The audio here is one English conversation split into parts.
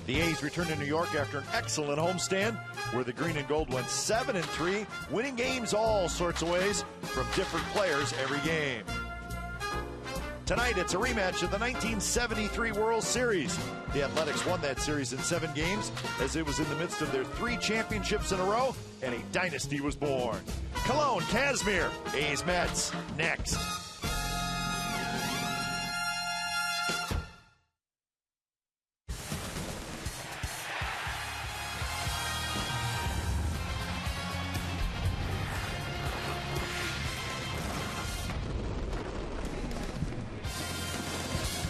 The A's return to New York after an excellent homestand where the green and gold went 7-3, winning games all sorts of ways from different players every game. Tonight, it's a rematch of the 1973 World Series. The Athletics won that series in 7 games as it was in the midst of their 3 championships in a row, and a dynasty was born. Cologne, Casimir, A's Mets, next.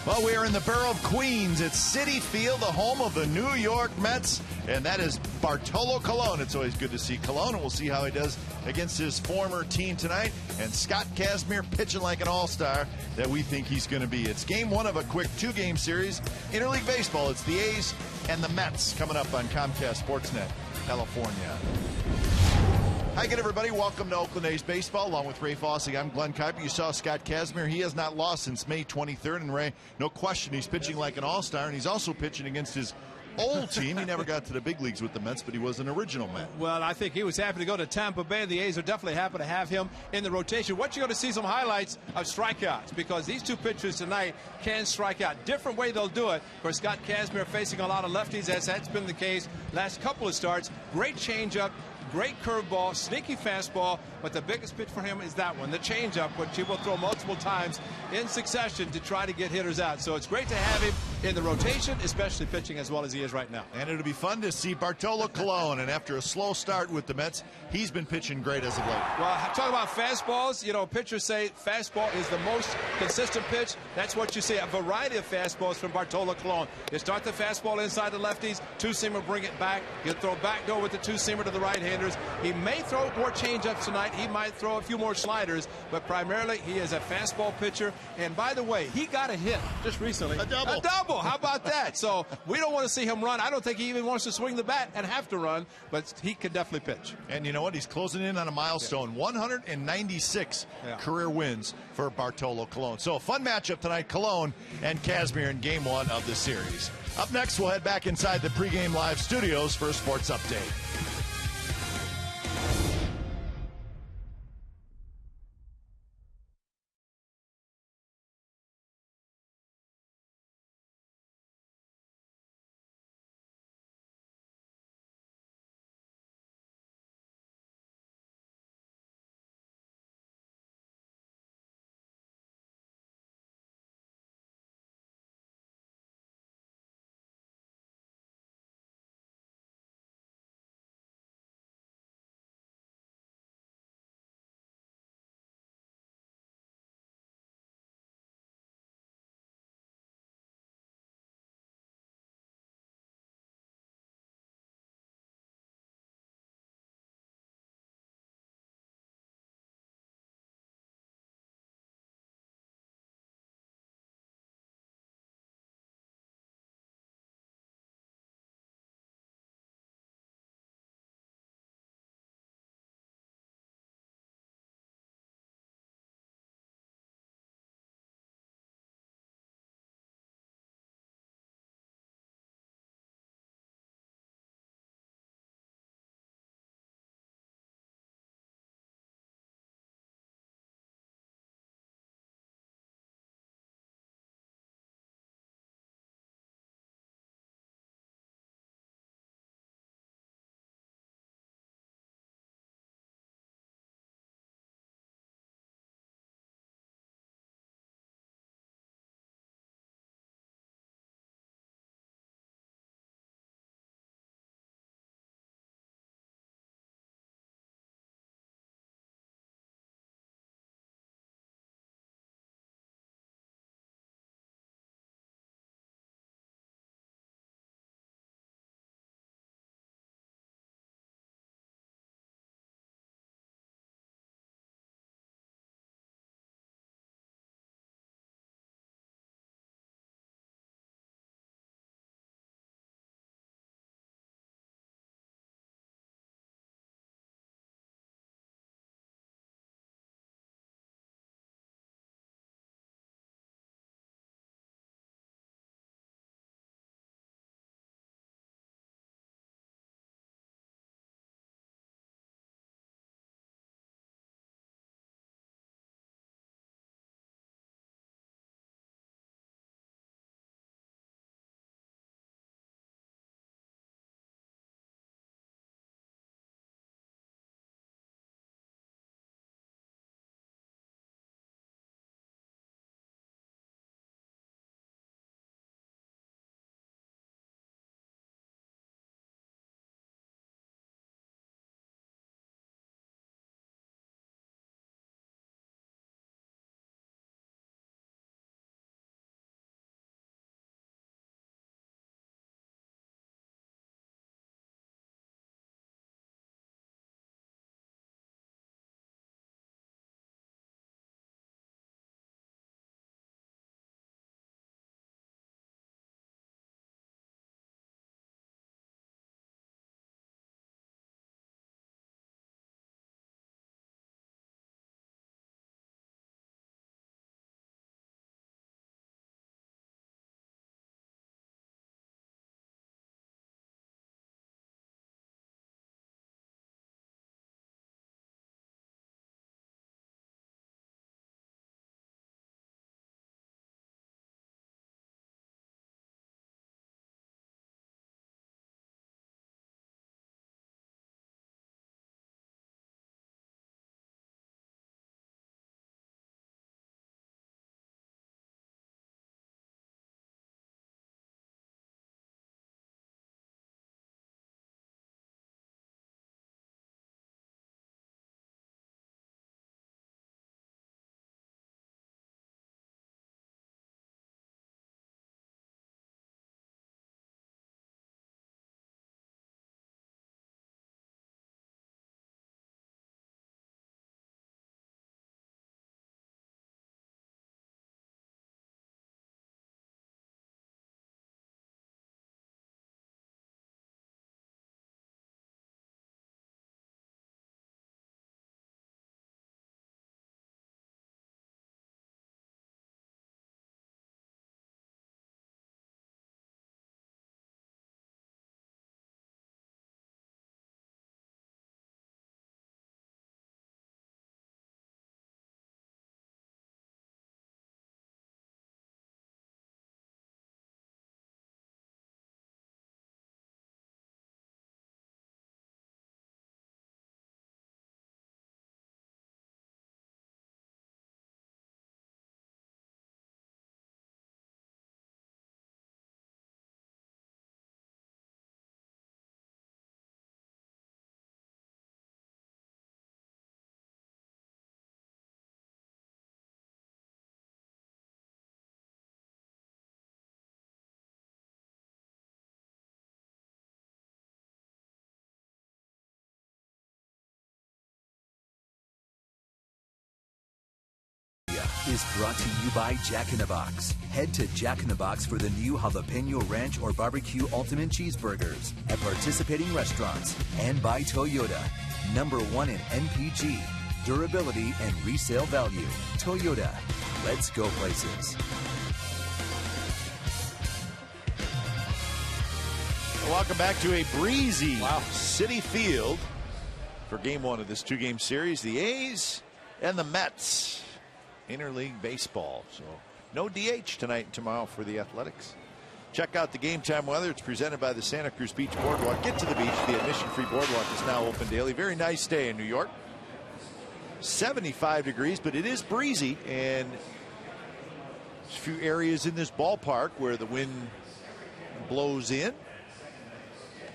Well, we are in the borough of Queens. It's Citi Field, the home of the New York Mets, and that is Bartolo Colon. It's always good to see Colon, and we'll see how he does against his former team tonight. And Scott Casimir pitching like an all-star that we think he's going to be. It's game 1 of a quick 2-game series. Interleague Baseball, it's the A's and the Mets coming up on Comcast Sportsnet, California. Hi again, everybody. Welcome to Oakland A's Baseball. Along with Ray Fossey, I'm Glenn Kuiper. You saw Scott Casimir. He has not lost since May 23rd. And Ray, no question, he's pitching like an all-star, and he's also pitching against his old team. He never got to the big leagues with the Mets, but he was an original Met. Well, I think he was happy to go to Tampa Bay. The A's are definitely happy to have him in the rotation. What you're going to see some highlights of strikeouts, because these 2 pitchers tonight can strike out. Different way they'll do it. Of course, Scott Casimir facing a lot of lefties, as that's been the case last couple of starts. Great changeup. Great curveball, sneaky fastball, but the biggest pitch for him is that one, the changeup, which he will throw multiple times in succession to try to get hitters out. So it's great to have him in the rotation, especially pitching as well as he is right now. And it'll be fun to see Bartolo Colon, and after a slow start with the Mets, he's been pitching great as of late. Well, talk about fastballs. You know, pitchers say fastball is the most consistent pitch. That's what you see, a variety of fastballs from Bartolo Colon. You start the fastball inside the lefties, 2-seamer, bring it back. You throw backdoor with the 2-seamer to the right-hander. He may throw more changeups tonight. He might throw a few more sliders, but primarily he is a fastball pitcher. And by the way, he got a hit just recently. A double. A double. How about that? So we don't want to see him run. I don't think he even wants to swing the bat and have to run, but he can definitely pitch. And you know what? He's closing in on a milestone. 196 career wins for Bartolo Colon. So a fun matchup tonight, Colon and Casimir in game 1 of the series. Up next, we'll head back inside the pregame live studios for a sports update. is brought to you by Jack in the Box. Head to Jack in the Box for the new Jalapeno Ranch or Barbecue Ultimate Cheeseburgers at participating restaurants. And by Toyota, #1 in NPG, durability, and resale value. Toyota, let's go places. Welcome back to a breezy Citi Field for game one of this two-game series. The A's and the Mets. Interleague baseball. So no DH tonight and tomorrow for the Athletics. Check out the game time weather. It's presented by the Santa Cruz Beach Boardwalk. Get to the beach. The admission-free boardwalk is now open daily. Very nice day in New York. 75 degrees, but it is breezy, and there's a few areas in this ballpark where the wind blows in.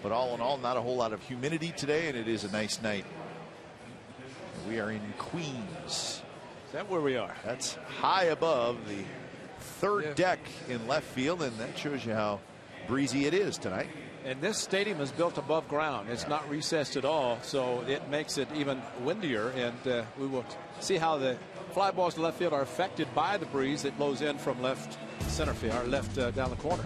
But all in all, not a whole lot of humidity today, and it is a nice night. We are in Queens. Is that where we are? That's high above the third deck in left field, and that shows you how breezy it is tonight. And this stadium is built above ground. It's not recessed at all, so it makes it even windier. And we will see how the fly balls to left field are affected by the breeze that blows in from left center field, or left down the corner.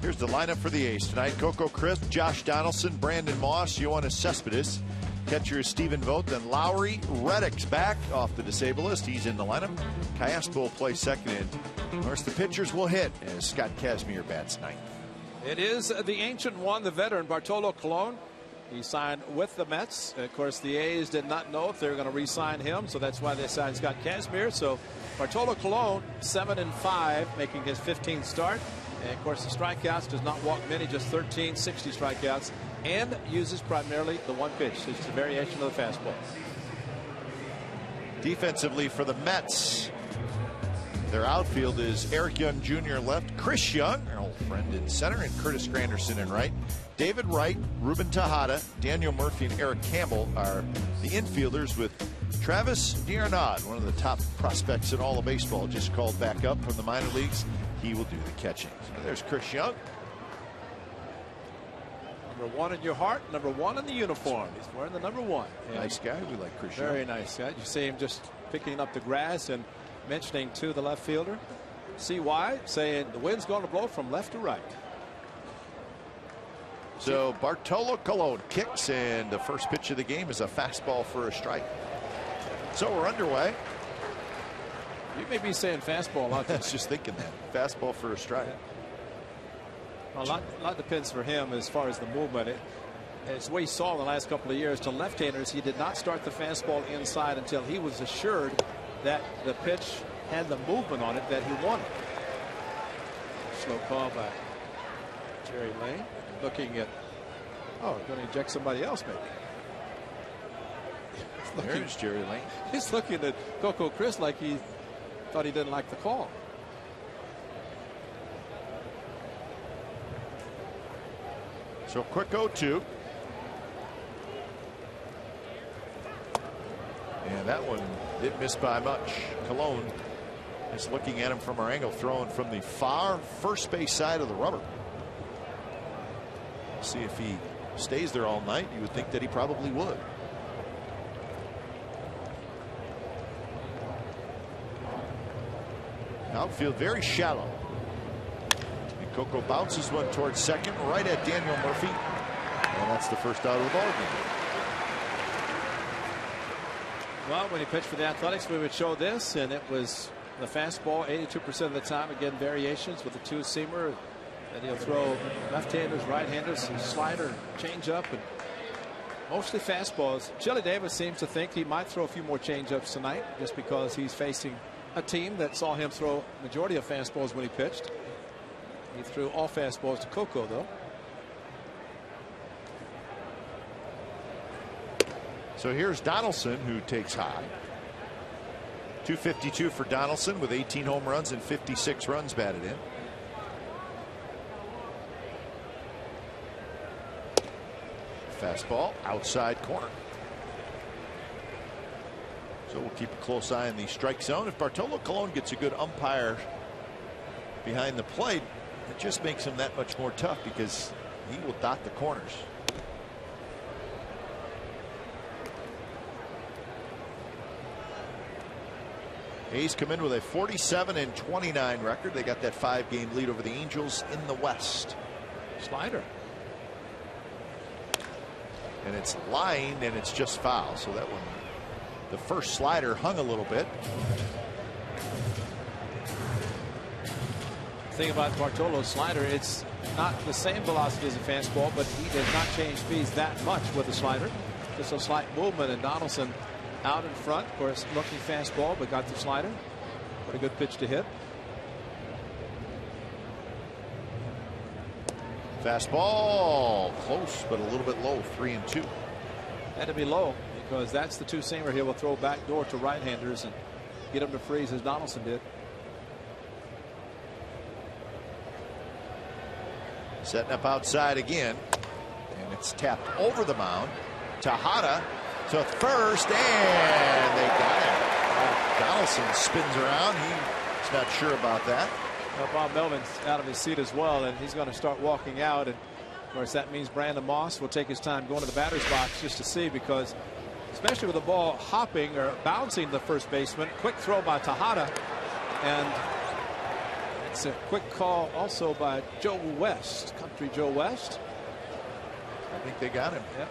Here's the lineup for the A's tonight. Coco Crisp, Josh Donaldson, Brandon Moss, Yoenis Cespedes. Catcher is Stephen Vogt. Then Lowry Reddick's back off the disabled list. He's in the lineup. Cayaspo will play second in. Of course, the pitchers will hit as Scott Kazmir bats ninth. It is the ancient one, the veteran, Bartolo Colon. He signed with the Mets. Of course, the A's did not know if they were going to re-sign him, so that's why they signed Scott Kazmir. So Bartolo Colon, 7-5, making his 15th start. And of course, the strikeouts, does not walk many, just 13, 60 strikeouts, and uses primarily the one pitch. It's a variation of the fastball. Defensively for the Mets, their outfield is Eric Young Jr. left, Chris Young, our old friend, in center, and Curtis Granderson in right. David Wright, Ruben Tejada, Daniel Murphy, and Eric Campbell are the infielders, with Travis d'Arnaud, one of the top prospects in all of baseball, just called back up from the minor leagues. He will do the catching. So there's Chris Young. Number one in your heart, number one in the uniform. He's wearing the number one. Nice guy. We like Chris Young. Very nice guy. You see him just picking up the grass and mentioning to the left fielder, see why, saying the wind's going to blow from left to right. So Bartolo Colon kicks, and the first pitch of the game is a fastball for a strike. So we're underway. You may be saying fastball a lot. I was just thinking that. Fastball for a strike. A lot depends for him as far as the movement. It's what he saw in the last couple of years. To left-handers, he did not start the fastball inside until he was assured that the pitch had the movement on it that he wanted. Slow call by Jerry Lane. Looking at, going to eject somebody else maybe. There's Jerry Lane. He's looking at Coco Crisp like he thought he didn't like the call. So quick 0-2. And that one didn't miss by much. Colon is looking at him from our angle, throwing from the far first base side of the rubber. See if he stays there all night. You would think that he probably would. Outfield very shallow. And Coco bounces one towards second, right at Daniel Murphy. And that's the first out of the ball game. Well, when he pitched for the Athletics, we would show this, and it was the fastball 82% of the time. Again, variations with the two-seamer. And he'll throw left-handers, right-handers, slider, change-up, and mostly fastballs. Chili Davis seems to think he might throw a few more change-ups tonight, just because he's facing a team that saw him throw majority of fastballs when he pitched. He threw all fastballs to Coco, though. So here's Donaldson, who takes high. 252 for Donaldson with 18 home runs and 56 runs batted in. Fastball outside corner. So we'll keep a close eye on the strike zone. If Bartolo Colon gets a good umpire behind the plate, it just makes him that much more tough, because he will dot the corners. A's come in with a 47-29 record. They got that 5-game lead over the Angels in the West. Slider. And it's lined and it's just foul. So that one, the first slider hung a little bit. The thing about Bartolo's slider, it's not the same velocity as a fastball, but he does not change speeds that much with the slider. Just a slight movement, and Donaldson out in front. Of course, looking fastball, but got the slider. What a good pitch to hit. Fastball close, but a little bit low. 3-2. Had to be low because that's the two-seamer he will throw back door to right-handers and get him to freeze as Donaldson did. Setting up outside again, and it's tapped over the mound. Tejada to first, and they got him. Donaldson spins around. He's not sure about that. Well, Bob Melvin's out of his seat as well, and he's going to start walking out. And of course, that means Brandon Moss will take his time going to the batter's box just to see, because especially with the ball hopping or bouncing the first baseman, quick throw by Tejada, and it's a quick call also by Joe West, Country Joe West. I think they got him. Yep.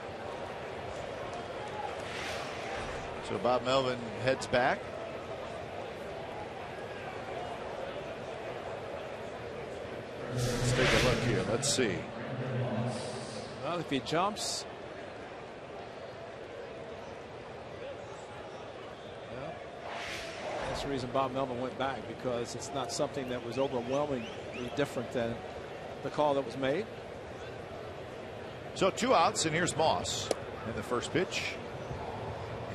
So Bob Melvin heads back. Let's take a look here. Let's see. Well, if he jumps, well, that's the reason Bob Melvin went back, because it's not something that was overwhelmingly different than the call that was made. So 2 outs, and here's Moss, and the first pitch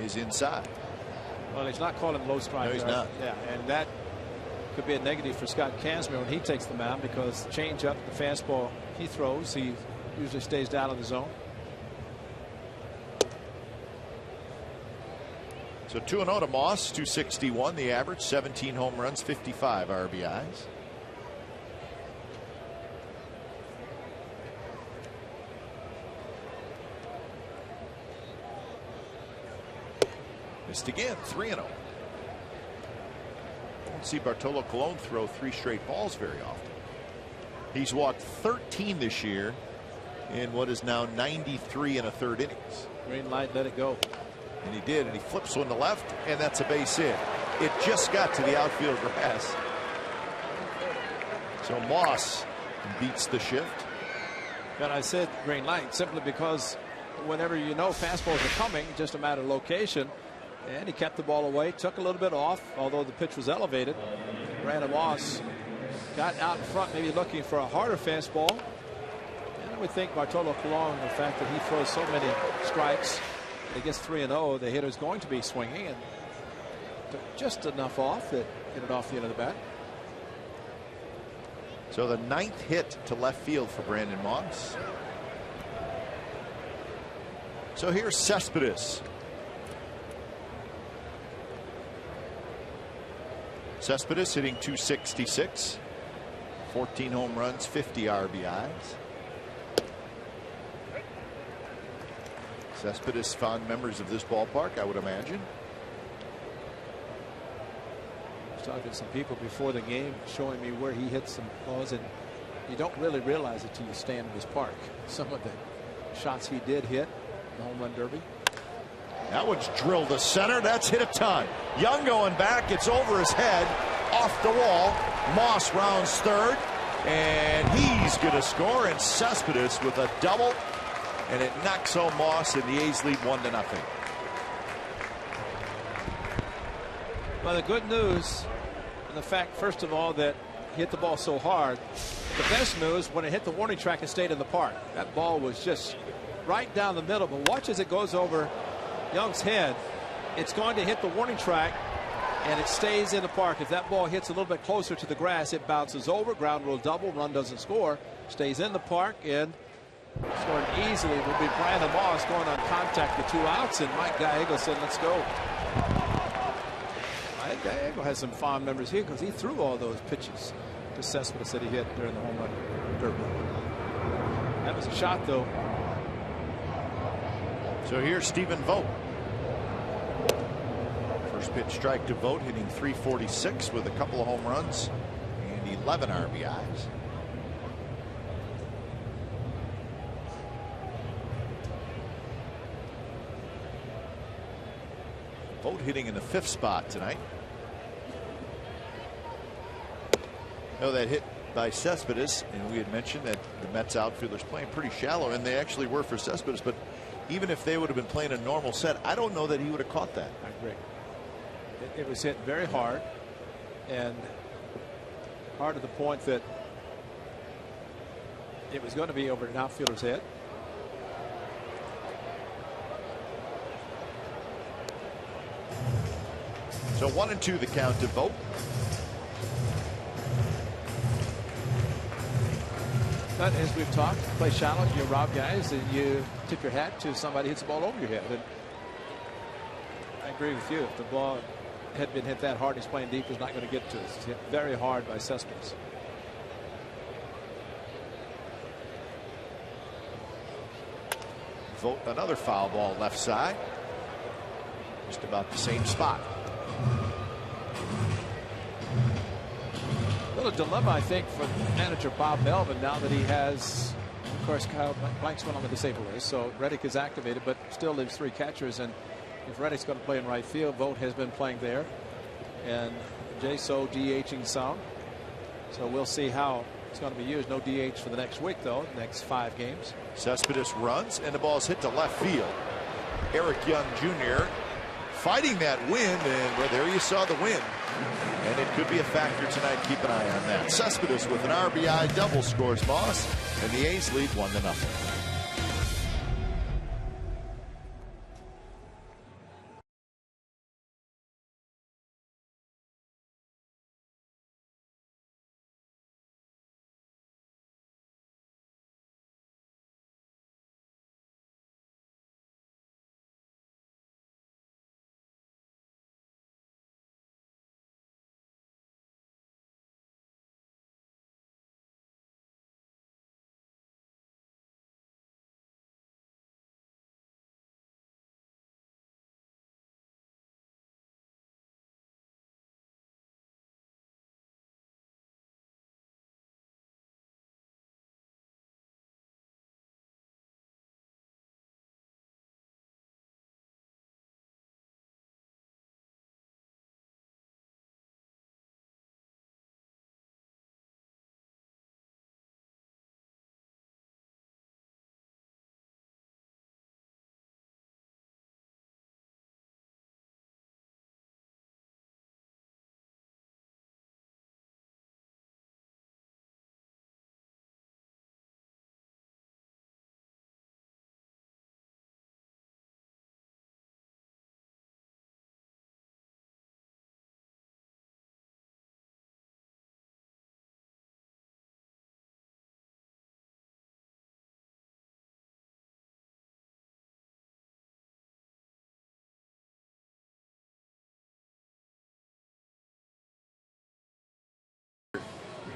is inside. Well, he's not calling low strike. No, he's not. Yeah, and that could be a negative for Scott Kazmir when he takes the mound, because the changeup, the fastball he throws, he usually stays down in the zone. So 2-0 to Moss, 261 the average, 17 home runs, 55 RBIs. Missed again, 3-0. Don't see Bartolo Colon throw 3 straight balls very often. He's walked 13 this year in what is now 93 1/3 innings. Green light, let it go. And he did, and he flips one to left, and that's a base hit. It just got to the outfield grass. So Moss beats the shift. And I said green light simply because whenever you know fastballs are coming, just a matter of location. And he kept the ball away, took a little bit off, although the pitch was elevated. Brandon Moss got out in front, maybe looking for a harder fastball. And I would think Bartolo Colon, the fact that he throws so many strikes, he gets 3-0, the hitter's going to be swinging, and took just enough off that hit it off the end of the bat. So the 9th hit to left field for Brandon Moss. So here's Cespedes. Cespedes hitting .266, 14 home runs, 50 RBIs. Cespedes fond members of this ballpark, I would imagine. I was talking to some people before the game, showing me where he hits some balls, and you don't really realize it till you stand in his park. Some of the shots he did hit, the home run derby. That one's drilled to center. That's hit a ton. Young going back. It's over his head, off the wall. Moss rounds third, and he's going to score. And Cespedes with a double, and it knocks home Moss, and the A's lead 1-0. Well, the good news, and the fact, first of all, that he hit the ball so hard. The best news, when it hit the warning track, it stayed in the park. That ball was just right down the middle. But watch as it goes over Young's head. It's going to hit the warning track, and it stays in the park. If that ball hits a little bit closer to the grass, it bounces over. Ground rule double. Run doesn't score. Stays in the park, and scoring easily will be Brandon Moss going on contact with 2 outs, and Mike Gallego said, let's go. Mike Gallego has some fond memories here because he threw all those pitches to Cespedes that he hit during the home run derby. That was a shot, though. So here's Stephen Vogt. First pitch strike to Vogt, hitting .346 with a couple of home runs and 11 RBIs. Vogt hitting in the 5th spot tonight. Oh, that hit by Cespedes, and we had mentioned that the Mets outfielders playing pretty shallow, and they actually were for Cespedes, but even if they would have been playing a normal set, I don't know that he would have caught that. I agree. It was hit very hard, and hard to the point that it was going to be over an outfielder's head. So 1-2 the count to Vogt. But as we've talked, play shallow, you rob guys, and you tip your hat to somebody who hits the ball over your head. And I agree with you. If the ball had been hit that hard, he's playing deep, he's not going to get to it. It's hit very hard by Cespedes. Vogt, another foul ball left side. Just about the same spot. A dilemma, I think, for manager Bob Melvin now that he has, of course, Kyle Blank's went on the disabled list, so Reddick is activated, but still leaves 3 catchers. And if Reddick's going to play in right field, Vogt has been playing there, and J-So DHing some. So we'll see how it's going to be used. No DH for the next week, though. Next 5 games. Cespedes runs, and the ball's hit to left field. Eric Young Jr. fighting that wind, and well, there you saw the wind. And it could be a factor tonight. Keep an eye on that. Cespedes with an RBI double scores Moss, and the A's lead 1-0.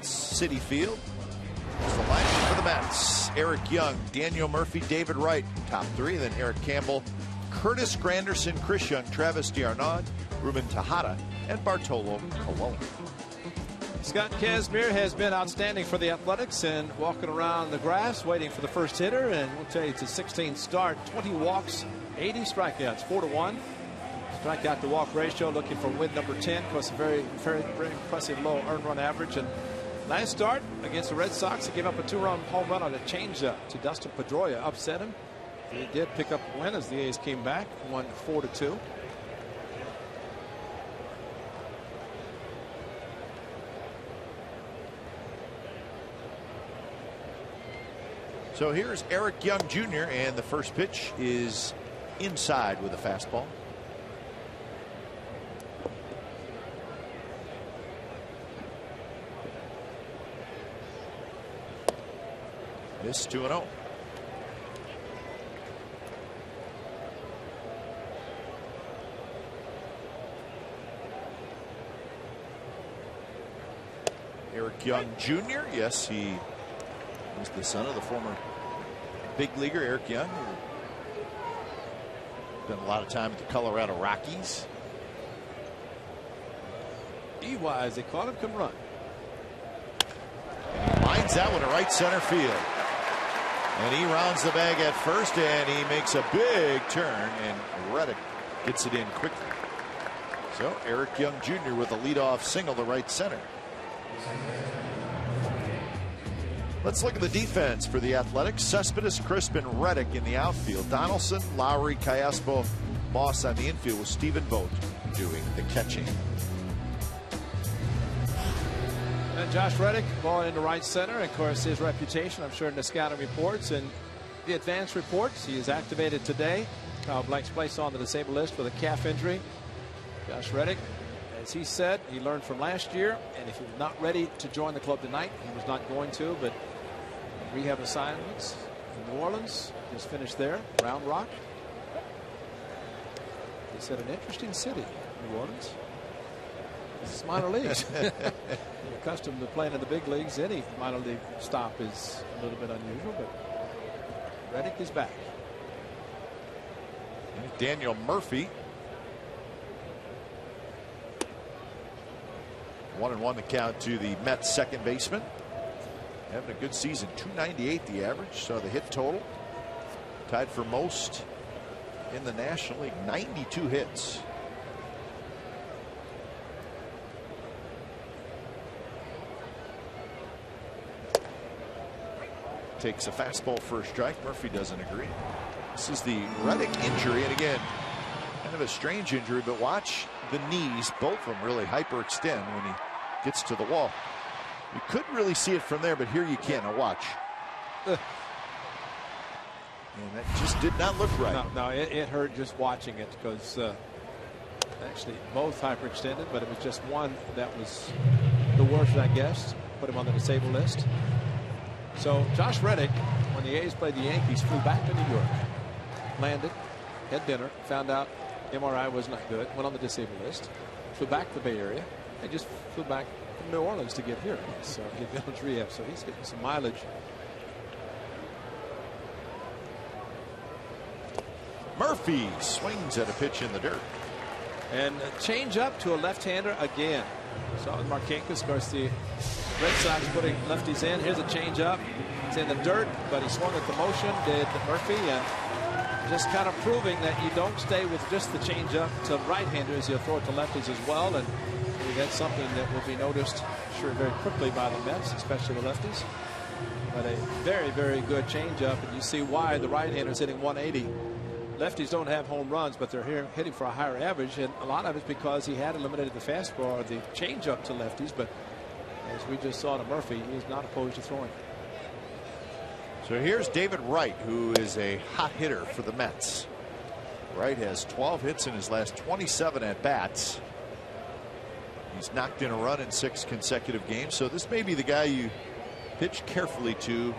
Citi Field. It's the lineup for the Mets. Eric Young, Daniel Murphy, David Wright, top 3. Then Eric Campbell, Curtis Granderson, Chris Young, Travis d'Arnaud, Ruben Tejada, and Bartolo Colon. Scott Kazmir has been outstanding for the Athletics and walking around the grass waiting for the first hitter. And we'll tell you, it's a 16th start, 20 walks, 80 strikeouts, 4-1. Strikeout to walk ratio, looking for win number 10. Of course, a very impressive low earned run average. And last start against the Red Sox, he gave up a 2-run home run on a changeup to Dustin Pedroia, upset him. He did pick up a win as the A's came back, won 4-2. So here's Eric Young Jr. and the first pitch is inside with a fastball. Miss 2-0. Eric Young Jr. Yes, he was the son of the former big leaguer Eric Young, who spent a lot of time at the Colorado Rockies. E-Wise, they call him, can run. And he lines that one to right center field. And he rounds the bag at first, and he makes a big turn, and Reddick gets it in quickly. So Eric Young Jr. with a leadoff single to right center. Let's look at the defense for the Athletics. Cespedes, Crisp, and Reddick in the outfield. Donaldson, Lowry, Callaspo, Moss on the infield, with Stephen Vogt doing the catching. And Josh Reddick, ball into right center. Of course, his reputation, I'm sure, in the scouting reports and the advanced reports. He is activated today. Kyle Blank's placed on the disabled list with a calf injury. Josh Reddick, as he said, he learned from last year, and if he was not ready to join the club tonight, he was not going to. But rehab assignments in New Orleans, just finished there. Round Rock. He said, an interesting city, New Orleans. This is minor leagues. You're accustomed to playing in the big leagues. Any minor league stop is a little bit unusual, but Reddick is back. Daniel Murphy. 1-1 the count to the Mets second baseman. Having a good season. 298 the average. So the hit total tied for most in the National League. 92 hits. Takes a fastball for a strike. Murphy doesn't agree. This is the Reddick injury, and again, kind of a strange injury, but watch the knees. Both of them really hyperextend when he gets to the wall. You couldn't really see it from there, but here you can. Now watch. And that just did not look right. No, it hurt just watching it, because actually both hyperextended, but it was just one that was the worst, I guess. Put him on the disabled list. So Josh Reddick, when the A's played the Yankees, flew back to New York, landed, had dinner, found out MRI was not good, went on the disabled list, flew back to the Bay Area, and just flew back from New Orleans to get here. So he had been on rehab, so he's getting some mileage. Murphy swings at a pitch in the dirt. And a change up to a left-hander again. So with Marquez, of course, the Red Sox putting lefties in. Here's a change up. It's in the dirt, but he swung at the motion, did Murphy, and just kind of proving that you don't stay with just the change up to right-handers. You'll throw it to lefties as well, and maybe that's something that will be noticed, sure, very quickly by the Mets, especially the lefties. But a very, very good change up, and you see why the right-handers hitting 180. Lefties don't have home runs, but they're here hitting for a higher average, and a lot of it's because he had eliminated the fastball or the changeup to lefties. But as we just saw to Murphy, he's not opposed to throwing. So here's David Wright, who is a hot hitter for the Mets. Wright has 12 hits in his last 27 at bats. He's knocked in a run in 6 consecutive games, so this may be the guy you pitch carefully to.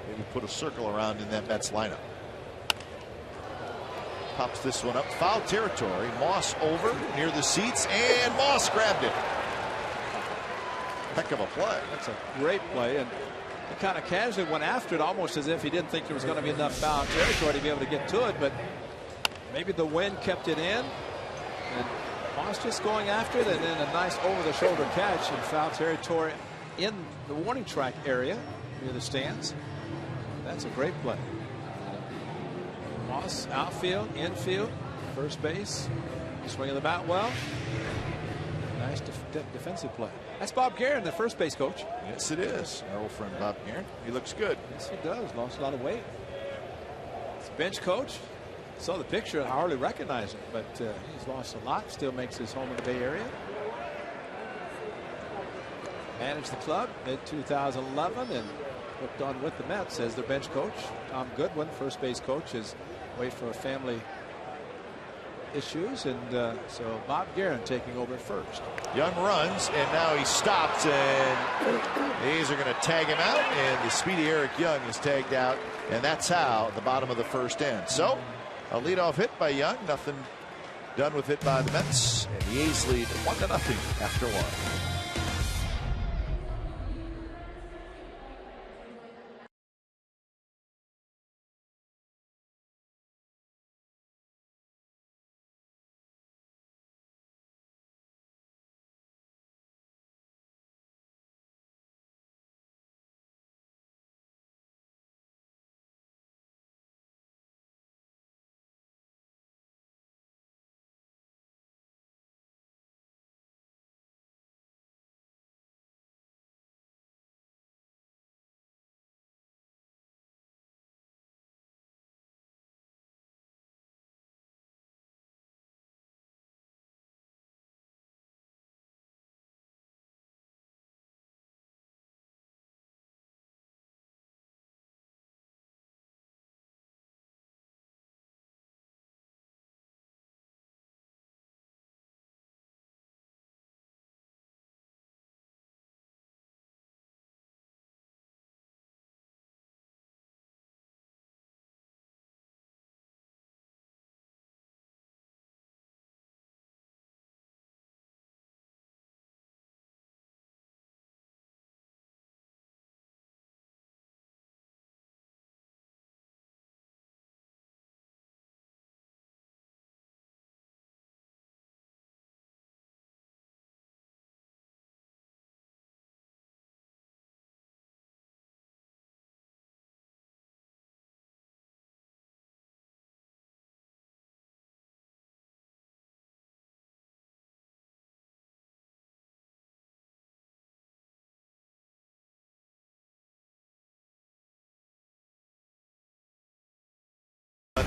Maybe put a circle around in that Mets lineup. Pops this one up, foul territory. Moss over near the seats, and Moss grabbed it. Heck of a play. That's a great play, and he kind of casually went after it, almost as if he didn't think there was going to be enough foul territory to be able to get to it, but maybe the wind kept it in, and Moss just going after it, and then a nice over-the-shoulder catch in foul territory in the warning track area near the stands. That's a great play. Moss, outfield, infield, first base, swinging the bat well. Nice defensive play. That's Bob Guerin, the first base coach. Yes, it is. Our old friend Bob Guerin. He looks good. Yes, he does. Lost a lot of weight. It's bench coach. Saw the picture and I hardly recognize it, but he's lost a lot. Still makes his home in the Bay Area. Managed the club mid-2011 and worked on with the Mets as their bench coach. Tom Goodwin, first base coach, is away for family issues, and so Bob Guerin taking over first. Young runs, and now he stops, and the A's are going to tag him out, and the speedy Eric Young is tagged out, and that's how the bottom of the first ends. So a leadoff hit by Young, nothing done with it by the Mets, and the A's lead 1-0 after 1.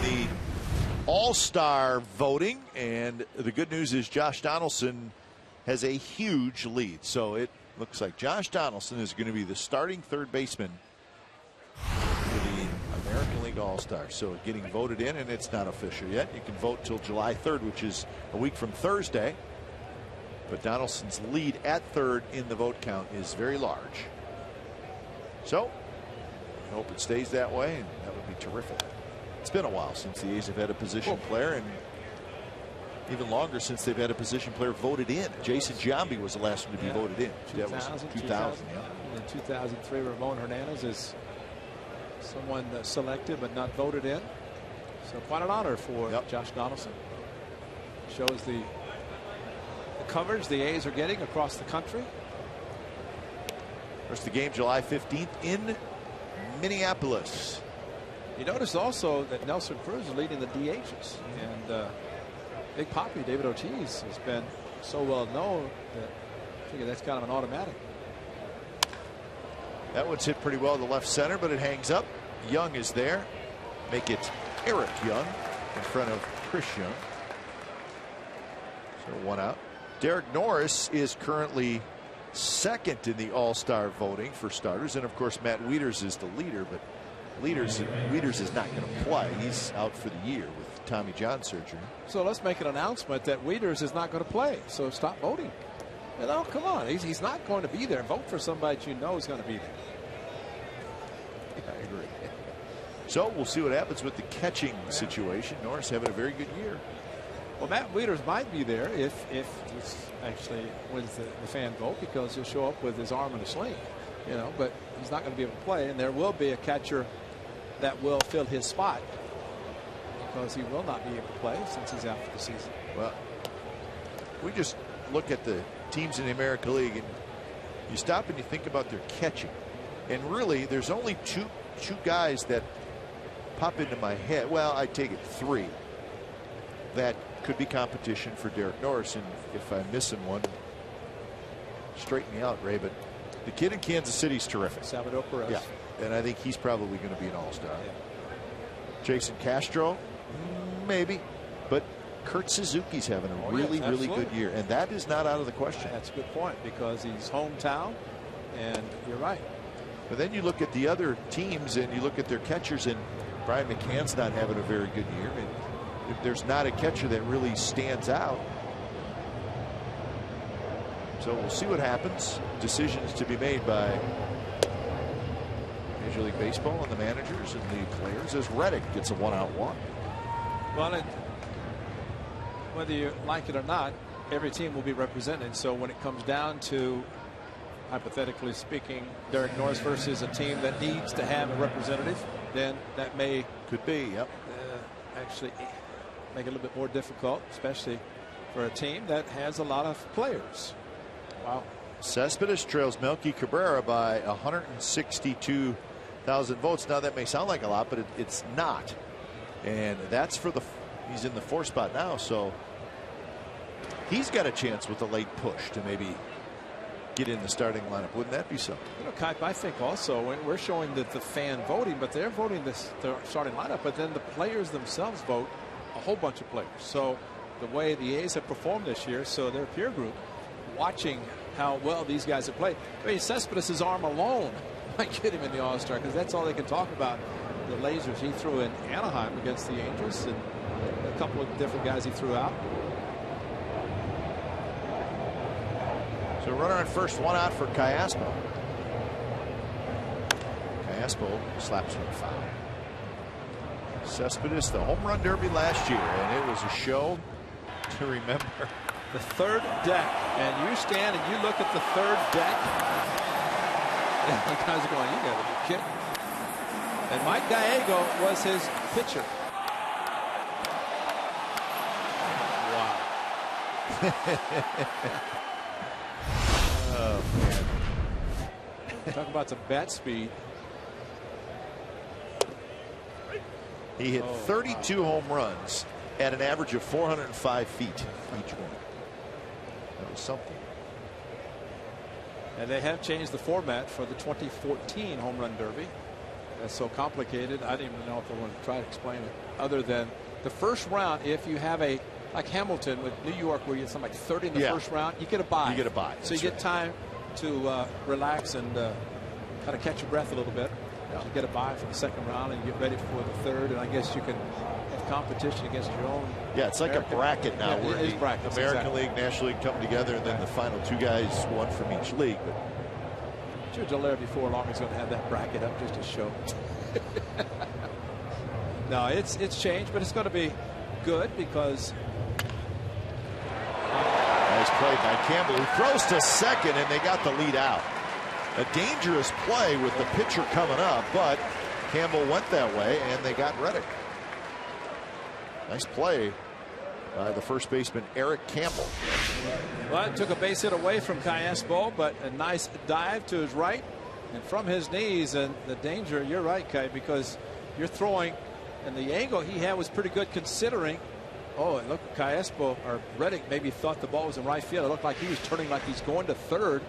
the All-Star voting, and the good news is Josh Donaldson has a huge lead. So it looks like Josh Donaldson is going to be the starting third baseman for the American League All-Star. So getting voted in, and it's not official yet. You can vote till July 3rd, which is a week from Thursday. But Donaldson's lead at third in the vote count is very large. So I hope it stays that way, and that would be terrific. It's been a while since the A's have had a position player, and even longer since they've had a position player voted in. Jason Giambi was the last one to be voted in. 2000, that was 2000. Yeah. In 2003, Ramon Hernandez is someone selected but not voted in. So quite an honor for Josh Donaldson. Shows the coverage the A's are getting across the country. First the game July 15th in Minneapolis. You notice also that Nelson Cruz is leading the DHs, and Big Papi David Ortiz has been so well known that I figure that's kind of an automatic. That one's hit pretty well to left center, but it hangs up. Young is there. Make it Eric Young in front of Chris Young. So one out. Derek Norris is currently second in the All-Star voting for starters, and of course Matt Wieters is the leader, but Wieters is not going to play. He's out for the year with Tommy John surgery. So let's make an announcement that Wieters is not going to play. So stop voting. You know, come on. He's not going to be there. Vote for somebody that you know is going to be there. I agree. So we'll see what happens with the catching situation. Norris having a very good year. Well, Matt Wieters might be there if he actually wins the fan vote, because he'll show up with his arm in a sling, you know, but he's not going to be able to play, and there will be a catcher that will fill his spot because he will not be able to play since he's out for the season. Well, we just look at the teams in the American League, and you stop and you think about their catching, and really there's only two guys that pop into my head. Well, I take it three that could be competition for Derek Norris, and if I'm missing one, straighten me out, Ray, but the kid in Kansas City is terrific. Salvador Perez. Yeah, and I think he's probably going to be an all-star. Yeah. Jason Castro, maybe, but Kurt Suzuki's having a really good year, and that is not out of the question. That's a good point, because he's hometown, and you're right. But then you look at the other teams and you look at their catchers, and Brian McCann's not having a very good year. And if there's not a catcher that really stands out. So we'll see what happens. Decisions to be made by Major League Baseball and the managers and the players as Reddick gets a one-out walk. Well, whether you like it or not, every team will be represented. So when it comes down to, hypothetically speaking, Derek Norris versus a team that needs to have a representative, then that could be actually make it a little bit more difficult, especially for a team that has a lot of players. Wow. Cespedes trails Melky Cabrera by 162,000 votes. Now that may sound like a lot, but it's not, and that's for he's in the 4th spot now, so he's got a chance with a late push to maybe get in the starting lineup. Wouldn't that be something? You know, Kike, I think also we're showing that the fan voting, but they're voting the starting lineup, but then the players themselves vote a whole bunch of players. So the way the A's have performed this year, so their peer group watching how well these guys have played. I mean, Cespedes' arm alone might get him in the All-Star, because that's all they can talk about. The lasers he threw in Anaheim against the Angels, and a couple of different guys he threw out. So runner on first, one out for Callaspo. Callaspo slaps one foul. Cespedes, the home run derby last year, and it was a show to remember. The third deck, and you stand and you look at the third deck, and the guys are going, you gotta be kidding. And Mike Gallego was his pitcher. Wow. Oh, man. Talk about some bat speed. He hit 32 home runs at an average of 405 feet each one. That was something. And they have changed the format for the 2014 Home Run Derby. that's so complicated. I didn't even know if I want to try to explain it. Other than the first round, if you have a like Hamilton with New York, where you get something like 30 in the first round, you get a bye. You get a bye. So you get time to relax and kind of catch your breath a little bit. You get a bye for the second round and you get ready for the third, and I guess you can have competition against your own. Yeah, it's like American. a bracket now, where it is brackets, American exactly. League, National League come together, and then the final 2 guys, one from each league. But George Allaire before long is going to have that bracket up just to show. No, it's changed, but it's going to be good because. Nice play by Campbell, who throws to second, and they got the lead out. A dangerous play with the pitcher coming up, but Campbell went that way, and they got Reddick. Nice play by the first baseman, Eric Campbell. Well, it took a base hit away from Cayespo, but a nice dive to his right and from his knees. And the danger, you're right, Kai, because you're throwing, and the angle he had was pretty good considering. Oh, and look, Cayespo or Reddick maybe thought the ball was in right field. It looked like he was turning like he's going to third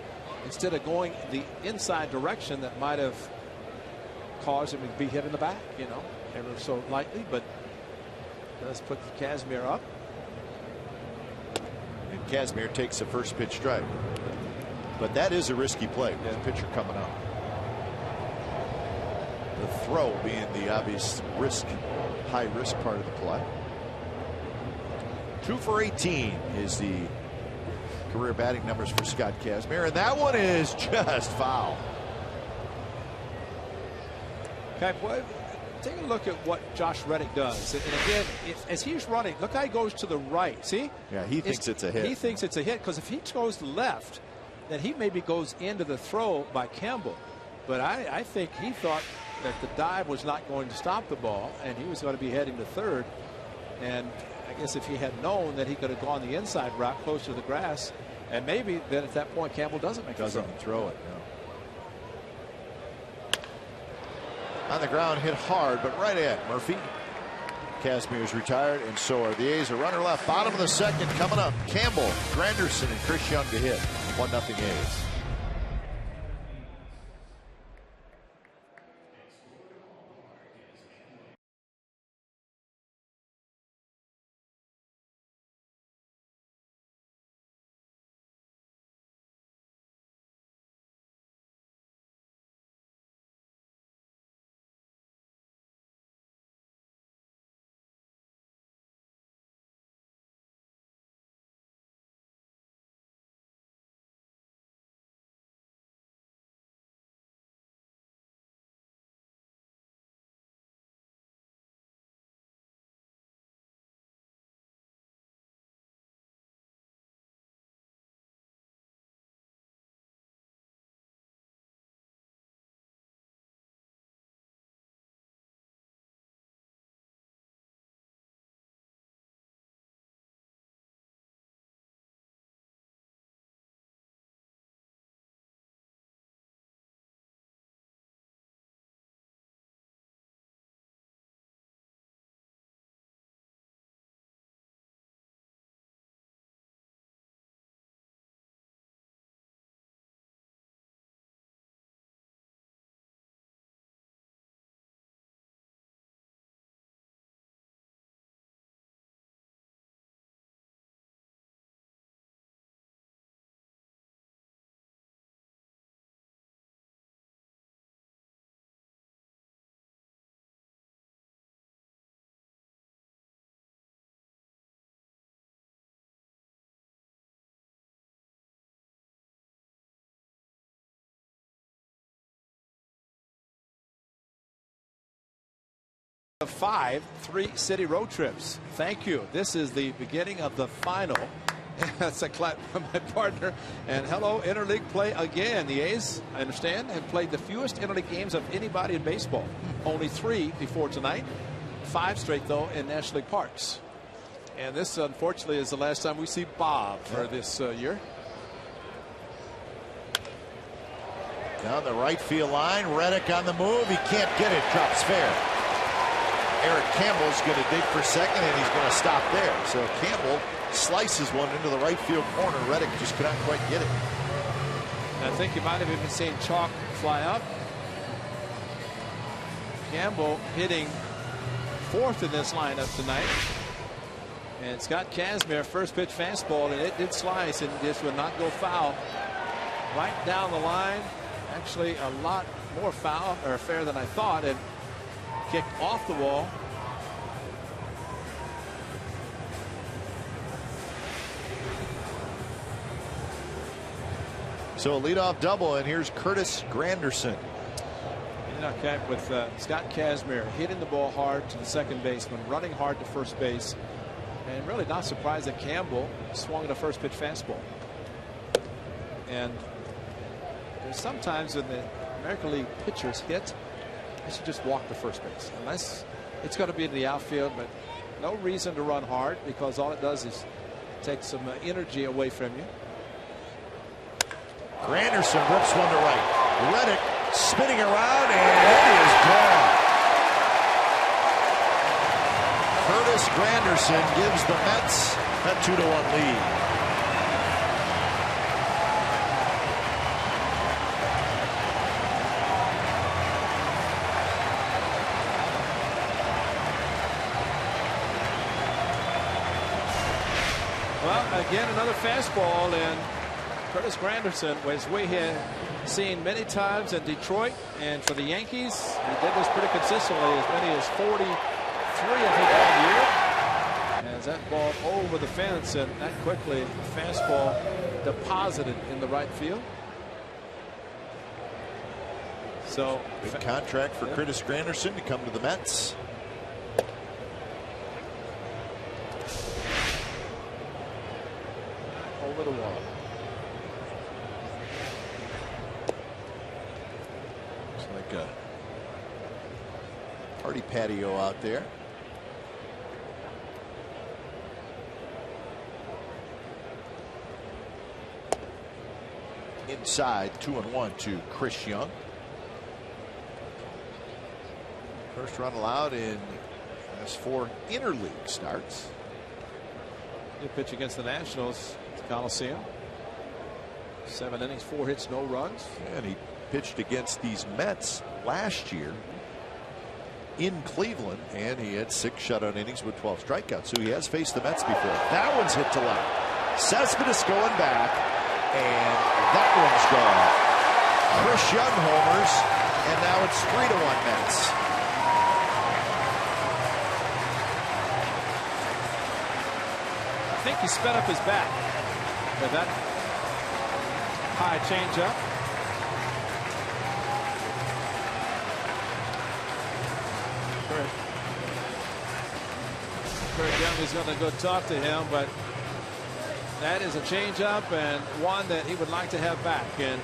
instead of going the inside direction that might have caused him to be hit in the back, you know, ever so lightly. But let's put Casimir up. And Casimir takes the first pitch strike. But that is a risky play with the pitcher coming up. The throw being the obvious risk, high risk part of the play. 2 for 18 is the career batting numbers for Scott Casimir, and that one is just foul. Okay, boy, take a look at what Josh Reddick does. And again, as he's running, look how he goes to the right. See? Yeah, he thinks it's a hit. He thinks it's a hit because if he goes left, then he maybe goes into the throw by Campbell. But I think he thought that the dive was not going to stop the ball, and he was going to be heading to third. And I guess if he had known that he could have gone the inside route closer to the grass, and maybe then at that point Campbell doesn't make the throw. Doesn't throw it, no. On the ground, hit hard, but right at Murphy. Casimir's retired, and so are the A's. A runner left, bottom of the second coming up. Campbell, Granderson, and Chris Young to hit. 1-0 A's. Of 3 city road trips. Thank you. This is the beginning of the final. That's a clap from my partner. And hello, interleague play again. The A's, I understand, have played the fewest interleague games of anybody in baseball. Only 3 before tonight. 5 straight, though, in National League parks. And this, unfortunately, is the last time we see Bob for this year. Down the right field line, Reddick on the move. He can't get it. Drops fair. Eric Campbell's going to dig for second, and he's going to stop there. So Campbell slices one into the right field corner. Reddick just could not quite get it. I think you might have even seen chalk fly up. Campbell hitting fourth in this lineup tonight. And Scott Kazmir, first pitch fastball, and it did slice and just would not go foul. Right down the line. Actually, a lot more foul or fair than I thought, and kicked off the wall. So a leadoff double, and here's Curtis Granderson. With Scott Kazmir hitting the ball hard to the second baseman, running hard to first base, and really not surprised that Campbell swung at a first pitch fastball. And there's sometimes when the American League pitchers hit, they should just walk to first base, unless it's going to be in the outfield. But no reason to run hard, because all it does is take some energy away from you. Granderson rips one to right. Reddick spinning around, and it is gone. Curtis Granderson gives the Mets a 2-1 lead. Well, again, another fastball, and Curtis Granderson was we had seen many times in Detroit, and for the Yankees, he did this pretty consistently, as many as 43, I think, all year. As that ball over the fence, and that quickly, the fastball deposited in the right field. So, big contract for Curtis Granderson to come to the Mets. Over the wall. Like a party patio out there. Inside, 2-1 to Chris Young. First run allowed in last 4 interleague starts. Good pitch against the Nationals at the Coliseum. 7 innings, 4 hits, no runs. And he pitched against these Mets last year in Cleveland, and he had 6 shutout innings with 12 strikeouts. So he has faced the Mets before. That one's hit to left. Cespedes going back, and that one's gone. Chris Young homers, and now it's 3-1 Mets. I think he sped up his bat with that high changeup. Kurt Young is going to go talk to him, but that is a changeup, and one that he would like to have back. And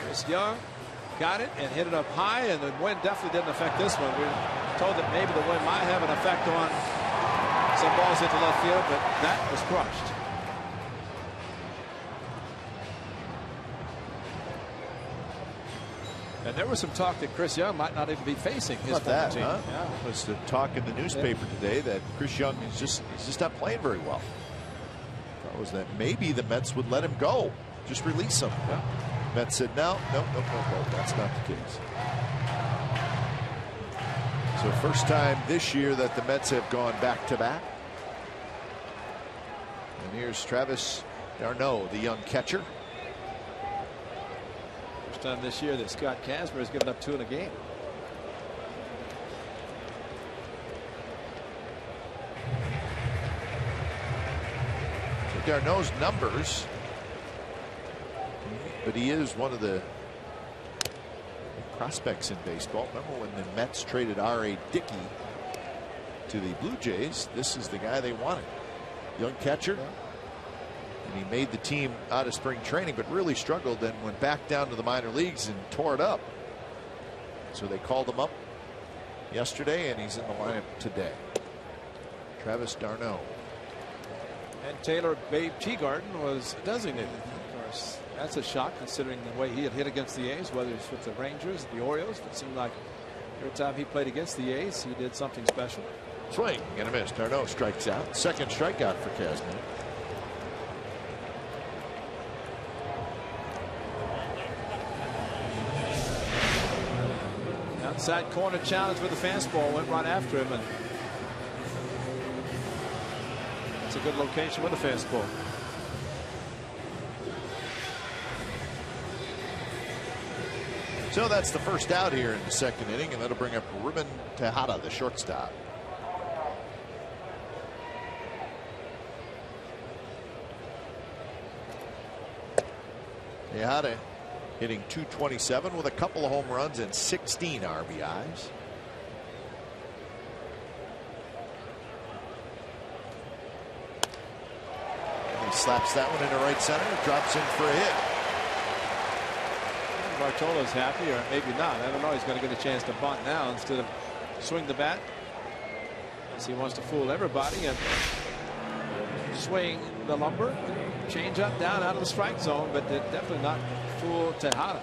Chris Young got it and hit it up high, and the wind definitely didn't affect this one. We were told that maybe the wind might have an effect on some balls into left field, but that was crushed. And there was some talk that Chris Young might not even be facing his former team. Huh? Yeah. Was the talk in the newspaper today that Chris Young is just not playing very well. That was that maybe the Mets would let him go, just release him. Yeah. Mets said no, that's not the case. So first time this year that the Mets have gone back-to-back. And here's Travis d'Arnaud, the young catcher. First time this year that Scott Kazmir has given up 2 in a game. So d'Arnaud's numbers, but he is one of the prospects in baseball. Remember when the Mets traded R.A. Dickey to the Blue Jays? This is the guy they wanted. Young catcher. And he made the team out of spring training, but really struggled, then went back down to the minor leagues and tore it up. So they called him up yesterday, and he's in the lineup today. Travis d'Arnaud. And Taylor Babe Teagarden was designated. Of course, that's a shock considering the way he had hit against the A's, whether it's with the Rangers, the Orioles. It seemed like every time he played against the A's, he did something special. Swing and a miss. d'Arnaud strikes out. Second strikeout for Kazmir. Inside corner challenge with the fastball. Went right after him, and it's a good location with the fastball. So that's the first out here in the second inning, and that'll bring up Ruben Tejada, the shortstop. Tejada hitting .227 with a couple of home runs and 16 RBIs. And he slaps that one into right center, drops in for a hit. Bartolo's happy, or maybe not. I don't know. He's going to get a chance to bunt now instead of swing the bat. As he wants to fool everybody and swing the lumber. Change up down out of the strike zone, but definitely not fool Tejada.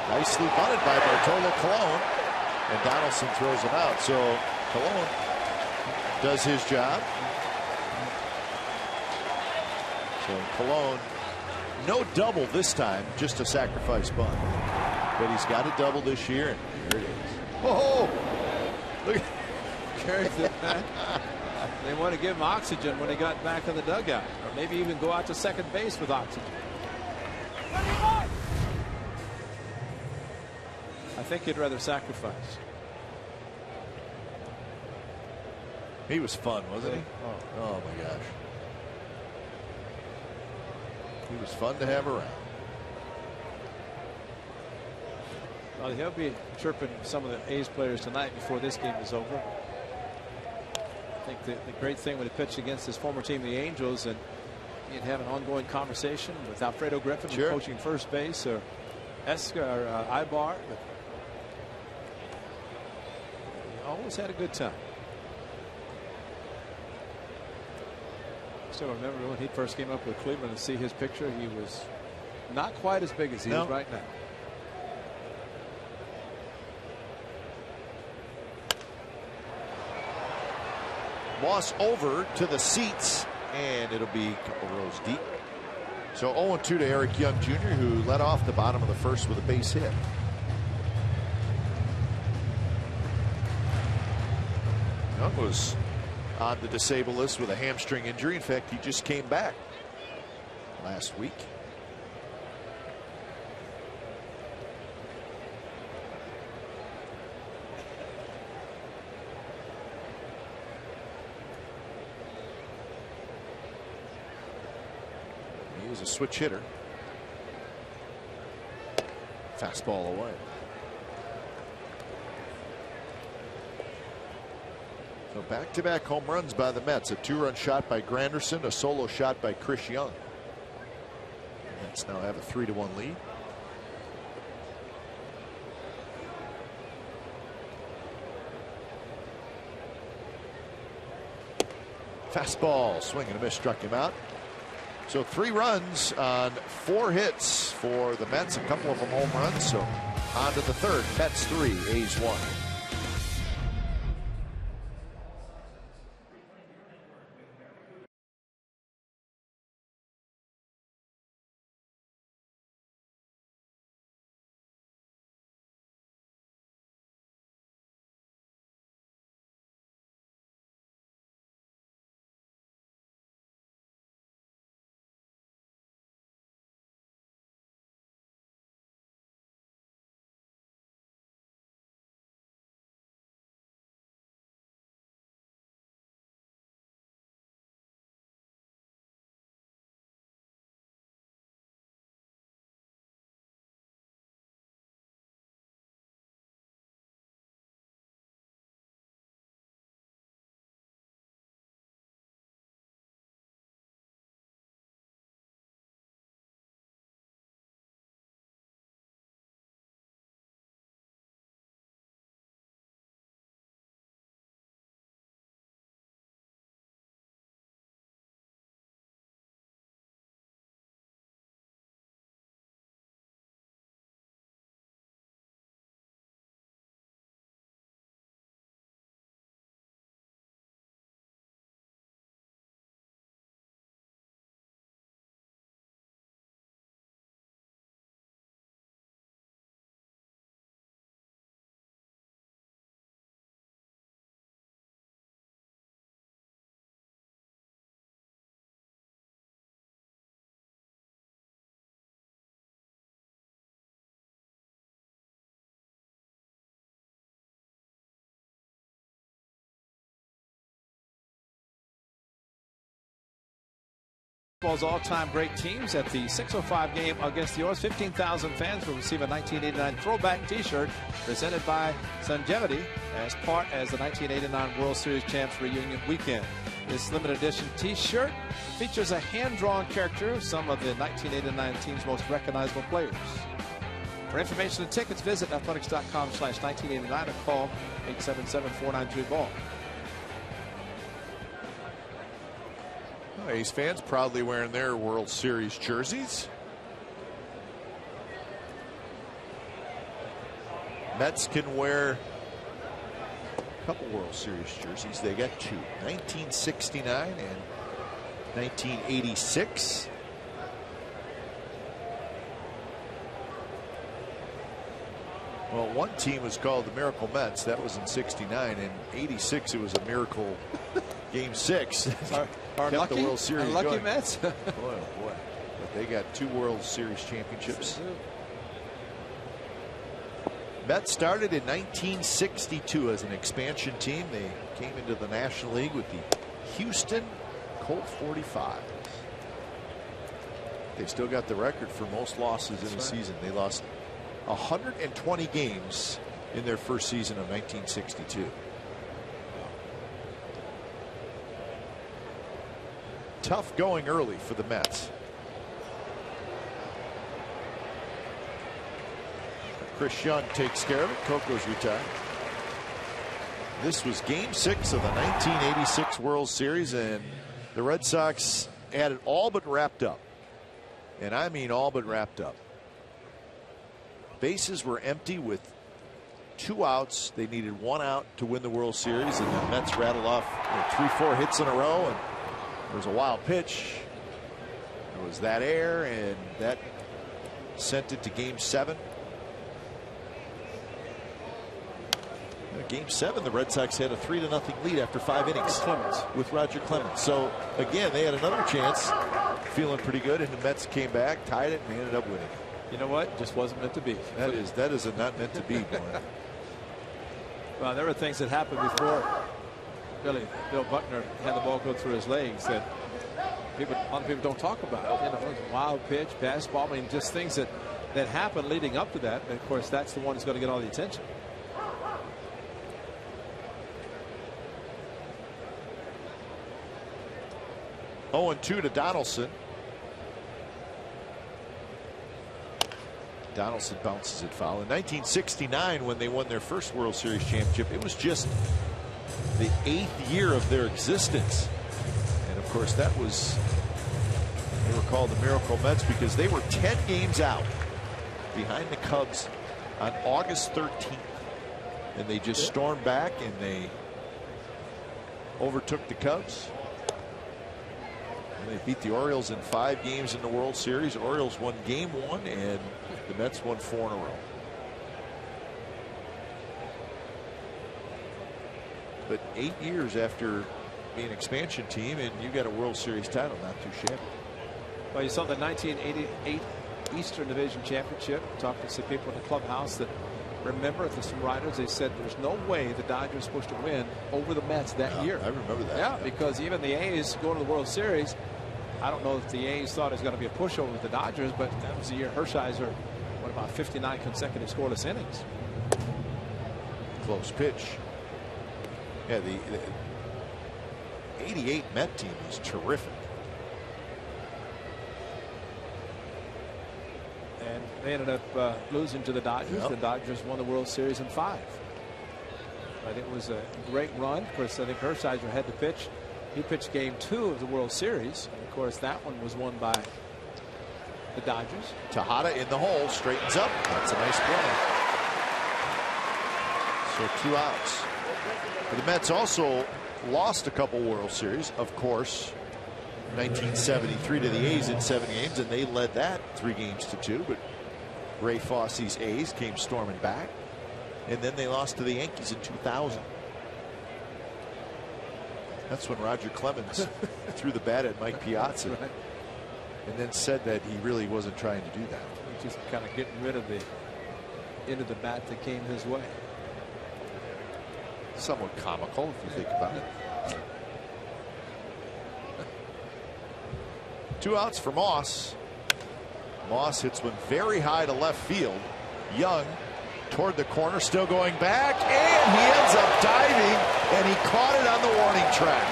Nicely bunted by Bartolo Colon, and Donaldson throws him out. So Colon does his job. So Colon, no double this time, just a sacrifice bunt. But he's got a double this year, and here it is. Whoa! Look. Carries it back. They want to give him oxygen when he got back in the dugout, or maybe even go out to second base with oxygen. I think he'd rather sacrifice. He was fun, wasn't he? Oh my gosh. He was fun to have around. Well, he'll be chirping some of the A's players tonight before this game is over. I think the great thing when he pitched against his former team, the Angels, and he'd have an ongoing conversation with Alfredo Griffin, sure, coaching first base, or Esker or Ibar. But he always had a good time. Still remember when he first came up with Cleveland and see his picture. He was not quite as big as he is right now. Moss over to the seats, and it'll be a couple rows deep. So 0-2 to Eric Young Jr., who led off the bottom of the first with a base hit. Young was on the disabled list with a hamstring injury. In fact, he just came back last week. He was a switch hitter. Fastball away. So back-to-back home runs by the Mets. A two-run shot by Granderson, a solo shot by Chris Young. The Mets now have a 3-1 lead. Fastball, swing and a miss, struck him out. So 3 runs on 4 hits for the Mets, a couple of them home runs. So on to the third. Mets 3, A's 1. Baseball's all-time great teams at the 6:05 game against the Orioles. 15,000 fans will receive a 1989 throwback T-shirt presented by Sungevity as the 1989 World Series Champs Reunion Weekend. This limited edition T-shirt features a hand-drawn character of some of the 1989 team's most recognizable players. For information and tickets, visit athletics.com/1989 or call 877-493-BALL. A's fans proudly wearing their World Series jerseys. Mets can wear a couple World Series jerseys. They got two, 1969 and 1986. Well, one team was called the Miracle Mets. That was in '69. In '86, it was a miracle Game 6. Our kept the World Series lucky going. Mets. Boy, oh boy. But they got 2 World Series championships. Mets started in 1962 as an expansion team. They came into the National League with the Houston Colt 45. They still got the record for most losses in a season. They lost 120 games in their first season of 1962. Tough going early for the Mets. Chris Young takes care of it. Coco's retired. This was Game 6 of the 1986 World Series, and the Red Sox had it all but wrapped up. And I mean all but wrapped up. Bases were empty with 2 outs. They needed 1 out to win the World Series, and the Mets rattled off 3-4 hits in a row, and there was a wild pitch. There was that error, and that sent it to Game 7. Game 7, the Red Sox had a 3-0 lead after 5 innings with Roger Clemens. So again, they had another chance, feeling pretty good, and the Mets came back, tied it, and they ended up winning. You know what? Just wasn't meant to be. That is a not meant to be, boy. Well, there were things that happened before Bill Buckner had the ball go through his legs that a lot of people don't talk about. You know, it was a wild pitch, pass ball. I mean, just things that happened leading up to that. And of course, that's the one that's going to get all the attention. Oh, 0-2 to Donaldson. Donaldson bounces it foul. In 1969, when they won their first World Series championship, it was just the 8th year of their existence. And of course, they were called the Miracle Mets because they were 10 games out behind the Cubs on August 13th. And they just stormed back and they overtook the Cubs. And they beat the Orioles in 5 games in the World Series. Orioles won Game 1 and the Mets won 4 in a row. But 8 years after being an expansion team, and you got a World Series title, not too shabby. Well, you saw the 1988 Eastern Division Championship. Talked to some people in the clubhouse that remember, to some writers, they said there's no way the Dodgers were supposed to win over the Mets that year. I remember that. Yeah, because even the A's going to the World Series, I don't know if the A's thought it was going to be a pushover with the Dodgers, but that was the year Hershiser won about 59 consecutive scoreless innings. Close pitch. Yeah, the 88 Met team was terrific. And they ended up losing to the Dodgers. Yep. The Dodgers won the World Series in 5. But it was a great run. Of course, I think Hershiser had to pitch. He pitched Game 2 of the World Series. And of course, that one was won by the Dodgers. Tejada in the hole, straightens up. That's a nice play. So 2 outs. But the Mets also lost a couple World Series, of course. 1973 to the A's in 7 games, and they led that 3-2. But Ray Fosse's A's came storming back, and then they lost to the Yankees in 2000. That's when Roger Clemens threw the bat at Mike Piazza, Right. and then said that he really wasn't trying to do that. Just kind of getting rid of the end of the bat that came his way. Somewhat comical if you think about it. 2 outs for Moss. Moss hits one very high to left field. Young toward the corner, still going back, and he ends up diving, and he caught it on the warning track.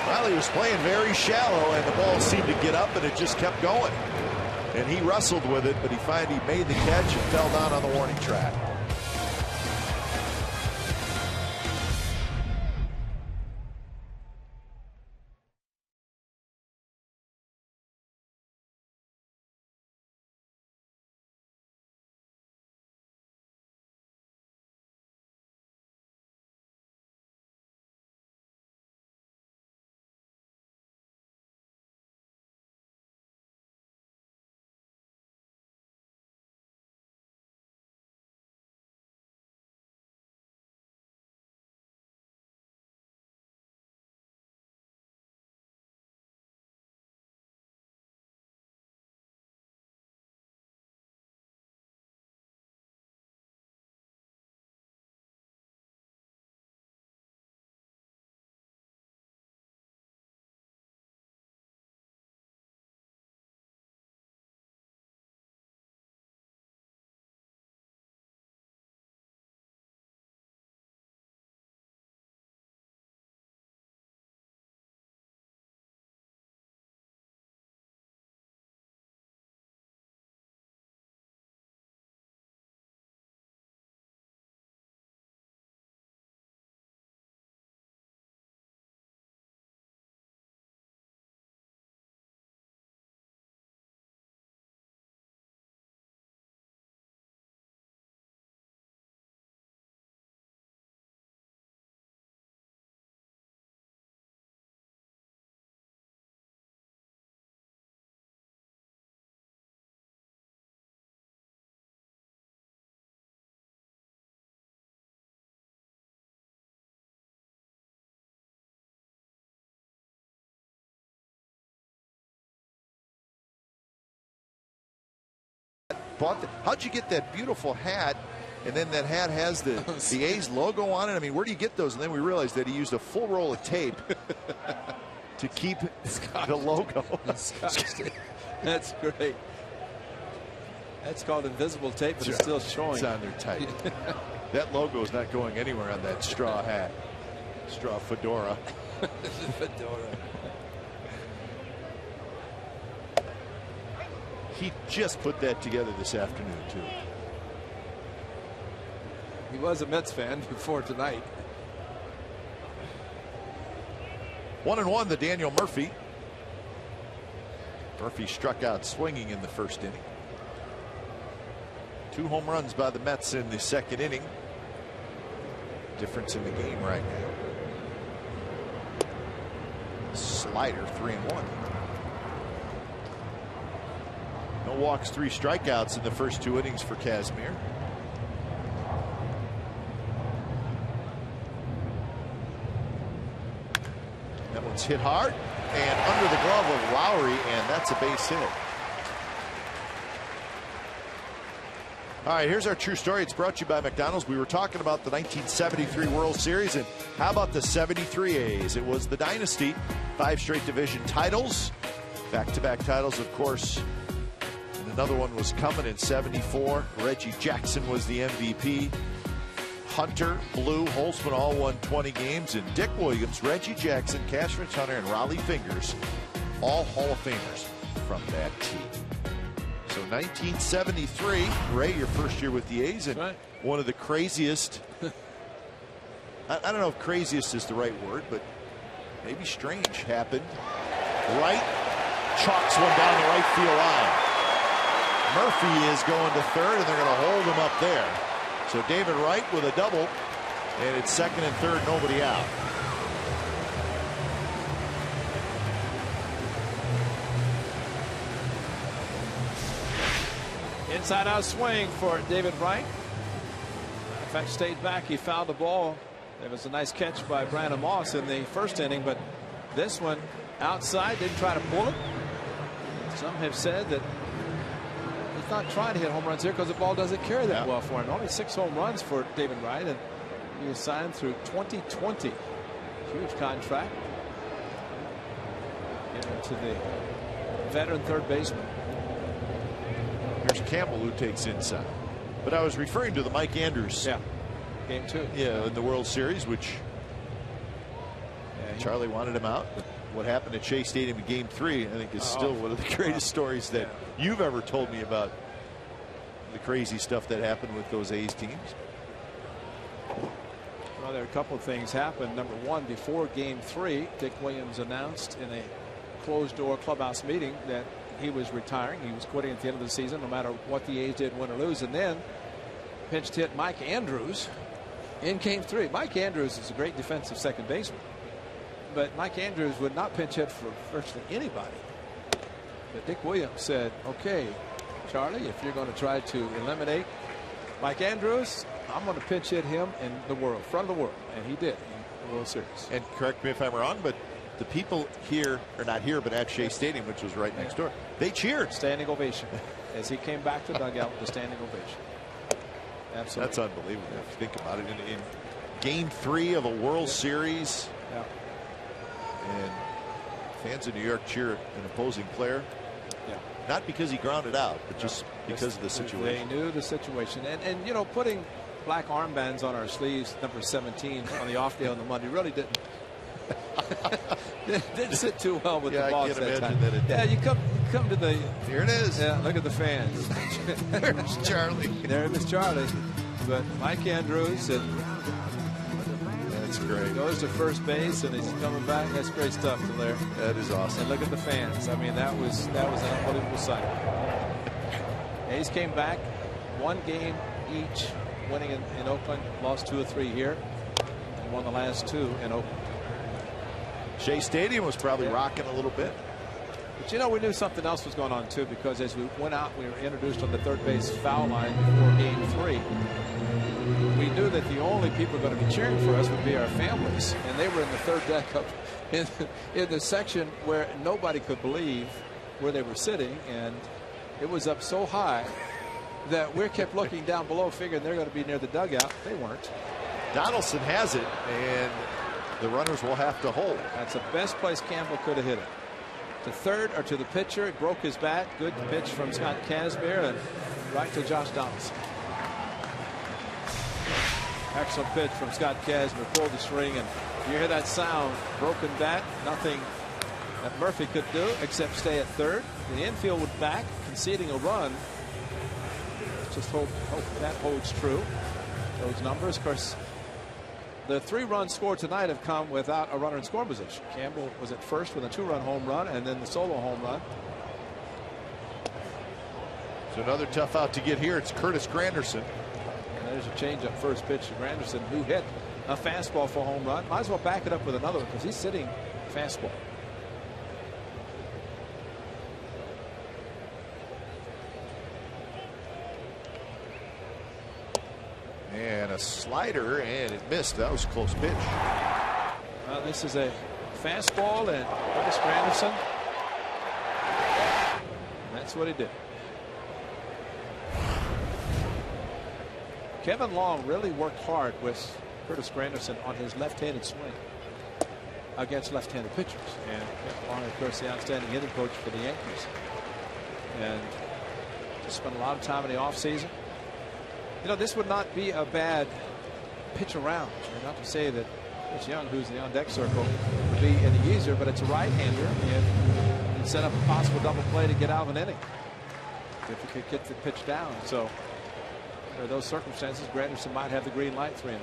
Well, he was playing very shallow, and the ball seemed to get up, and it just kept going. And he wrestled with it, but he finally made the catch and fell down on the warning track. How'd you get that beautiful hat? And then that hat has the A's logo on it. I mean, where do you get those? And then we realized that he used a full roll of tape to keep the logo. That's great. That's called invisible tape, but it's still showing. It's on there tight. That logo is not going anywhere on that straw hat. Straw fedora. Fedora. He just put that together this afternoon, too. He was a Mets fan before tonight. 1-1 the Daniel Murphy. Murphy struck out swinging in the first inning. 2 home runs by the Mets in the second inning. Difference in the game right now. Slider 3-1. No walks, 3 strikeouts in the first 2 innings for Kazmir. That one's hit hard and under the glove of Lowry, and that's a base hit. All right, here's our true story. It's brought to you by McDonald's. We were talking about the 1973 World Series, and how about the 73 A's? It was the dynasty. 5 straight division titles. Back-to-back titles, of course. And another one was coming in 74. Reggie Jackson was the MVP. Hunter, Blue, Holtzman all won 20 games. And Dick Williams, Reggie Jackson, Cashman Hunter, and Raleigh Fingers, all Hall of Famers from that team. So 1973, Ray, your first year with the A's, and right. One of the craziest, I don't know if craziest is the right word, but maybe strange happened. Wright chalks one down the right field line. Murphy is going to third, and they're going to hold him up there. So David Wright with a double, and it's second and third, nobody out. Inside out swing for David Wright. In fact, stayed back. He fouled the ball. There was a nice catch by Brandon Moss in the first inning, but this one outside, didn't try to pull it. Some have said that he's not trying to hit home runs here because the ball doesn't carry that well for him. Only 6 home runs for David Wright, and he was signed through 2020. Huge contract. to the veteran third baseman. Here's Campbell, who takes inside. But I was referring to the Mike Andrews. Yeah. Game 2. Yeah, in the World Series, which Charlie wanted him out. But what happened at Shea Stadium in Game 3, I think, is still one of the greatest stories that you've ever told me about the crazy stuff that happened with those A's teams. Well, there are a couple of things happened. Number one, before Game 3, Dick Williams announced in a closed-door clubhouse meeting that he was retiring. He was quitting at the end of the season, no matter what the A's did, win or lose. And then pinched hit Mike Andrews in Game 3. Mike Andrews is a great defensive second baseman, but Mike Andrews would not pinch hit for virtually anybody. But Dick Williams said, okay, Charlie, if you're going to try to eliminate Mike Andrews, I'm going to pinch hit him in the world, front of the world. And he did in the World Series. And correct me if I'm wrong, but the people here, or not here, but at Shea Stadium, which was right next door, they cheered. Standing ovation as he came back to the dugout with a standing ovation. Absolutely. That's unbelievable if you think about it. In Game 3 of a World Series, and fans in New York cheer an opposing player. Not because he grounded out, but just because of the situation. They knew the situation. And you know, putting black armbands on our sleeves, number 17, on the off day on the Monday, really didn't sit too well with the boss that time. You come to the. Here it is. Yeah, look at the fans. There's Charlie. There is Charlie. But Mike Andrews, that's great. Goes to first base and he's coming back. That's great stuff, Blair. That is awesome. And look at the fans. I mean, that was an unbelievable sight. A's came back, one game each, winning in Oakland, lost 2 or 3 here, and won the last 2 in Oakland. Shea Stadium was probably rocking a little bit. But you know, we knew something else was going on too, because as we went out, we were introduced on the third base foul line before Game 3. We knew that the only people going to be cheering for us would be our families, and they were in the third deck up in the section where nobody could believe where they were sitting, and it was up so high that we kept looking down below, figuring they're going to be near the dugout. They weren't. Donaldson has it, and the runners will have to hold. That's the best place Campbell could have hit it. To third or to the pitcher. It broke his bat. Good pitch from Scott Kazmir and right to Josh Donaldson. Excellent pitch from Scott Kazmir. Pulled the string, and you hear that sound. Broken bat. Nothing that Murphy could do except stay at third. The infield would back, conceding a run. Just hope that holds true. Those numbers, of course. The 3 runs scored tonight have come without a runner in scoring position. Campbell was at first with a 2-run home run, and then the solo home run. So another tough out to get here. It's Curtis Granderson. And there's a changeup first pitch to Granderson, who hit a fastball for a home run. Might as well back it up with another one because he's sitting fastball. And a slider, and it missed. That was a close pitch. This is a fastball, and Curtis Granderson. That's what he did. Kevin Long really worked hard with Curtis Granderson on his left-handed swing against left-handed pitchers. And Kevin Long, of course, the outstanding hitting coach for the Yankees. And just spent a lot of time in the offseason. You know, this would not be a bad pitch around. Not to say that Rich Young, who's in the on-deck circle, would be any easier, but it's a right-hander, and you set up a possible double play to get out of an inning if you could get the pitch down. So, under those circumstances, Granderson might have the green light 3-0.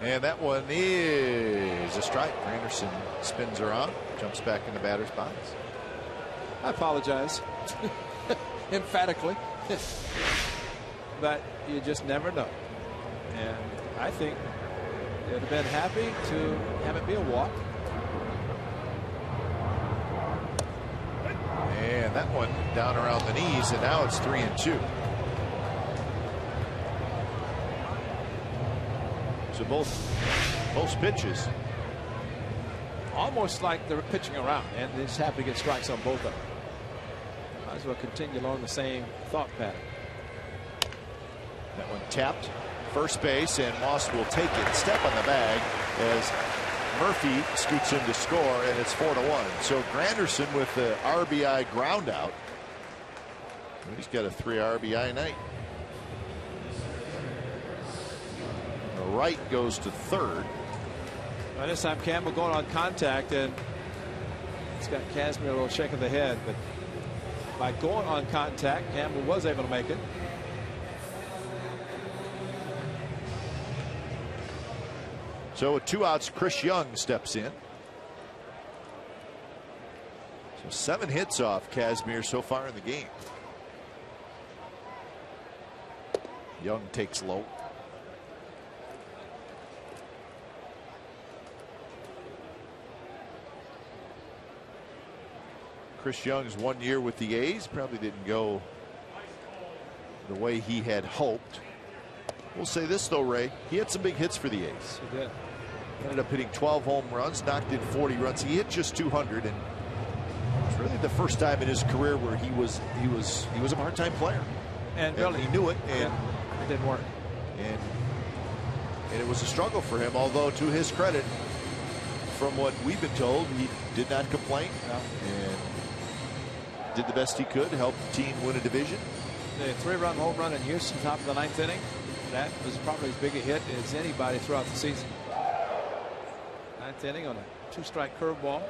And that one is a strike. Granderson spins around, jumps back in the batter's box. I apologize. Emphatically. But you just never know. And I think they'd have been happy to have it be a walk. And that one down around the knees, and now it's 3-2. So both pitches. Almost like they're pitching around, and they just happen to get strikes on both of them. Might as well continue along the same thought pattern. That one tapped first base, and Moss will take it. Step on the bag as Murphy scoots in to score, and it's 4-1. So Granderson with the RBI ground out. He's got a 3 RBI night. The right goes to third. Well, this time Campbell going on contact, and it's got Casimir a little shake of the head, but by going on contact, Campbell was able to make it. So with 2 outs, Chris Young steps in. So 7 hits off Casimir so far in the game. Young takes low. Chris Young's 1 year with the A's probably didn't go the way he had hoped. We'll say this though, Ray, he had some big hits for the A's. He did. Ended up hitting 12 home runs, knocked in 40 runs. He hit just 200, and it's really the first time in his career where he was a part-time player. And really, he knew it, and it didn't work. And it was a struggle for him. Although, to his credit, from what we've been told, he did not complain and did the best he could to help the team win a division. The 3-run home run in Houston, top of the 9th inning. That was probably as big a hit as anybody throughout the season. 9th inning on a 2-strike curveball.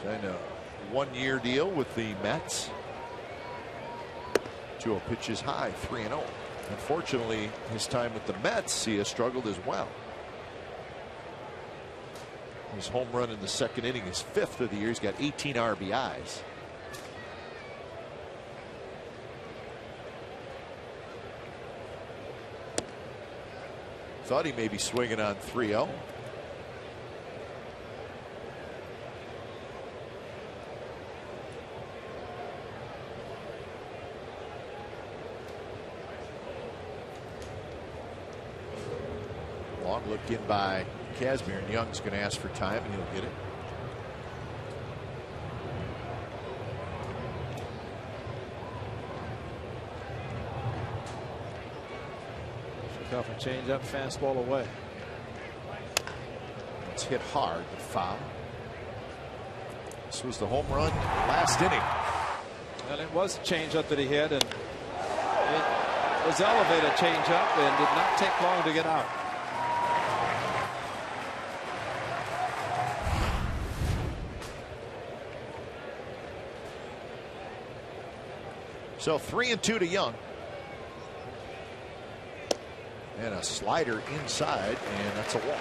Signed a 1-year deal with the Mets. 2-0 pitch is high, 3-0. Unfortunately, his time with the Mets, he has struggled as well. His home run in the 2nd inning is 5th of the year. He's got 18 RBIs. Thought he may be swinging on 3-0. Long look in by Casimir, and Young's going to ask for time, and he'll get it. Off a change up, fastball away. It's hit hard, but foul. This was the home run last inning. And it was a change up that he hit, and it was elevated change up and did not take long to get out. So 3-2 to Young. And a slider inside, and that's a walk.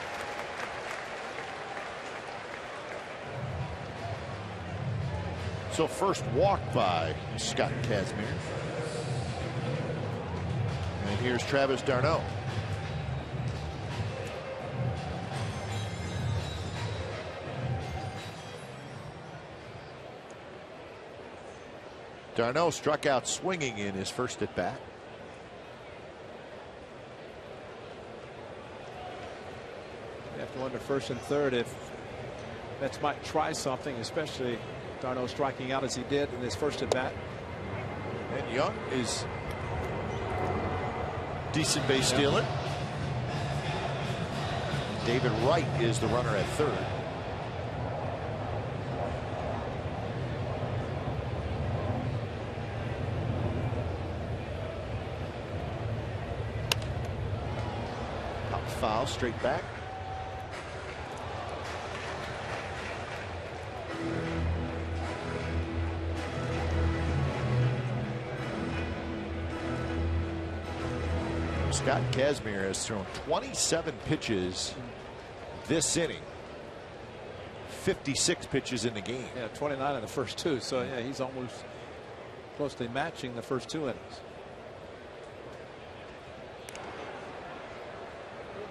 So first walk by Scott Casimir. And here's Travis d'Arnaud. d'Arnaud struck out swinging in his first at bat. You have to wonder first and third if Mets might try something, especially d'Arnaud striking out as he did in his first at bat. And Young is decent base stealer. David Wright is the runner at third. Pop foul straight back. Scott Casimir has thrown 27 pitches this inning. 56 pitches in the game. Yeah, 29 in the first 2. So yeah, he's almost closely matching the first 2 innings.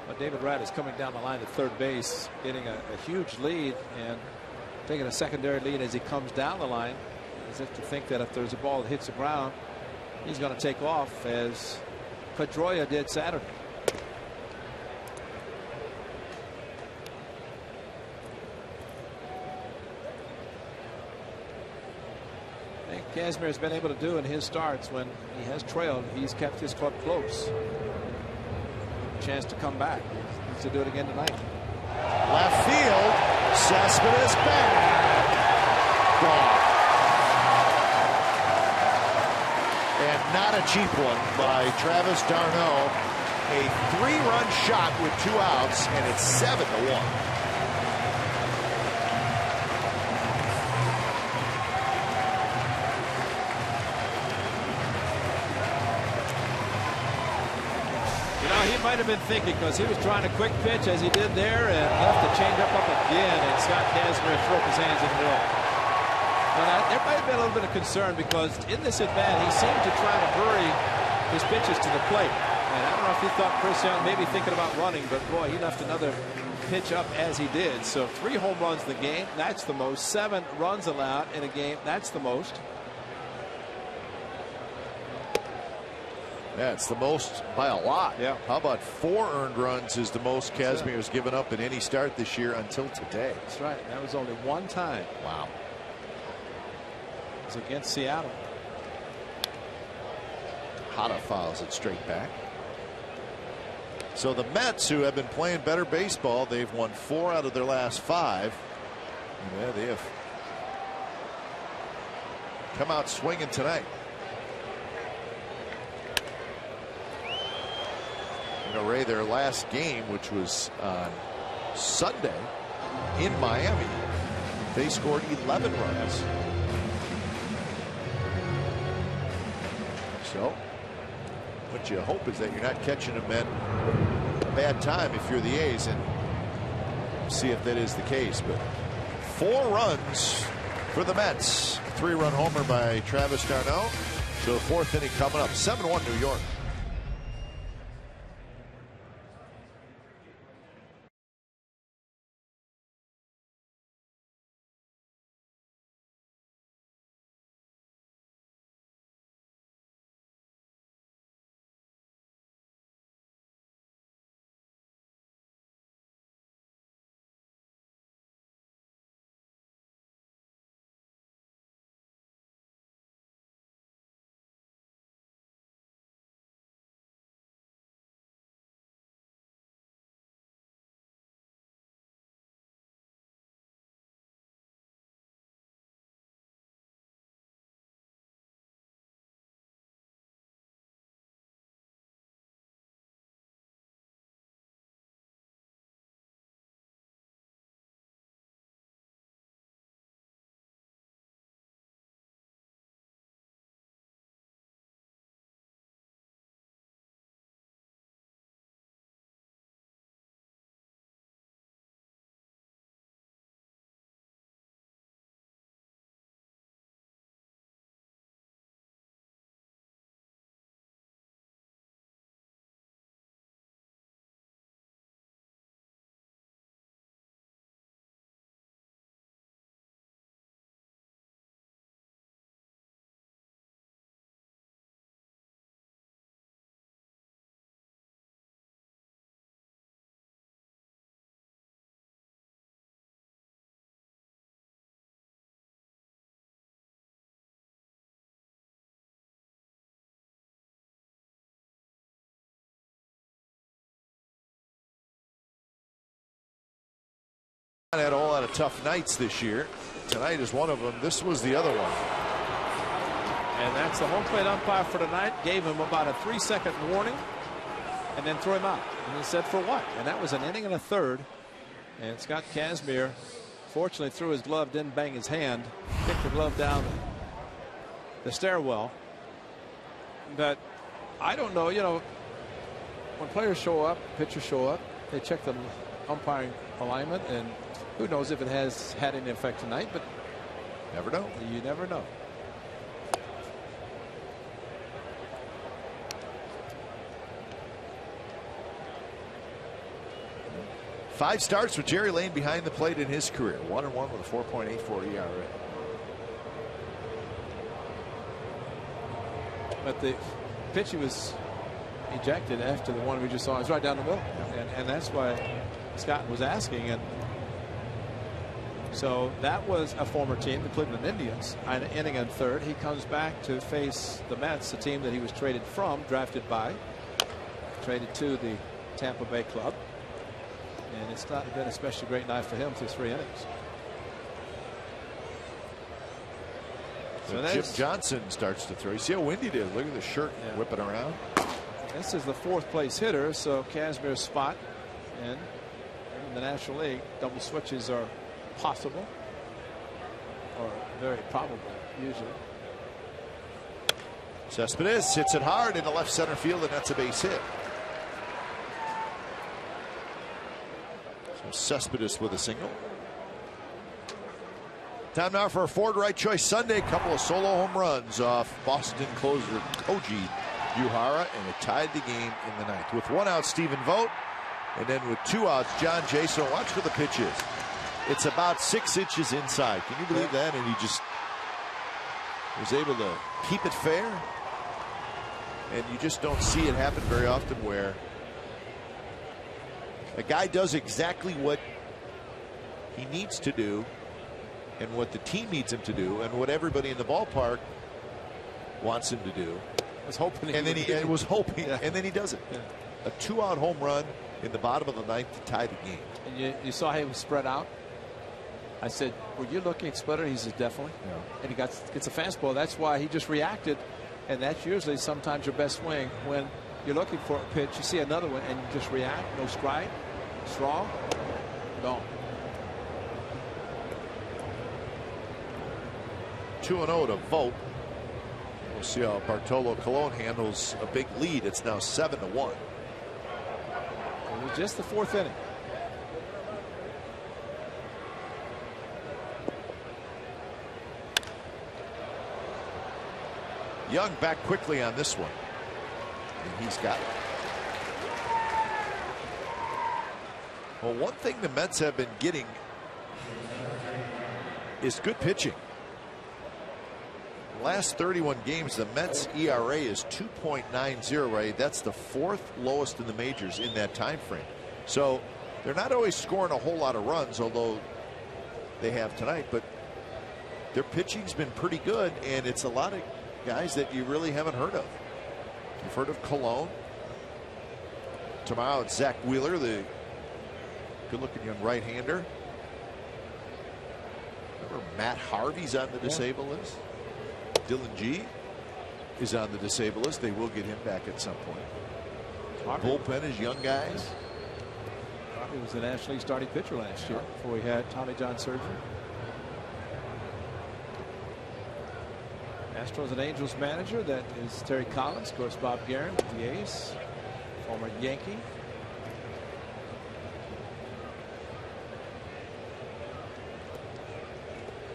But David Wright is coming down the line at third base, getting a huge lead and taking a secondary lead as he comes down the line, as if to think that if there's a ball that hits the ground, he's going to take off, as Pedroia did Saturday. I think Casimir has been able to do in his starts when he has trailed, he's kept his club close. chance to come back. He needs to do it again tonight. Left field. Cespedes back. Gone. And not a cheap one by Travis d'Arnaud. A 3-run shot with 2 outs, and it's 7-1. He might have been thinking, because he was trying a quick pitch as he did there and left the changeup up again, and Scott Kazmir threw up his hands in the middle. But there might have been a little bit of concern, because in this at bat he seemed to try to hurry his pitches to the plate. And I don't know if he thought Chris Young maybe thinking about running, but boy, he left another pitch up as he did. So 3 home runs in the game, that's the most. 7 runs allowed in a game, that's the most. Yeah, it's the most by a lot. Yeah. How about 4 earned runs is the most Kazmir has given up in any start this year until today. That's right. That was only 1 time. Wow. It was against Seattle. Hata fouls it straight back. So the Mets, who have been playing better baseball, they've won 4 out of their last 5. Yeah, they have come out swinging tonight. Ray, their last game, which was on Sunday in Miami, they scored 11 runs. So what you hope is that you're not catching them at a bad time if you're the A's, and see if that is the case. But 4 runs for the Mets. 3-run homer by Travis d'Arnaud. So the 4th inning coming up. 7-1 New York. Had a whole lot of tough nights this year. Tonight is one of them. This was the other one. And that's the home plate umpire for tonight. Gave him about a 3-second warning and then threw him out. And he said, for what? And that was an inning and a third. And Scott Kazmir, fortunately, threw his glove, didn't bang his hand, kicked the glove down the stairwell. But I don't know, you know, when players show up, pitchers show up, they check the umpiring alignment, and who knows if it has had any effect tonight, but never know. You never know. Five starts with Jerry Lane behind the plate in his career. 1-1 with a 4.84 ERA. But the pitch was ejected after the one we just saw. It's right down the middle, and that's why Scott was asking. And so that was a former team, the Cleveland Indians, an inning and third. He comes back to face the Mets, the team that he was traded from, drafted by, traded to the Tampa Bay club. And it's not been especially great night for him through 3 innings. So Jim Johnson starts to throw. You see how windy it is. Look at the shirt whipping around. This is the 4th place hitter, so Kazmir's spot in the National League. Double switches are possible, or very probable, usually. Cespedes hits it hard into left center field, and that's a base hit. So Cespedes with a single. Time now for a Ford Right Choice Sunday. Couple of solo home runs off Boston closer Koji Uehara, and it tied the game in the 9th. With 1 out, Stephen Vogt, and then with 2 outs, John Jason. Watch where the pitch is. It's about 6 inches inside. Can you believe that? And he just was able to keep it fair. And you just don't see it happen very often, where a guy does exactly what he needs to do, and what the team needs him to do, and what everybody in the ballpark wants him to do. Was hoping, and then he was hoping, and then he does it. Yeah. A 2-out home run in the bottom of the 9th to tie the game. And you saw him spread out. I said, "Were you looking at splitter?" He said, "Definitely." Yeah. And he gets a fastball. That's why he just reacted, and that's usually sometimes your best swing when you're looking for a pitch. You see another one, and you just react. No strike, strong, gone. 2-0 to Vogt. We'll see how Bartolo Colon handles a big lead. It's now 7-1. It was just the 4th inning. Young back quickly on this one, and he's got it. Well, one thing the Mets have been getting is good pitching. Last 31 games, the Mets ERA is 2.90, right? That's the 4th lowest in the majors in that time frame. So they're not always scoring a whole lot of runs, although they have tonight, but their pitching's been pretty good, and it's a lot of guys that you really haven't heard of. You've heard of Colon. Tomorrow it's Zach Wheeler, the good-looking young right-hander. Remember Matt Harvey's on the disabled list. Dylan G is on the disabled list. They will get him back at some point. Bullpen is young guys. Harvey was the National League starting pitcher last year before he had Tommy John surgery. Astros and Angels manager, that is Terry Collins. Of course, Bob Guerin, the ace, former Yankee.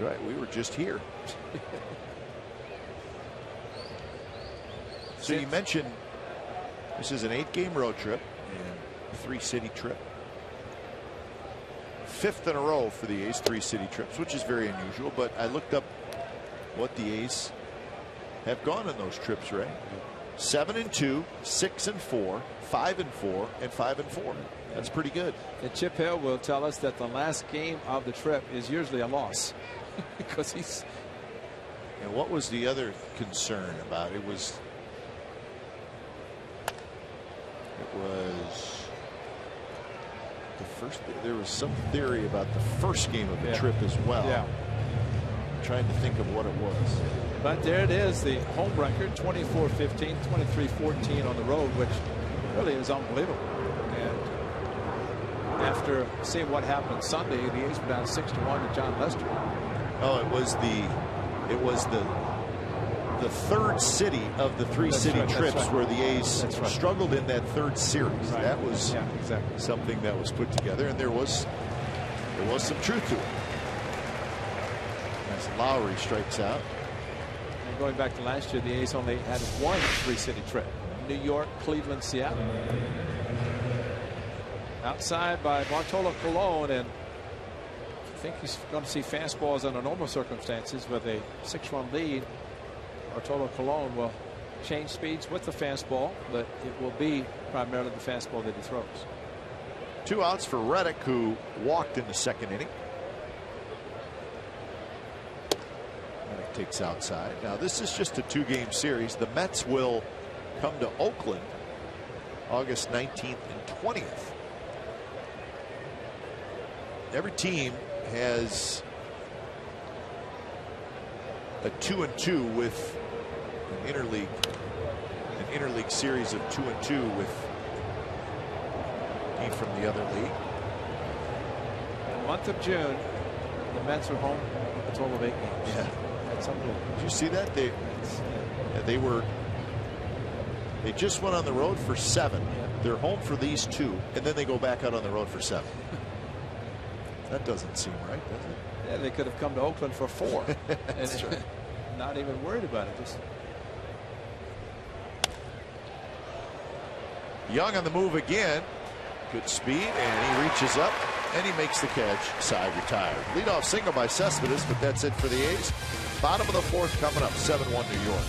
Right, we were just here. So you mentioned this is an 8-game road trip and a 3-city trip. 5th in a row for the A's 3-city trips, which is very unusual. But I looked up what the A's have gone on those trips, Ray. 7-2, 6-4, 5-4, and 5-4. That's pretty good. And Chip Hill will tell us that the last game of the trip is usually a loss because he's. And what was the other concern about it? Was the first. There was some theory about the first game of the trip as well. Yeah. I'm trying to think of what it was. But there it is, the home record, 24-15, 23-14 on the road, which really is unbelievable. And after seeing what happened Sunday, the A's were down 6-1 to John Lester. Oh, it was the 3rd city of the 3-city trips where the A's struggled in that 3rd series. Right. That was exactly something that was put together, and there was some truth to it. As Lowry strikes out. And going back to last year, the A's only had one 3-city trip: New York, Cleveland, Seattle. Outside by Bartolo Colon, and I think he's going to see fastballs under normal circumstances with a 6-run lead. Bartolo Colon will change speeds with the fastball, but it will be primarily the fastball that he throws. 2 outs for Reddick, who walked in the 2nd inning. Reddick takes outside. Now this is just a 2-game series. The Mets will come to Oakland August 19th and 20th. Every team has a 2-2 with an interleague series of 2-2 with a team from the other league. The month of June, the Mets are home a total of 8 games. Yeah, that's unbelievable. Did you see that? They just went on the road for 7. Yeah. They're home for these 2, and then they go back out on the road for 7. That doesn't seem right, does it? Yeah, they could have come to Oakland for 4. That's right. Not even worried about it. Just Young on the move again. Good speed, and he reaches up and he makes the catch. Side retired. Leadoff single by Cespedes, but that's it for the A's. Bottom of the 4th coming up. 7-1 New York.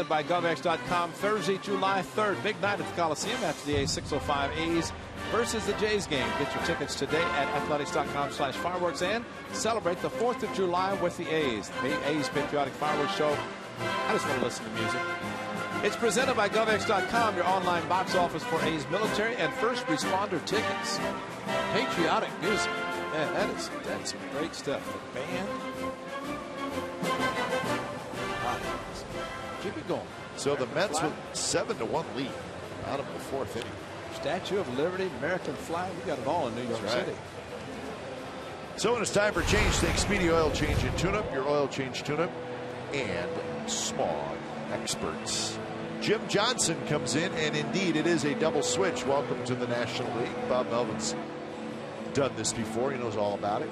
by GovX.com. Thursday, July 3rd. Big night at the Coliseum after the A's 6:05 A's versus the Jays game. Get your tickets today at athletics.com/fireworks and celebrate the 4th of July with the A's. The A's Patriotic Fireworks Show. I just want to listen to music. It's presented by GovX.com, your online box office for A's military and first responder tickets. Patriotic music. Man, that's some great stuff. The band. Keep it going. So the Mets with 7-1 lead. Bottom of the 4th inning. Statue of Liberty, American flag. We got it all in New York City. So when it's time for change, think Speedy Oil Change and Tune-Up, your oil change tune-up, and smog experts. Jim Johnson comes in, and indeed it is a double switch. Welcome to the National League. Bob Melvin's done this before. He knows all about it.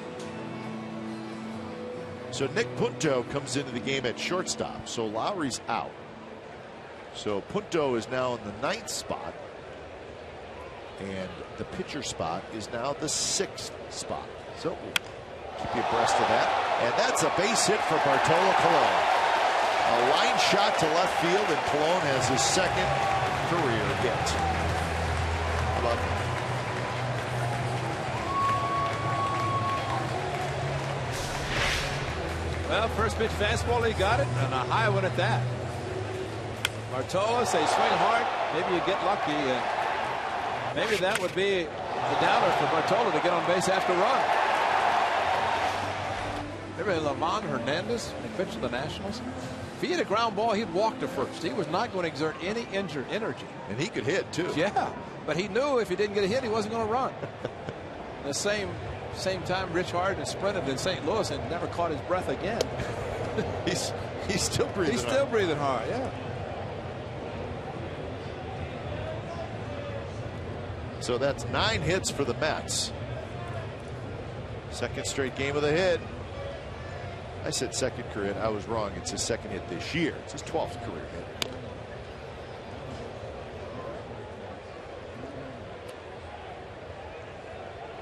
So Nick Punto comes into the game at shortstop. So Lowry's out. So Punto is now in the 9th spot. And the pitcher spot is now the 6th spot. So we'll keep you abreast of that. And that's a base hit for Bartolo Colon. A line shot to left field, and Colon has his 2nd career hit. How about that? Well, first pitch fastball, he got it, and a high one at that. Bartolo say swing hard. Maybe you get lucky. Maybe that would be the downer for Bartolo to get on base after run. Remember Lamont Hernandez, he pitched to the Nationals? If he had a ground ball, he'd walk to first. He was not going to exert any energy. And he could hit, too. Yeah, but he knew if he didn't get a hit, he wasn't going to run. The same time Rich Harden sprinted in St. Louis and never caught his breath again. He's still breathing He's still breathing hard, yeah. So that's 9 hits for the Mets. 2nd straight game of the hit. I said 2nd career hit. I was wrong. It's his 2nd hit this year. It's his 12th career hit.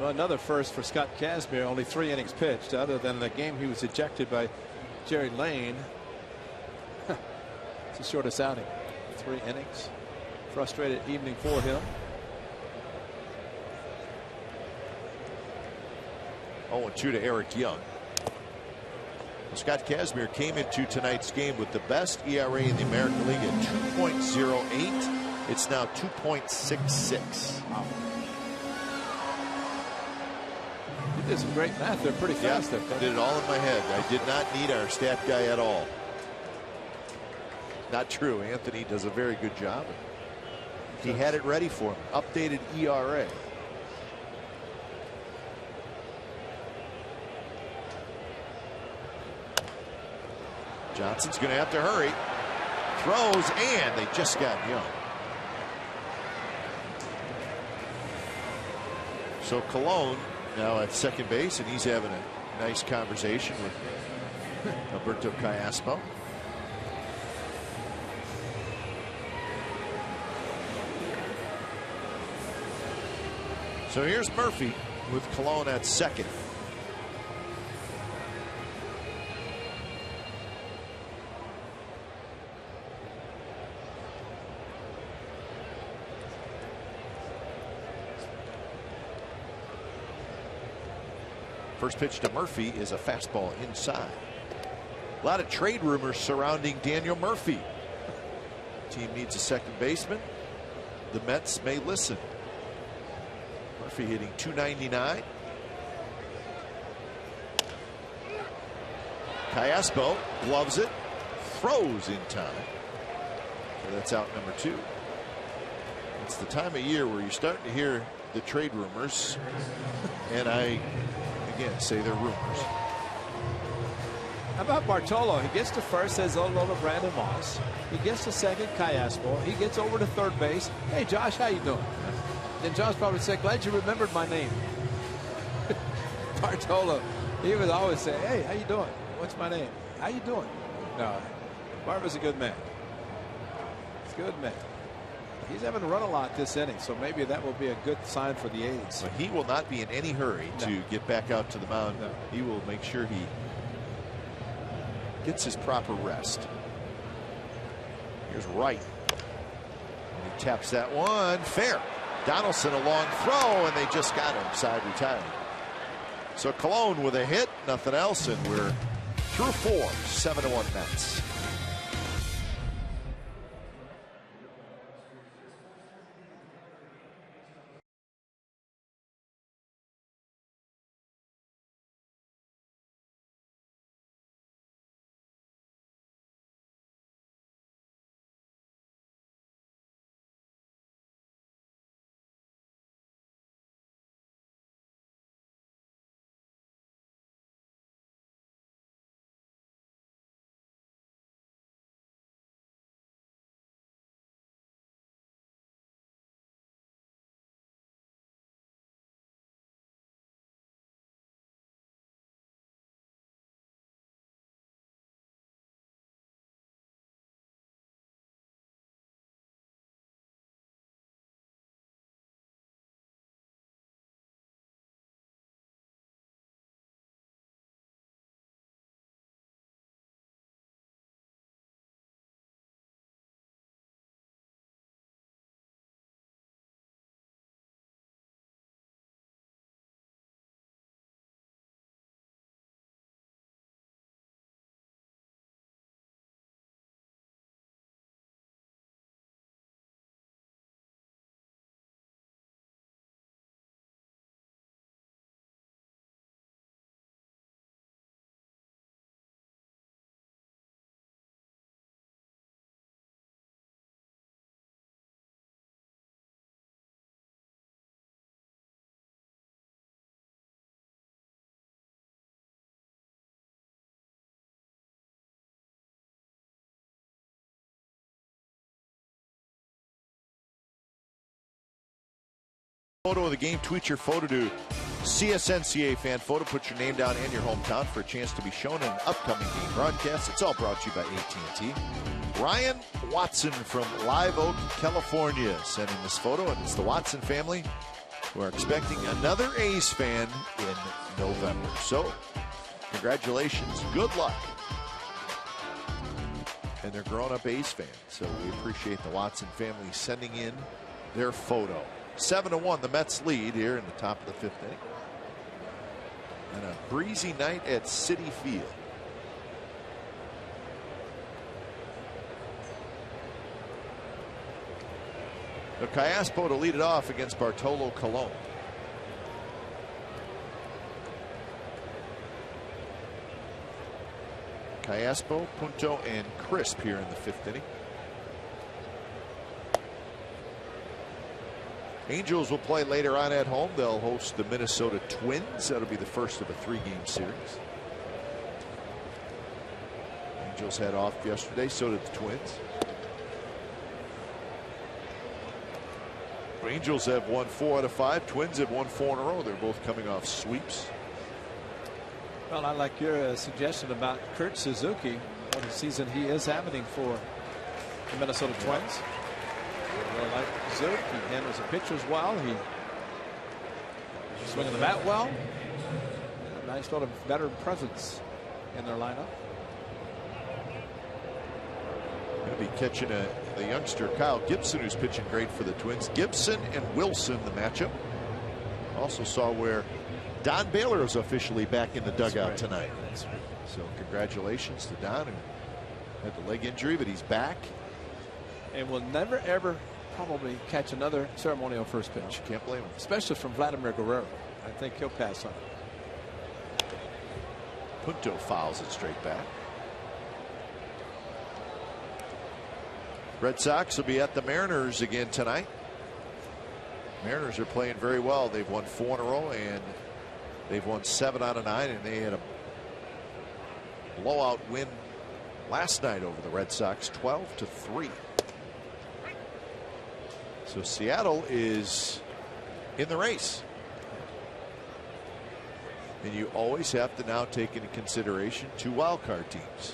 Well, another first for Scott Kazmir. Only 3 innings pitched, other than the game he was ejected by Jerry Lane. It's the shortest outing. 3 innings. Frustrated evening for him. 0-2 to Eric Young. Scott Kazmir came into tonight's game with the best ERA in the American League at 2.08. It's now 2.66. Wow. You did some great math there pretty fast. Yeah, I did it all in my head. I did not need our stat guy at all. Not true. Anthony does a very good job. He had it ready for him. Updated ERA. Johnson's going to have to hurry. Throws, and they just got Young. So Colon now at second base, and he's having a nice conversation with Alberto Callaspo. So here's Murphy with Colon at second. First pitch to Murphy is a fastball inside. A lot of trade rumors surrounding Daniel Murphy. Team needs a second baseman. The Mets may listen. Murphy hitting .299. Callaspo gloves it, throws in time. So that's out number 2. It's the time of year where you're starting to hear the trade rumors, and I again say they're rumors. How about Bartolo? He gets to first, says hello to Brandon Moss. He gets to second, Callaspo. He gets over to third base. Hey, Josh, how you doing? Then Josh probably said, glad you remembered my name. Bartolo, he would always say, hey, how you doing? What's my name? How you doing? No, Barber's a good man. He's a good man. He's having to run a lot this inning, so maybe that will be a good sign for the A's. But he will not be in any hurry to get back out to the mound. No. He will make sure he gets his proper rest. Here's Wright. And he taps that one. Fair. Donaldson a long throw, and they just got him side retired. So Colon with a hit, nothing else, and we're through 4. 7-1 Mets. Photo of the game. Tweet your photo to CSNCA Fan Photo. Put your name down and your hometown for a chance to be shown in an upcoming game broadcast. It's all brought to you by AT&T. Ryan Watson from Live Oak, California, sending this photo, and it's the Watson family We're expecting another A's fan in November. So, congratulations. Good luck. And they're grown-up A's fans. So we appreciate the Watson family sending in their photo. 7-1, the Mets lead here in the top of the 5th inning. And a breezy night at Citi Field. Callaspo to lead it off against Bartolo Colon. Callaspo, Punto, and Crisp here in the 5th inning. Angels will play later on at home. They'll host the Minnesota Twins. That'll be the first of a 3-game series. Angels had off yesterday, so did the Twins. Angels have won 4 out of 5. Twins have won 4 in a row. They're both coming off sweeps. Well, I like your suggestion about Kurt Suzuki. What a season he is having for the Minnesota Twins. I really like Suzuki. He handles the pitchers well. He swinging the bat well. A nice sort of veteran presence in their lineup. Going to be catching the youngster Kyle Gibson, who's pitching great for the Twins. Gibson and Wilson, the matchup. Also saw where Don Baylor is officially back in the dugout tonight. So congratulations to Don, who had the leg injury, but he's back. And will never, ever probably catch another ceremonial first pitch. Can't blame him. Especially from Vladimir Guerrero. I think he'll pass on it. Punto fouls it straight back. Red Sox will be at the Mariners again tonight. Mariners are playing very well. They've won 4 in a row, and they've won 7 out of 9, and they had a blowout win last night over the Red Sox, 12-3. So Seattle is in the race. And you always have to now take into consideration 2 wild card teams.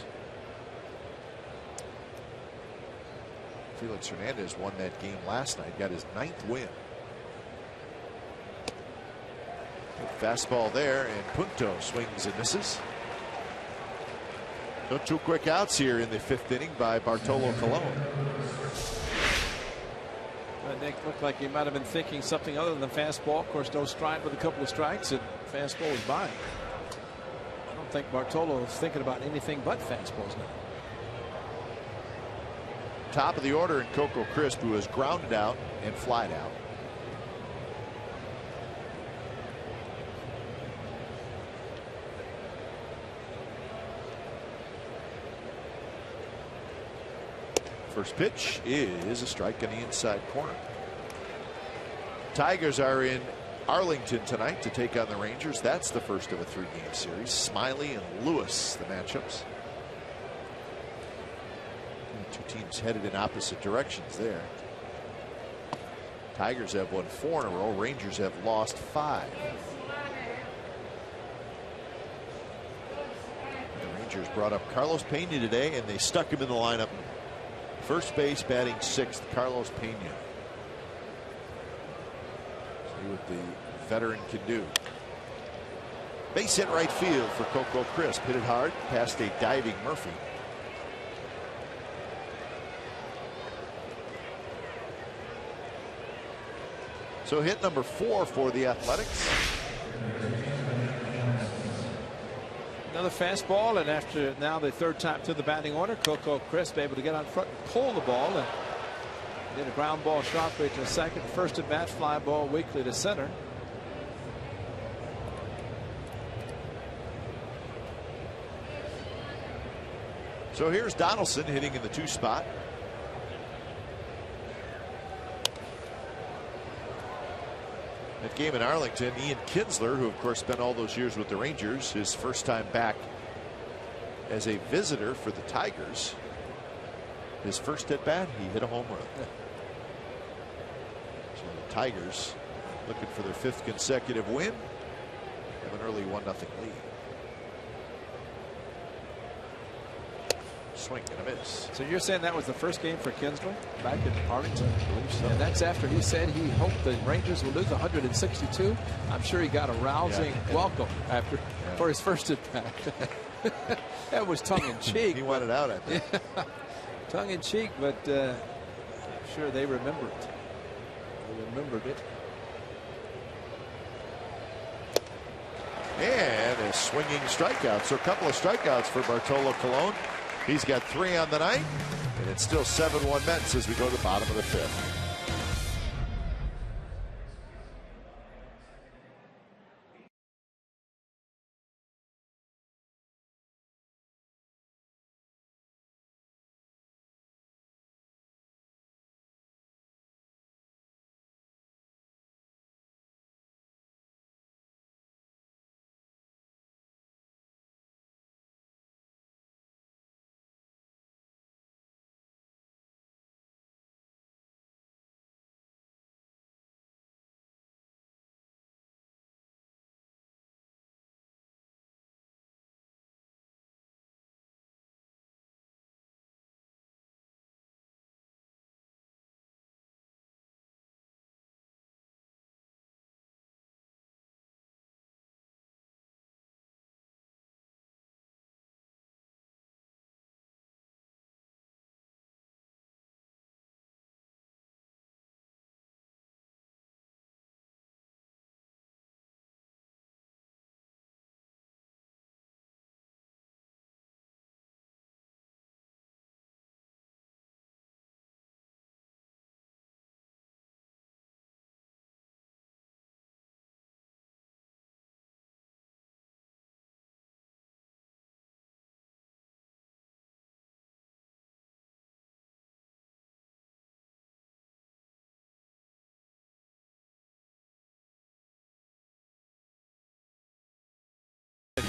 Felix Hernandez won that game last night, got his 9th win. Fastball there, and Punto swings and misses. No 2 quick outs here in the 5th inning by Bartolo Colon. Nick looked like he might have been thinking something other than fastball. Of course, no strike with a couple of strikes, and fastball was by him. I don't think Bartolo is thinking about anything but fastballs now. Top of the order in Coco Crisp, who has grounded out and flied out. First pitch is a strike on the inside corner. Tigers are in Arlington tonight to take on the Rangers. That's the first of a 3-game series. Smiley and Lewis, the matchups. The 2 teams headed in opposite directions there. Tigers have won 4 in a row. Rangers have lost 5. The Rangers brought up Carlos Pena today, and they stuck him in the lineup. First base, batting 6th, Carlos Pena. See what the veteran can do. Base hit right field for Coco Crisp. Hit it hard past a diving Murphy. So hit number 4 for the Athletics. Another fastball, and after now the 3rd time to the batting order, Coco Crisp able to get on front and pull the ball, and did a ground ball sharply to second. First at bat, fly ball weakly to center. So here's Donaldson hitting in the 2 spot. That game in Arlington, Ian Kinsler, who of course spent all those years with the Rangers, his first time back as a visitor for the Tigers. His first at bat, he hit a home run. So the Tigers looking for their 5th consecutive win. Have an early 1-0 lead. swing and a miss. So you're saying that was the first game for Kinsler back in Arlington? I believe so. And that's after he said he hoped the Rangers would lose 162. I'm sure he got a rousing welcome after for his first at bat. That was tongue in cheek. He wanted out, I think. Tongue in cheek, but I'm sure they remembered. They remembered it. And a swinging strikeout. So a couple of strikeouts for Bartolo Colon. He's got 3 on the night. And it's still 7-1 Mets as we go to the bottom of the 5th.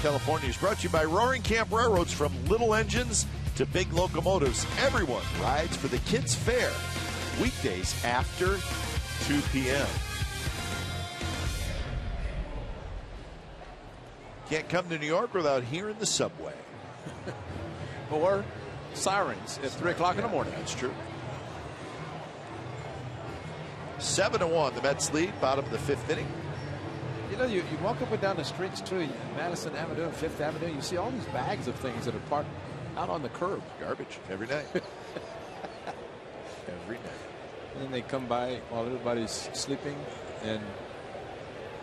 California is brought to you by Roaring Camp Railroads. From little engines to big locomotives, everyone rides for the Kids Fair. Weekdays after 2 p.m. Can't come to New York without hearing the subway. Or sirens at 3 o'clock in the morning. That's true. 7-1, the Mets lead, bottom of the 5th inning. You know, you walk up and down the streets too, Madison Avenue and 5th Avenue, you see all these bags of things that are parked out on the curb. Garbage every night. Every night. And then they come by while everybody's sleeping and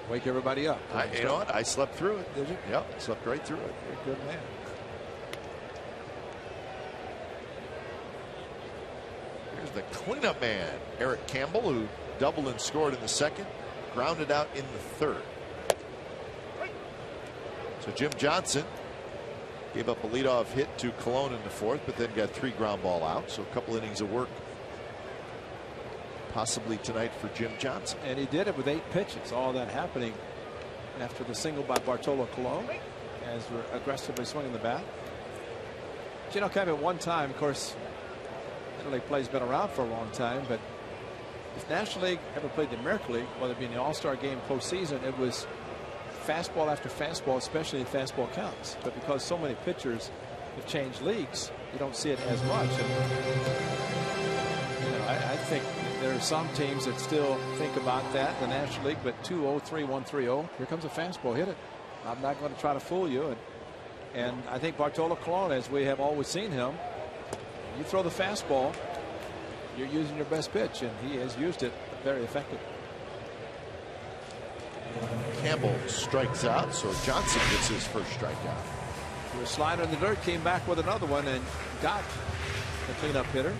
wake everybody up. You know what? I slept through it. Did you? Yep, slept right through it. You're a good man. Here's the cleanup man, Eric Campbell, who doubled and scored in the 2nd, grounded out in the 3rd. So Jim Johnson gave up a leadoff hit to Colon in the 4th, but then got 3 ground ball out. So a couple innings of work possibly tonight for Jim Johnson. And he did it with 8 pitches. All that happening after the single by Bartolo Colon, as we're aggressively swinging the bat. You know, kind of at one time, of course, Little League play's been around for a long time, but if National League ever played the American League, whether it be in the All-Star game postseason, it was fastball after fastball, especially in fastball counts. But because so many pitchers have changed leagues, you don't see it as much. And, you know, I think there are some teams that still think about that in the National League, but 2-0, 3-1, 3-0, here comes a fastball, hit it. I'm not going to try to fool you. And I think Bartolo Colon, as we have always seen him, you throw the fastball, you're using your best pitch, and he has used it very effectively. Campbell strikes out, so Johnson gets his first strikeout. He was slider in the dirt, came back with another one, and got the cleanup hitter.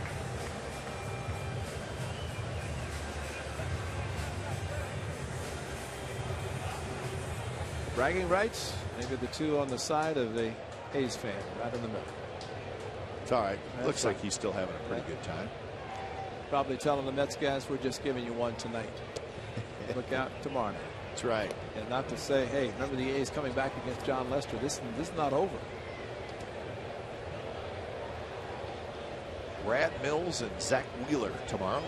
Bragging rights, maybe the 2 on the side of the A's fan, right in the middle. It's all right. Looks like he's still having a pretty good time. Probably telling the Mets guys, we're just giving you one tonight. Look out tomorrow night. That's right. And not to say, hey, remember the A's coming back against John Lester. This is not over. Brad Mills and Zach Wheeler tomorrow.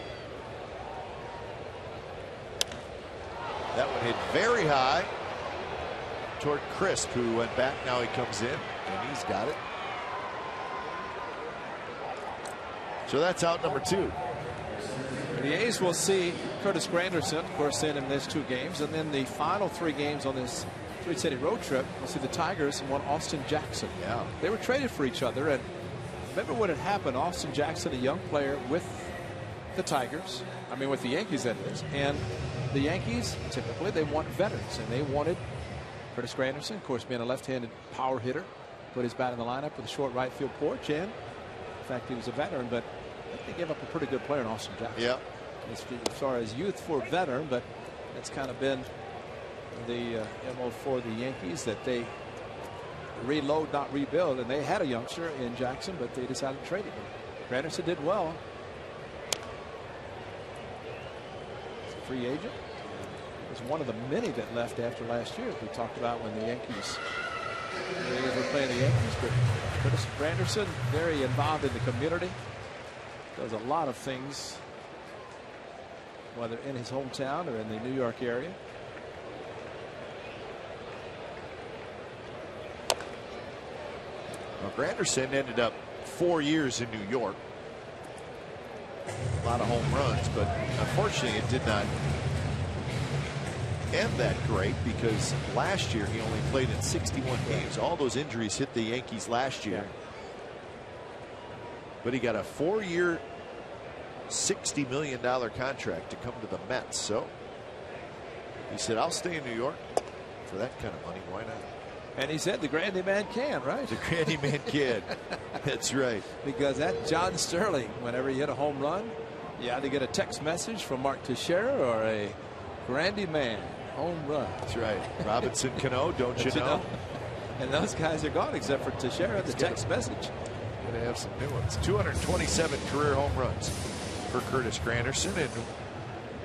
That one hit very high toward Crisp, who went back. Now he comes in, and he's got it. So that's out number 2. The A's will see Curtis Granderson, of course, in these 2 games. And then the final 3 games on this 3-city road trip, we'll see the Tigers and Austin Jackson. Yeah. They were traded for each other. And remember when it happened, Austin Jackson, a young player with the Tigers, I mean with the Yankees that is, and the Yankees, typically, they want veterans. And they wanted Curtis Granderson, of course, being a left-handed power hitter, put his bat in the lineup with a short right field porch. And in fact, he was a veteran, but I think they gave up a pretty good player in Austin Jackson. Yeah. As far as youth for veteran, but that's kind of been the MO for the Yankees, that they reload, not rebuild. And they had a youngster in Jackson, but they decided to trade him. Granderson did well. He's a free agent. He was one of the many that left after last year. We talked about when the Yankees were playing the Yankees. But Curtis Granderson, very involved in the community. Does a lot of things, whether in his hometown or in the New York area. Well, Granderson ended up 4 years in New York. A lot of home runs, but unfortunately it did not end that great, because last year he only played in 61 games. All those injuries hit the Yankees last year. But he got a 4-year, $60 million contract to come to the Mets. So he said, I'll stay in New York for that kind of money. Why not? And he said the Grandy man can, right? The Grandy man can. That's right. Because that John Sterling, whenever he hit a home run, you either get a text message from Mark Teixeira or a Grandy man home run. That's right. Robinson Cano, don't you know? And those guys are gone except for Teixeira, the text message. Going to have some new ones. 227 career home runs for Curtis Granderson, and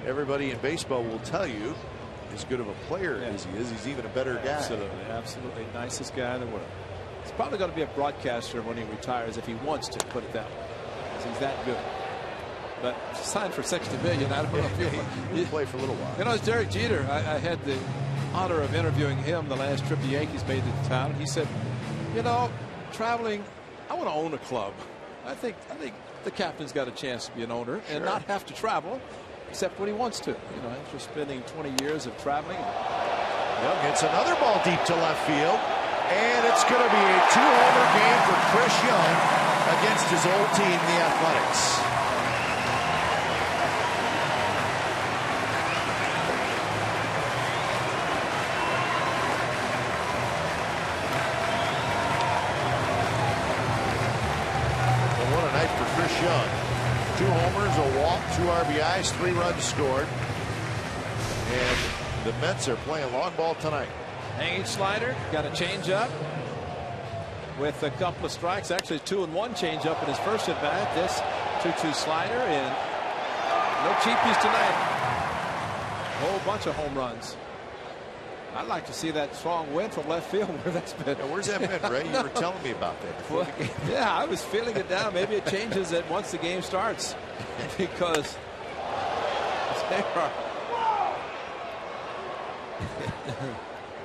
everybody in baseball will tell you, as good of a player as he is, he's even a better guy. Absolutely, absolutely. Nicest guy in the world. He's probably going to be a broadcaster when he retires, if he wants to, put it that way, because he's that good. But signed for $60 million. I don't know if he'll play for a little while. You know, it's Derek Jeter. I had the honor of interviewing him the last trip the Yankees made to town. He said, you know, traveling, I want to own a club. I think the captain's got a chance to be an owner and not have to travel, except when he wants to. You know, after spending 20 years of traveling. Young hits another ball deep to left field, and it's going to be a 2-homer game for Chris Young against his old team, the Athletics. Young. 2 homers, a walk, 2 RBIs, 3 runs scored. And the Mets are playing long ball tonight. Hanging slider, got a changeup with a couple of strikes. Actually, 2-1 changeup in his first at bat. This 2-2 slider, and no cheapies tonight. A whole bunch of home runs. I'd like to see that strong wind from left field. Where that's been. Now, where's that been, Ray? You were telling me about that before the game. Yeah, I was feeling it down. Maybe it changes it once the game starts, because they are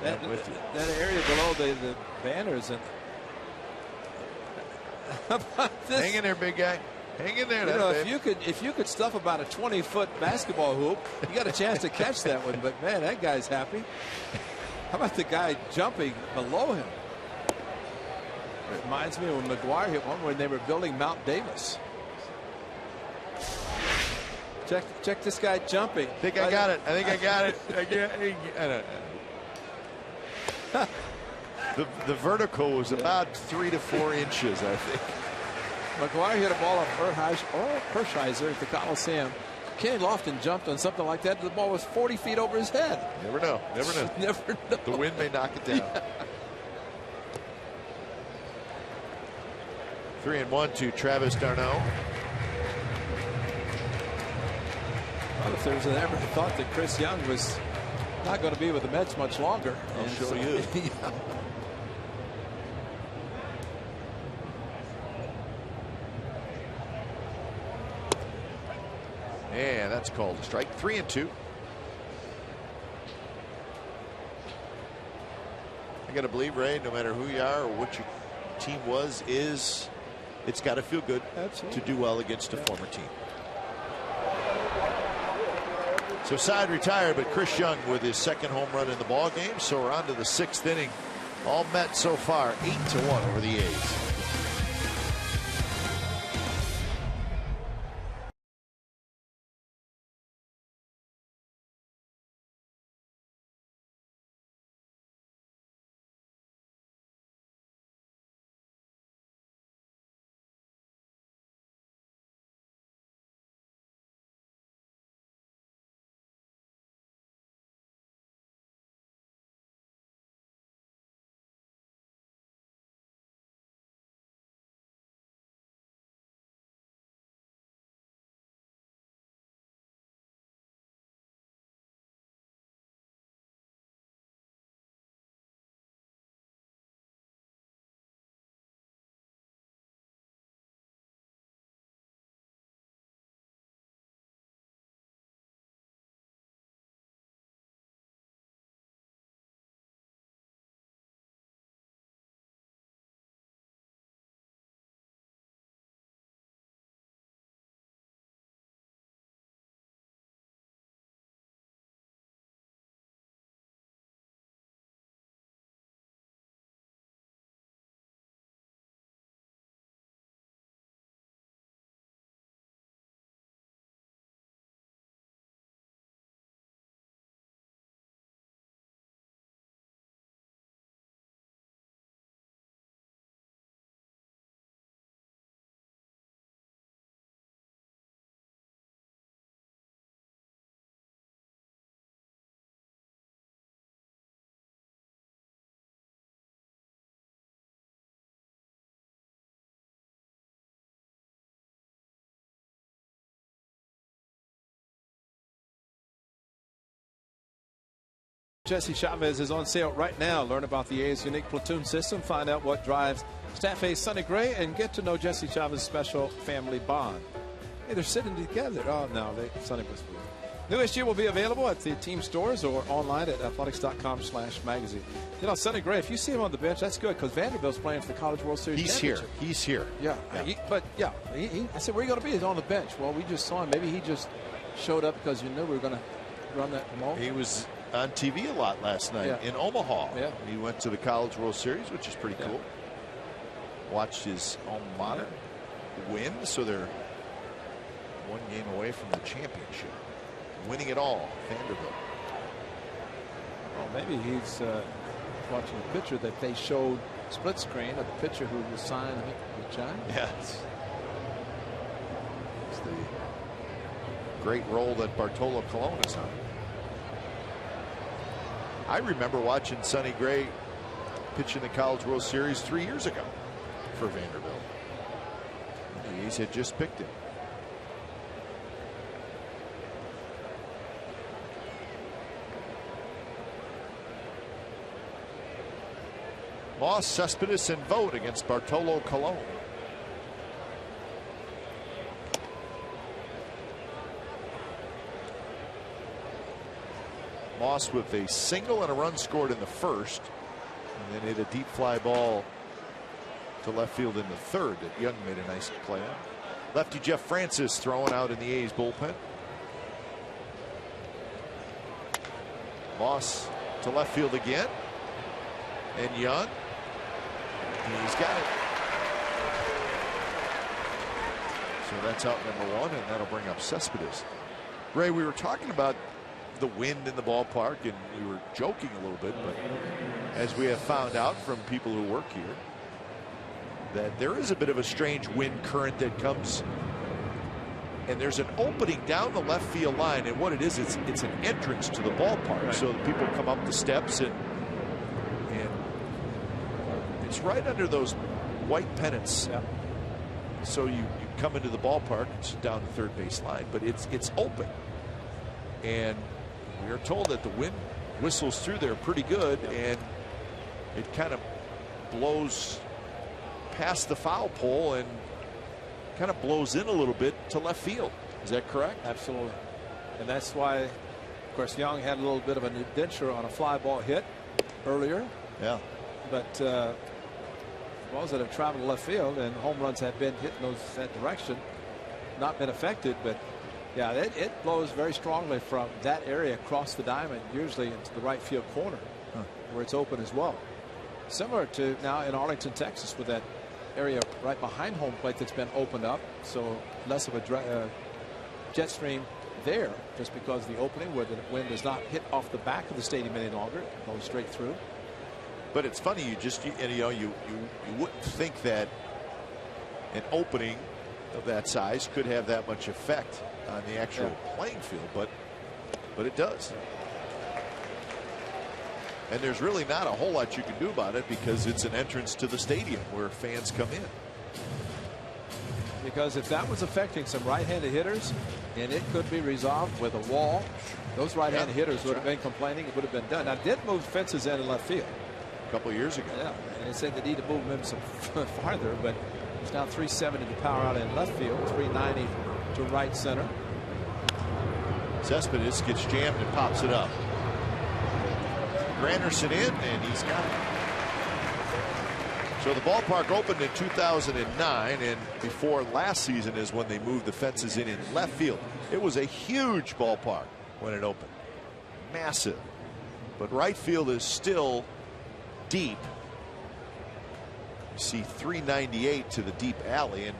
that area below the banners. And hang in there, big guy. Hang in there. You know, if you could stuff about a 20-foot basketball hoop, you got a chance to catch that one. But man, that guy's happy. How about the guy jumping below him? It reminds me of when McGuire hit one when they were building Mount Davis. Check this guy jumping. I think I got it. I think I got it. I don't know. The vertical was about 3 to 4 inches, I think. McGuire hit a ball off Hershiser at the Coliseum. Kenny Lofton jumped on something like that. The ball was 40 feet over his head. Never know. Never know. Never know. The wind may knock it down. Yeah. 3-1 to Travis d'Arnaud. Well, if there was ever thought that Chris Young was not going to be with the Mets much longer, I'll show you. Yeah. And that's called a strike. 3-2. I got to believe, Ray, no matter who you are or what your team was, is, it's got to feel good Absolutely. to do well against a former team. So Side retired, but Chris Young with his second home run in the ball game. So we're on to the 6th inning. All Mets so far 8-1 over the A's. Jesse Chavez is on sale right now. Learn about the A's unique platoon system. Find out what drives staff ace Sonny Gray and get to know Jesse Chavez's special family bond. Hey, they're sitting together. Oh, no, Sonny was with. New issue will be available at the team stores or online at athletics.com/magazine. You know, Sonny Gray, if you see him on the bench, that's good because Vanderbilt's playing for the College World Series. He's here. He's here. Yeah. I said, where are you going to be? He's on the bench. Well, we just saw him. Maybe he just showed up because you knew we were going to run that moment. He was on TV a lot last night in Omaha. Yeah. He went to the College World Series, which is pretty cool. Watched his alma mater win, so they're one game away from the championship. Winning it all, Vanderbilt. Well, maybe he's watching a picture that they showed split screen of the pitcher who was signed with Giants. Yes. It's the great role that Bartolo Colon is on. I remember watching Sonny Gray pitch in the College World Series 3 years ago for Vanderbilt. The A's had just picked him. Moss, Cespedes, and Vogt against Bartolo Colon. Moss with a single and a run scored in the first, and then hit a deep fly ball to left field in the third that Young made a nice play on. Lefty Jeff Francis throwing out in the A's bullpen. Moss to left field again, and Young. He's got it. So that's out number one, and that'll bring up Cespedes. Ray, we were talking about the wind in the ballpark, and we were joking a little bit, but as we have found out from people who work here, that there is a bit of a strange wind current that comes, and there's an opening down the left field line, and what it is, it's an entrance to the ballpark. Right. So people come up the steps, and it's right under those white pennants. Yeah. So you come into the ballpark, it's down the third base line, but it's open, and we are told that the wind whistles through there pretty good, and it kind of blows past the foul pole and kind of blows in a little bit to left field. Is that correct? Absolutely. And that's why, of course, Young had a little bit of an adventure on a fly ball hit earlier. Yeah. But balls that have traveled to left field, and home runs have been hitting that direction, not been affected. But yeah, it blows very strongly from that area across the diamond, usually into the right field corner, where it's open as well. Similar to now in Arlington, Texas, with that area right behind home plate that's been opened up, so less of a jet stream there, just because of the opening where the wind does not hit off the back of the stadium any longer, it goes straight through. But it's funny, you wouldn't think that an opening of that size could have that much effect on the actual playing field, but it does. And there's really not a whole lot you can do about it, because it's an entrance to the stadium where fans come in. Because if that was affecting some right-handed hitters, and it could be resolved with a wall, those right-handed hitters would have been complaining. It would have been done. Now, did move fences in left field a couple of years ago. Yeah, and they said they need to move them some farther, but it's now 370 to power out in left field, 390 to right center. Cespedes gets jammed and pops it up. Granderson in, and he's got it. So the ballpark opened in 2009, and before last season is when they moved the fences in left field. It was a huge ballpark when it opened, massive, but right field is still deep. You see 398 to the deep alley, and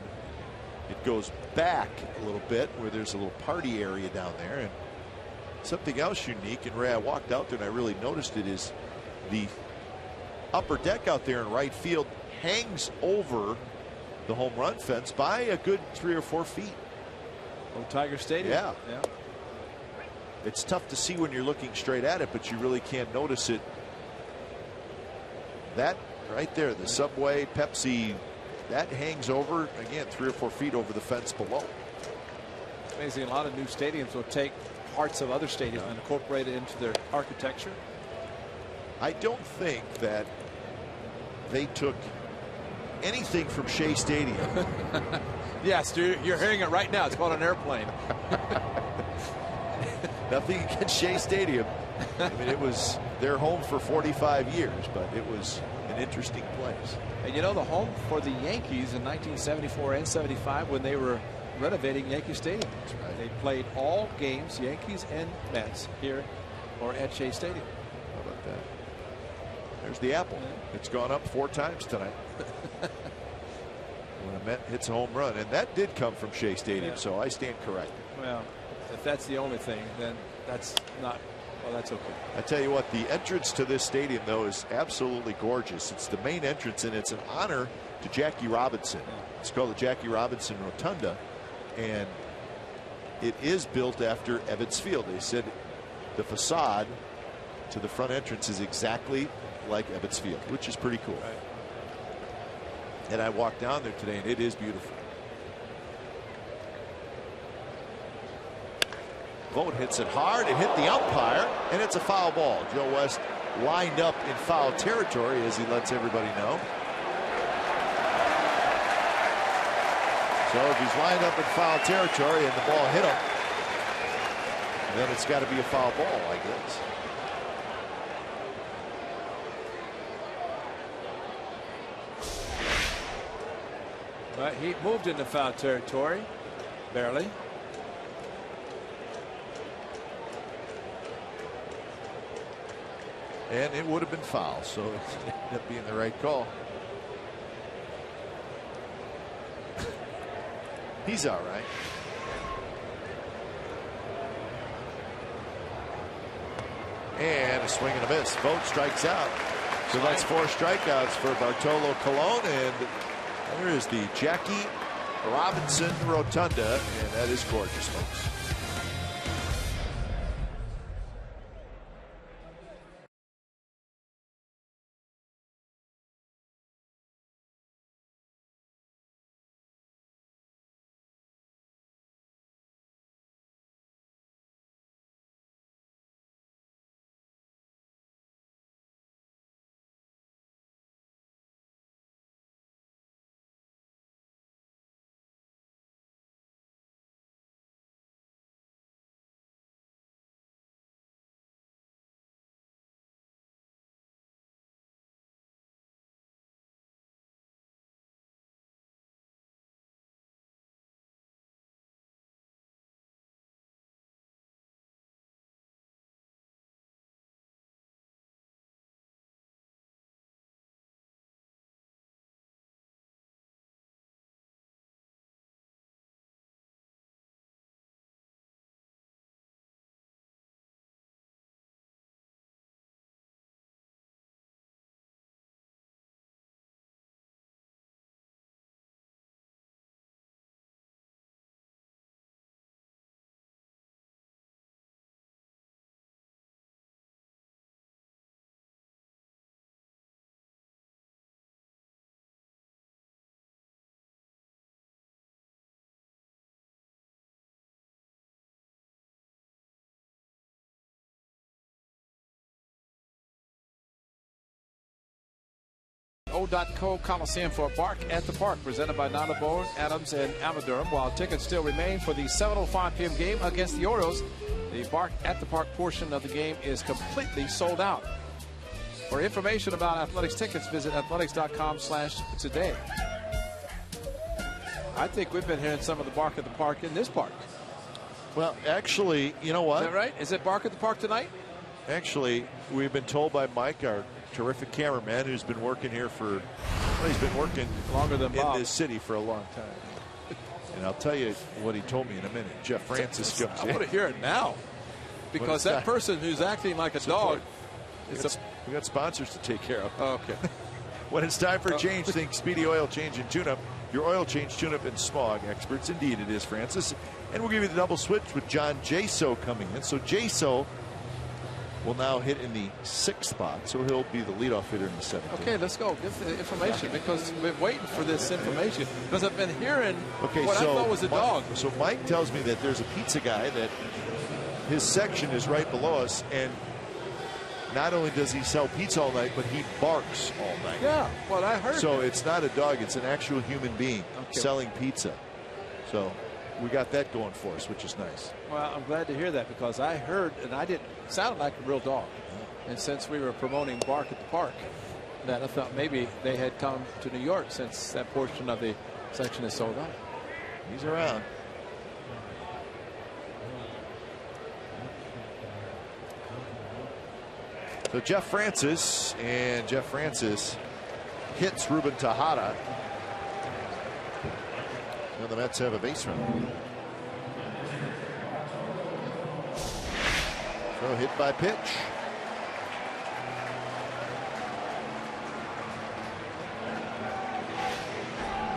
it goes back a little bit where there's a little party area down there. And something else unique, and Ray, I walked out there and I really noticed it, is the upper deck out there in right field hangs over the home run fence by a good 3 or 4 feet. Oh, Tiger Stadium. Yeah. It's tough to see when you're looking straight at it, but you really can't notice it. That right there, the Subway, Pepsi, that hangs over, again, 3 or 4 feet over the fence below. It's amazing. A lot of new stadiums will take parts of other stadiums and incorporate it into their architecture. I don't think that they took anything from Shea Stadium. Yes, you're hearing it right now. It's called an airplane. Nothing against Shea Stadium. I mean, it was their home for 45 years, but it was an interesting place. And you know, the home for the Yankees in 1974 and 75 when they were renovating Yankee Stadium. That's right. They played all games, Yankees and Mets, here or at Shea Stadium. How about that? There's the apple. It's gone up 4 times tonight. When a Met hits a home run, and that did come from Shea Stadium, so I stand corrected. Well, if that's the only thing, then that's not. Well, that's okay. I tell you what, the entrance to this stadium, though, is absolutely gorgeous. It's the main entrance, and it's an honor to Jackie Robinson. It's called the Jackie Robinson Rotunda, and it is built after Ebbets Field. They said the facade to the front entrance is exactly like Ebbets Field, which is pretty cool. Right. And I walked down there today, and it is beautiful. Vogt hits it hard. It hit the umpire, and it's a foul ball. Joe West lined up in foul territory, as he lets everybody know. So if he's lined up in foul territory and the ball hit him, then it's got to be a foul ball, I guess. But he moved into foul territory, barely. And it would have been foul, so it ended up being the right call. He's all right. And a swing and a miss. Vogt strikes out. So that's 4 strikeouts for Bartolo Colon, and there is the Jackie Robinson Rotunda, and that is gorgeous, folks. O.co Coliseum for Bark at the Park, presented by Nana Bone, Adams, and Amadurham. While tickets still remain for the 7:05 p.m. game against the Orioles, the Bark at the Park portion of the game is completely sold out. For information about athletics tickets, visit athletics.com/today. I think we've been hearing some of the Bark at the Park in this park. Well, actually, you know what? Is that right? Is it Bark at the Park tonight? Actually, we've been told by Mike, our terrific cameraman, who's been working here for, well, he's been working longer than Bob in this city for a long time. And I'll tell you what he told me in a minute. Jeff Francis comes in. I want to hear it now, because that person who's acting like a dog. We got sponsors to take care of. Oh, okay. When it's time for a change, think Speedy Oil Change and Tune-Up. Your oil change, tune-up, and smog experts. Indeed, it is, Francis. And we'll give you the double switch with John Jaso coming in. So Jaso will now hit in the 6th spot, so he'll be the leadoff hitter in the 7th. Okay, let's go. Give the information, because we've been waiting for this information. Because I've been hearing what I thought was a dog. So Mike tells me that there's a pizza guy that his section is right below us, and not only does he sell pizza all night, but he barks all night. Yeah, well, I heard. So it's not a dog, it's an actual human being selling pizza. So we got that going for us, which is nice. Well, I'm glad to hear that, because I heard, and I didn't sound like a real dog. And since we were promoting Bark at the Park, that I thought maybe they had come to New York, since that portion of the section is sold out. He's around. So Jeff Francis, and Jeff Francis hits Ruben Tejada. And the Mets have a base runner. So hit by pitch.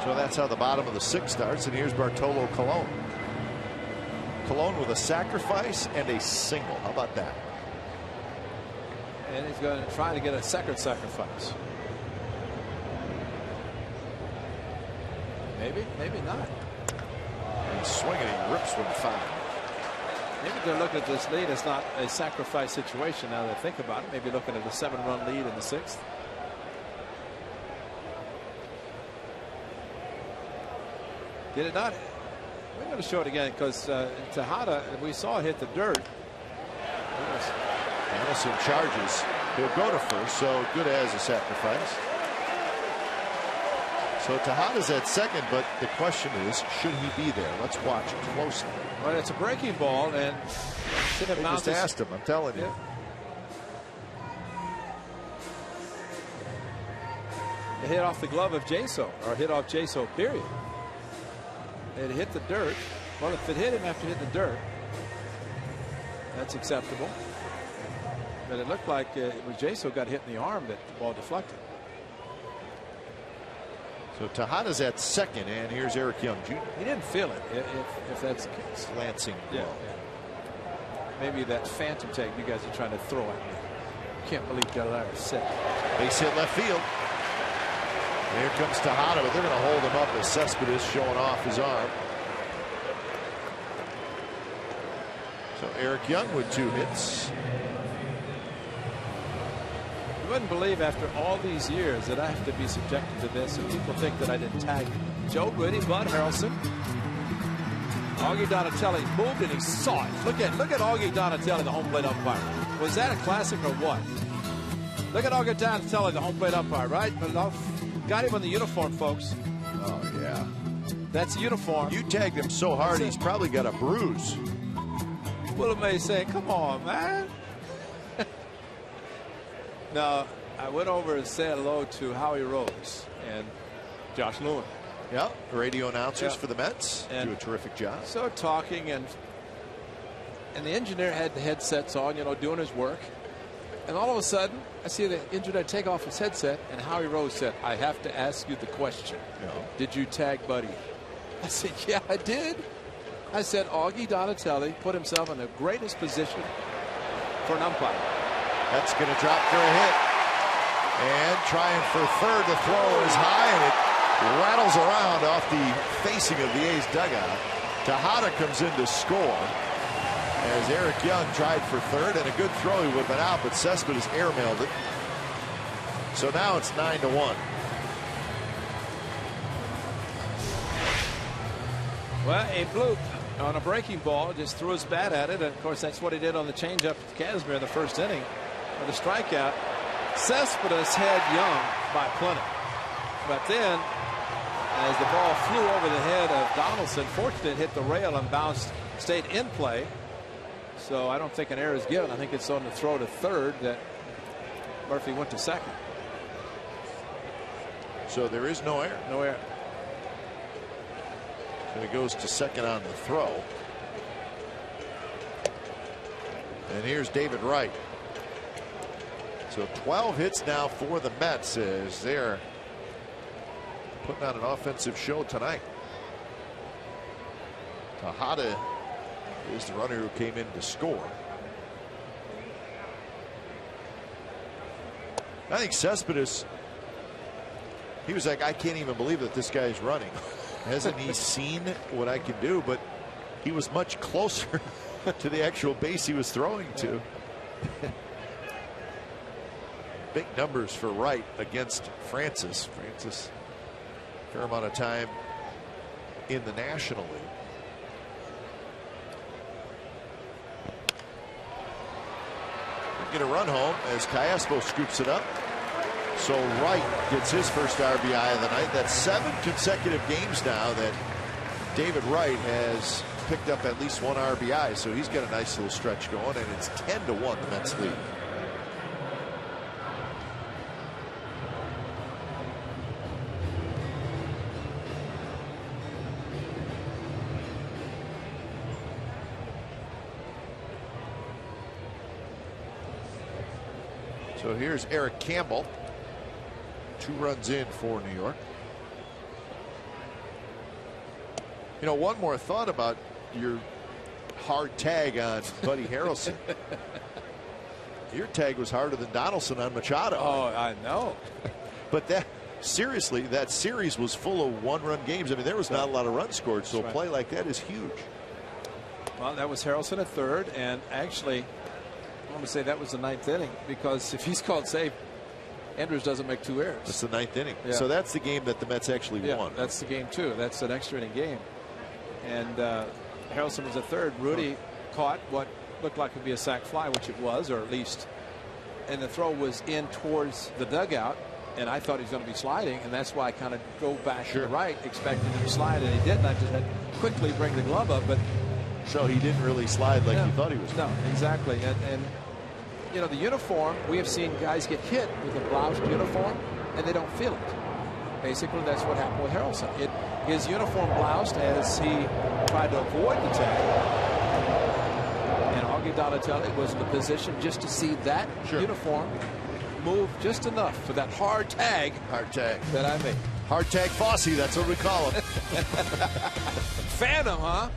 So that's how the bottom of the 6th starts. And here's Bartolo Colon. Colon with a sacrifice and a single. How about that? And he's going to try to get a second sacrifice. Maybe, maybe not. He's swinging, he rips one foul. Maybe they're looking at this lead as not a sacrifice situation now that I think about it. Maybe looking at a 7-run lead in the 6th. Did it not? We're going to show it again, because Tejada, we saw hit the dirt. Anderson charges. He'll go to first, so good as a sacrifice. So Tejada's at second, but the question is, should he be there? Let's watch closely. Well, it's a breaking ball, and should have just asked him, I'm telling you. It hit off the glove of Jaso, or hit off Jaso, period. It hit the dirt. Well, if it hit him after hitting the dirt, that's acceptable. But it looked like it was Jaso got hit in the arm that the ball deflected. So Tejada's at second, and here's Eric Young Jr. He didn't feel it, if that's the case. Lancing blow. Maybe that phantom tag you guys are trying to throw at me. Can't believe Gallardo said. Base hit left field. And here comes Tejada, but they're going to hold him up as Cespedes showing off his arm. So Eric Young with 2 hits. You wouldn't believe after all these years that I have to be subjected to this, and people think that I didn't tag Joe Goody, Bud Harrelson. Augie Donatelli moved and he saw it. Look at Augie Donatelli, the home plate umpire. Was that a classic or what? Look at Augie Donatelli, the home plate umpire, right? But got him on the uniform, folks. Oh, yeah. That's a uniform. You tagged him so hard, he's probably got a bruise. Willie May saying, come on, man. Now, I went over and said hello to Howie Rose and Josh Lewin. Yeah, radio announcers for the Mets. And do a terrific job. So talking, and the engineer had the headsets on, doing his work. And all of a sudden, I see the engineer take off his headset, and Howie Rose said, I have to ask you the question. Did you tag Buddy? I said, yeah, I did. I said, Augie Donatelli put himself in the greatest position for an umpire. That's going to drop for a hit. And trying for third, the throw is high, and it rattles around off the facing of the A's dugout. Tejada comes in to score as Eric Young tried for third, and a good throw. He would have been out, but Cespedes airmailed it. So now it's 9-1. Well, a bloop on a breaking ball, just threw his bat at it, and of course that's what he did on the changeup to Kazmir in the first inning with a strikeout. Cespedes had Young by plenty, but then as the ball flew over the head of Donaldson, fortunately it hit the rail and bounced, stayed in play. So I don't think an error is given. I think it's on the throw to third that Murphy went to second. So there is no error. No error. So he goes to second on the throw. And here's David Wright. So 12 hits now for the Mets as they're putting on an offensive show tonight. Tejada is the runner who came in to score. I think Cespedes, he was like, I can't even believe that this guy's running. Hasn't he seen what I can do? But he was much closer to the actual base he was throwing to. Big numbers for Wright against Francis. Francis, fair amount of time in the National League. Get a run home as Callaspo scoops it up. So Wright gets his first RBI of the night. That's 7 consecutive games now that David Wright has picked up at least one RBI. So he's got a nice little stretch going, and it's 10-1 the Mets lead. So here's Eric Campbell. 2 runs in for New York. You know, one more thought about your hard tag on Buddy Harrelson. Your tag was harder than Donaldson on Machado. Oh, I know. But that, seriously, that series was full of 1-run games. I mean, there was not a lot of runs scored, so a play like that is huge. Well, that was Harrelson at third, and actually, I'm going to say that was the 9th inning, because if he's called safe, Andrews doesn't make 2 errors. That's the 9th inning. Yeah. So that's the game that the Mets actually won. That's the game too. That's an extra inning game. And Harrelson was at third. Rudy caught what looked like would be a sac fly, which it was, or at least, and the throw was in towards the dugout, and I thought he was going to be sliding, and that's why I kind of go back to the right, expecting him to slide, and he didn't. I just had to quickly bring the glove up, but so he didn't really slide like you thought he was. No, exactly. And you know, the uniform, we have seen guys get hit with a bloused uniform and they don't feel it. Basically, that's what happened with Harrelson. His uniform bloused as he tried to avoid the tag. And Augie Donatelli was in the position just to see that uniform move just enough for that hard tag. Hard tag. That I made. Hard tag Fosse, that's what we call him. Phantom, huh?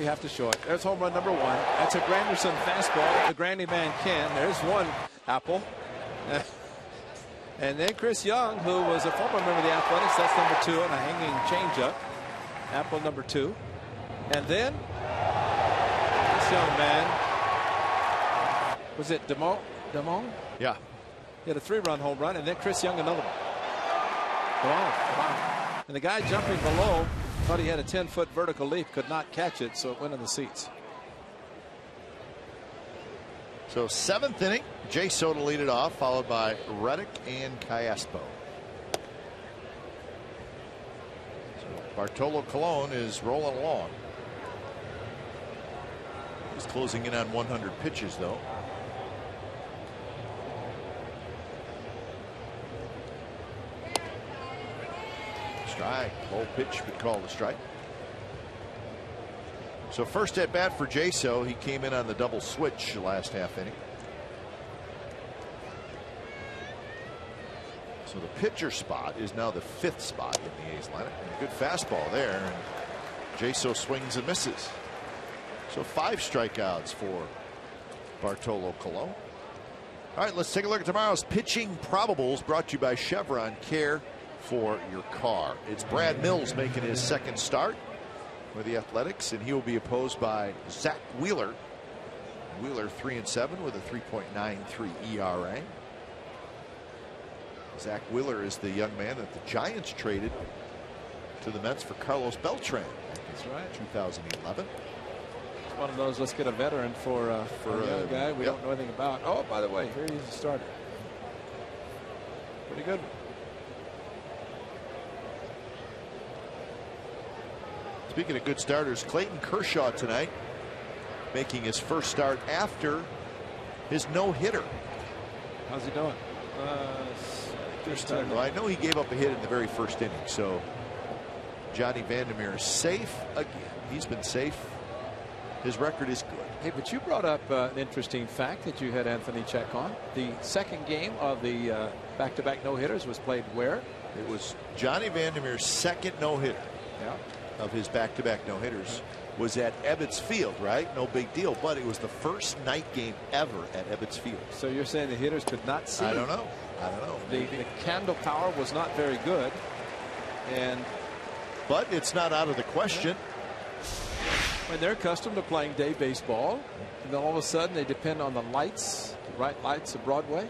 have to show it. There's home run number 1. That's a Granderson fastball. The Grandy man can. There's one apple. And then Chris Young, who was a former member of the Athletics, that's number 2 and a hanging changeup. Apple number 2. And then this young man, was it Damon? Yeah. He had a 3-run home run, and then Chris Young another one. Wow. And the guy jumping below thought he had a 10-foot vertical leap, could not catch it, so it went in the seats. So 7th inning, Jay Soto lead it off, followed by Reddick and Callaspo. So Bartolo Colon is rolling along. He's closing in on 100 pitches, though. Strike. Low pitch, but called a strike. So first at bat for Jaso, he came in on the double switch last half inning. So the pitcher spot is now the 5th spot in the A's lineup. And a good fastball there, and Jaso swings and misses. So 5 strikeouts for Bartolo Colon. All right, let's take a look at tomorrow's pitching probables, brought to you by Chevron Care for your car. It's Brad Mills making his 2nd start with the Athletics, and he will be opposed by Zach Wheeler. Wheeler 3-7 with a 3.93 ERA. Zach Wheeler is the young man that the Giants traded to the Mets for Carlos Beltran. That's right. 2011. It's one of those, let's get a veteran for a young guy we don't know anything about. Oh, by the way, here he's a starter. Pretty good. Speaking of good starters, Clayton Kershaw tonight making his first start after his no-hitter. How's he doing? Well, I know he gave up a hit in the very first inning, so Johnny Vandermeer is safe again. He's been safe. His record is good. Hey, but you brought up an interesting fact that you had Anthony check on. The second game of the back-to-back no-hitters was played where? It was Johnny Vandermeer's 2nd no-hitter. Yeah. Of his back-to-back no-hitters was at Ebbets Field, right? No big deal, but it was the first night game ever at Ebbets Field. So you're saying the hitters could not see? I don't know. The candle power was not very good, but it's not out of the question. When they're accustomed to playing day baseball, and then all of a sudden they depend on the lights, the bright lights of Broadway.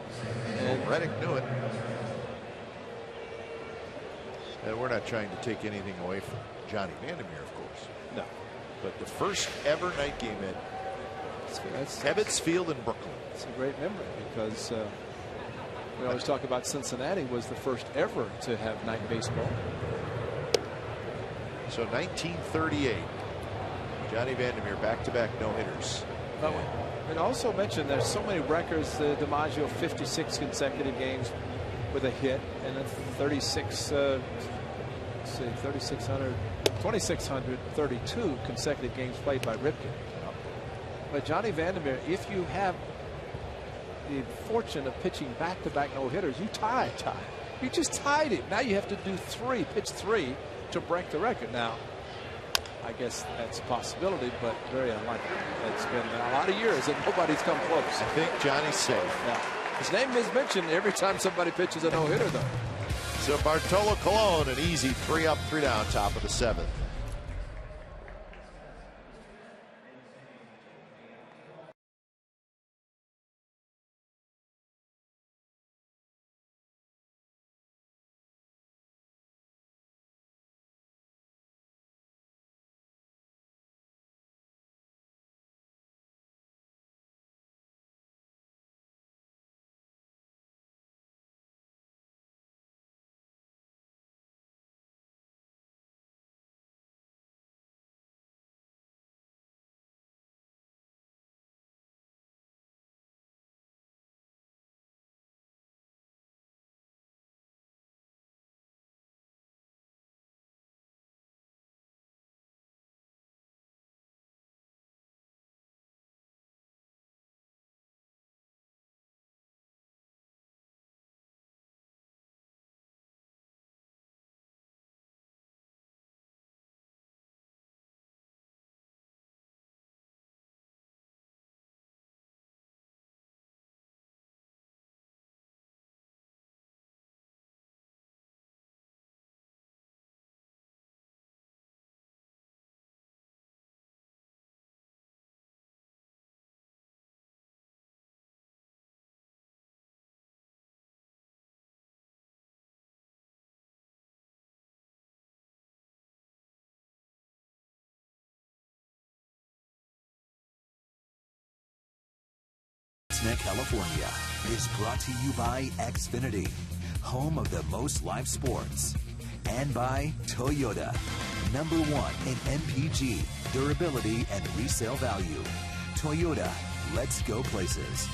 And Reddick knew it. And we're not trying to take anything away from Johnny Vandermeer, of course. No. But the first ever night game at Ebbets Field in Brooklyn. It's a great memory because we always talk about Cincinnati was the first ever to have night baseball. So 1938. Johnny Vandermeer back-to-back no-hitters. But it also mentioned there's so many records. DiMaggio 56 consecutive games with a hit, and then 2,632 consecutive games played by Ripken. But Johnny Vandermeer, if you have the fortune of pitching back-to-back no-hitters, you tie. You just tied it. Now you have to do 3, pitch 3 to break the record. Now, I guess that's a possibility, but very unlikely. It's been a lot of years and nobody's come close. I think Johnny's safe. Yeah. His name is mentioned every time somebody pitches a no-hitter, though. So Bartolo Colon, an easy 3 up, 3 down, top of the 7th. Oxnard, California, is brought to you by Xfinity, home of the most live sports, and by Toyota, #1 in MPG, durability, and resale value. Toyota, let's go places.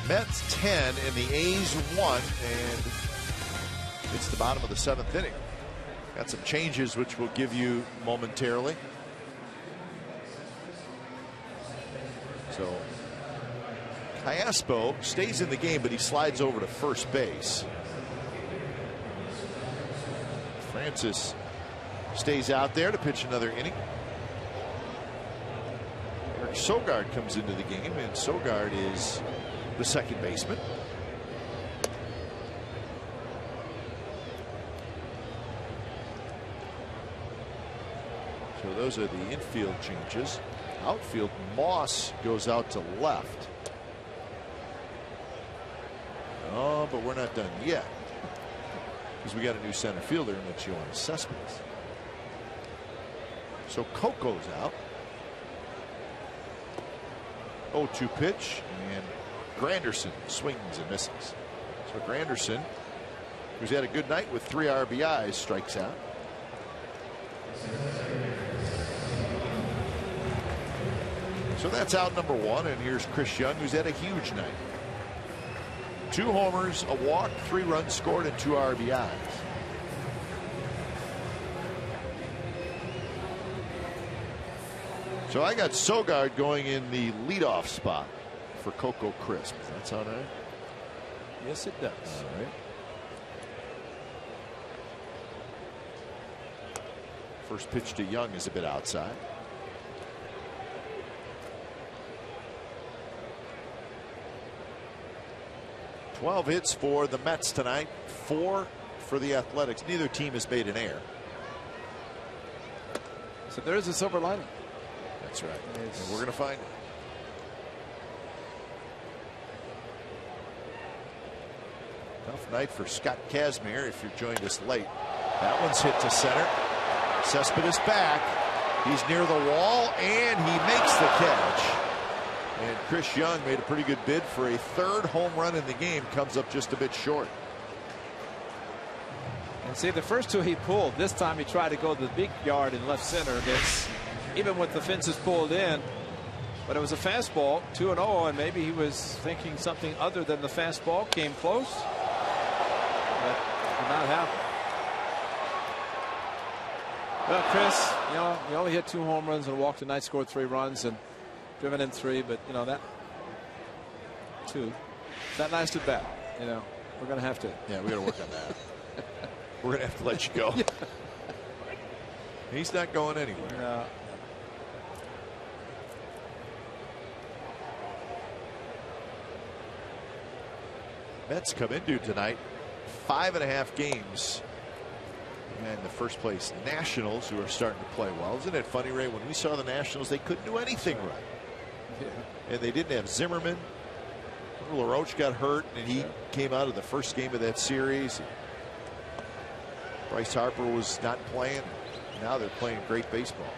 Mets 10 and the A's 1, and it's the bottom of the 7th inning. Got some changes which we'll give you momentarily. So Callaspo stays in the game, but he slides over to first base. Francis stays out there to pitch another inning. Eric Sogard comes into the game, and Sogard is the second baseman. So those are the infield changes. Outfield, Moss goes out to left. Oh, but we're not done yet, because we got a new center fielder in Jonas Cespedes. So Coco's out. 0-2 pitch, and Granderson swings and misses. So Granderson, who's had a good night with 3 RBIs, strikes out. So that's out number 1, and here's Chris Young, who's had a huge night. 2 homers, a walk, 3 runs scored, and 2 RBIs. So I got Sogard going in the leadoff spot for Coco Crisp. Does that sound right? Yes, it does. All right. First pitch to Young is a bit outside. Twelve hits for the Mets tonight, 4 for the Athletics. Neither team has made an error. So there is a silver lining. That's right. And we're going to find it. Tough night for Scott Kazmir if you're joined us late. That one's hit to center. Cespedes back. He's near the wall, and he makes the catch. And Chris Young made a pretty good bid for a 3rd home run in the game. Comes up just a bit short. And see, the first 2 he pulled. This time he tried to go to the big yard in left center. It's even with the fences pulled in. But it was a fastball, 2-0, and maybe he was thinking something other than the fastball. Came close, but did not happen. Well, Chris, you know, he only hit 2 home runs and walked tonight, scored 3 runs and driven in 3, but you know that 2 that lasted bad. You know, we're gonna have to. Yeah, we got to work on that. We're gonna have to let you go. Yeah. He's not going anywhere. No. Mets come into tonight 5.5 games. And the first place Nationals, who are starting to play well. Isn't it funny, Ray? When we saw the Nationals, they couldn't do anything right. Yeah. And they didn't have Zimmerman. LaRoche got hurt, and he came out of the first game of that series. Bryce Harper was not playing. Now they're playing great baseball.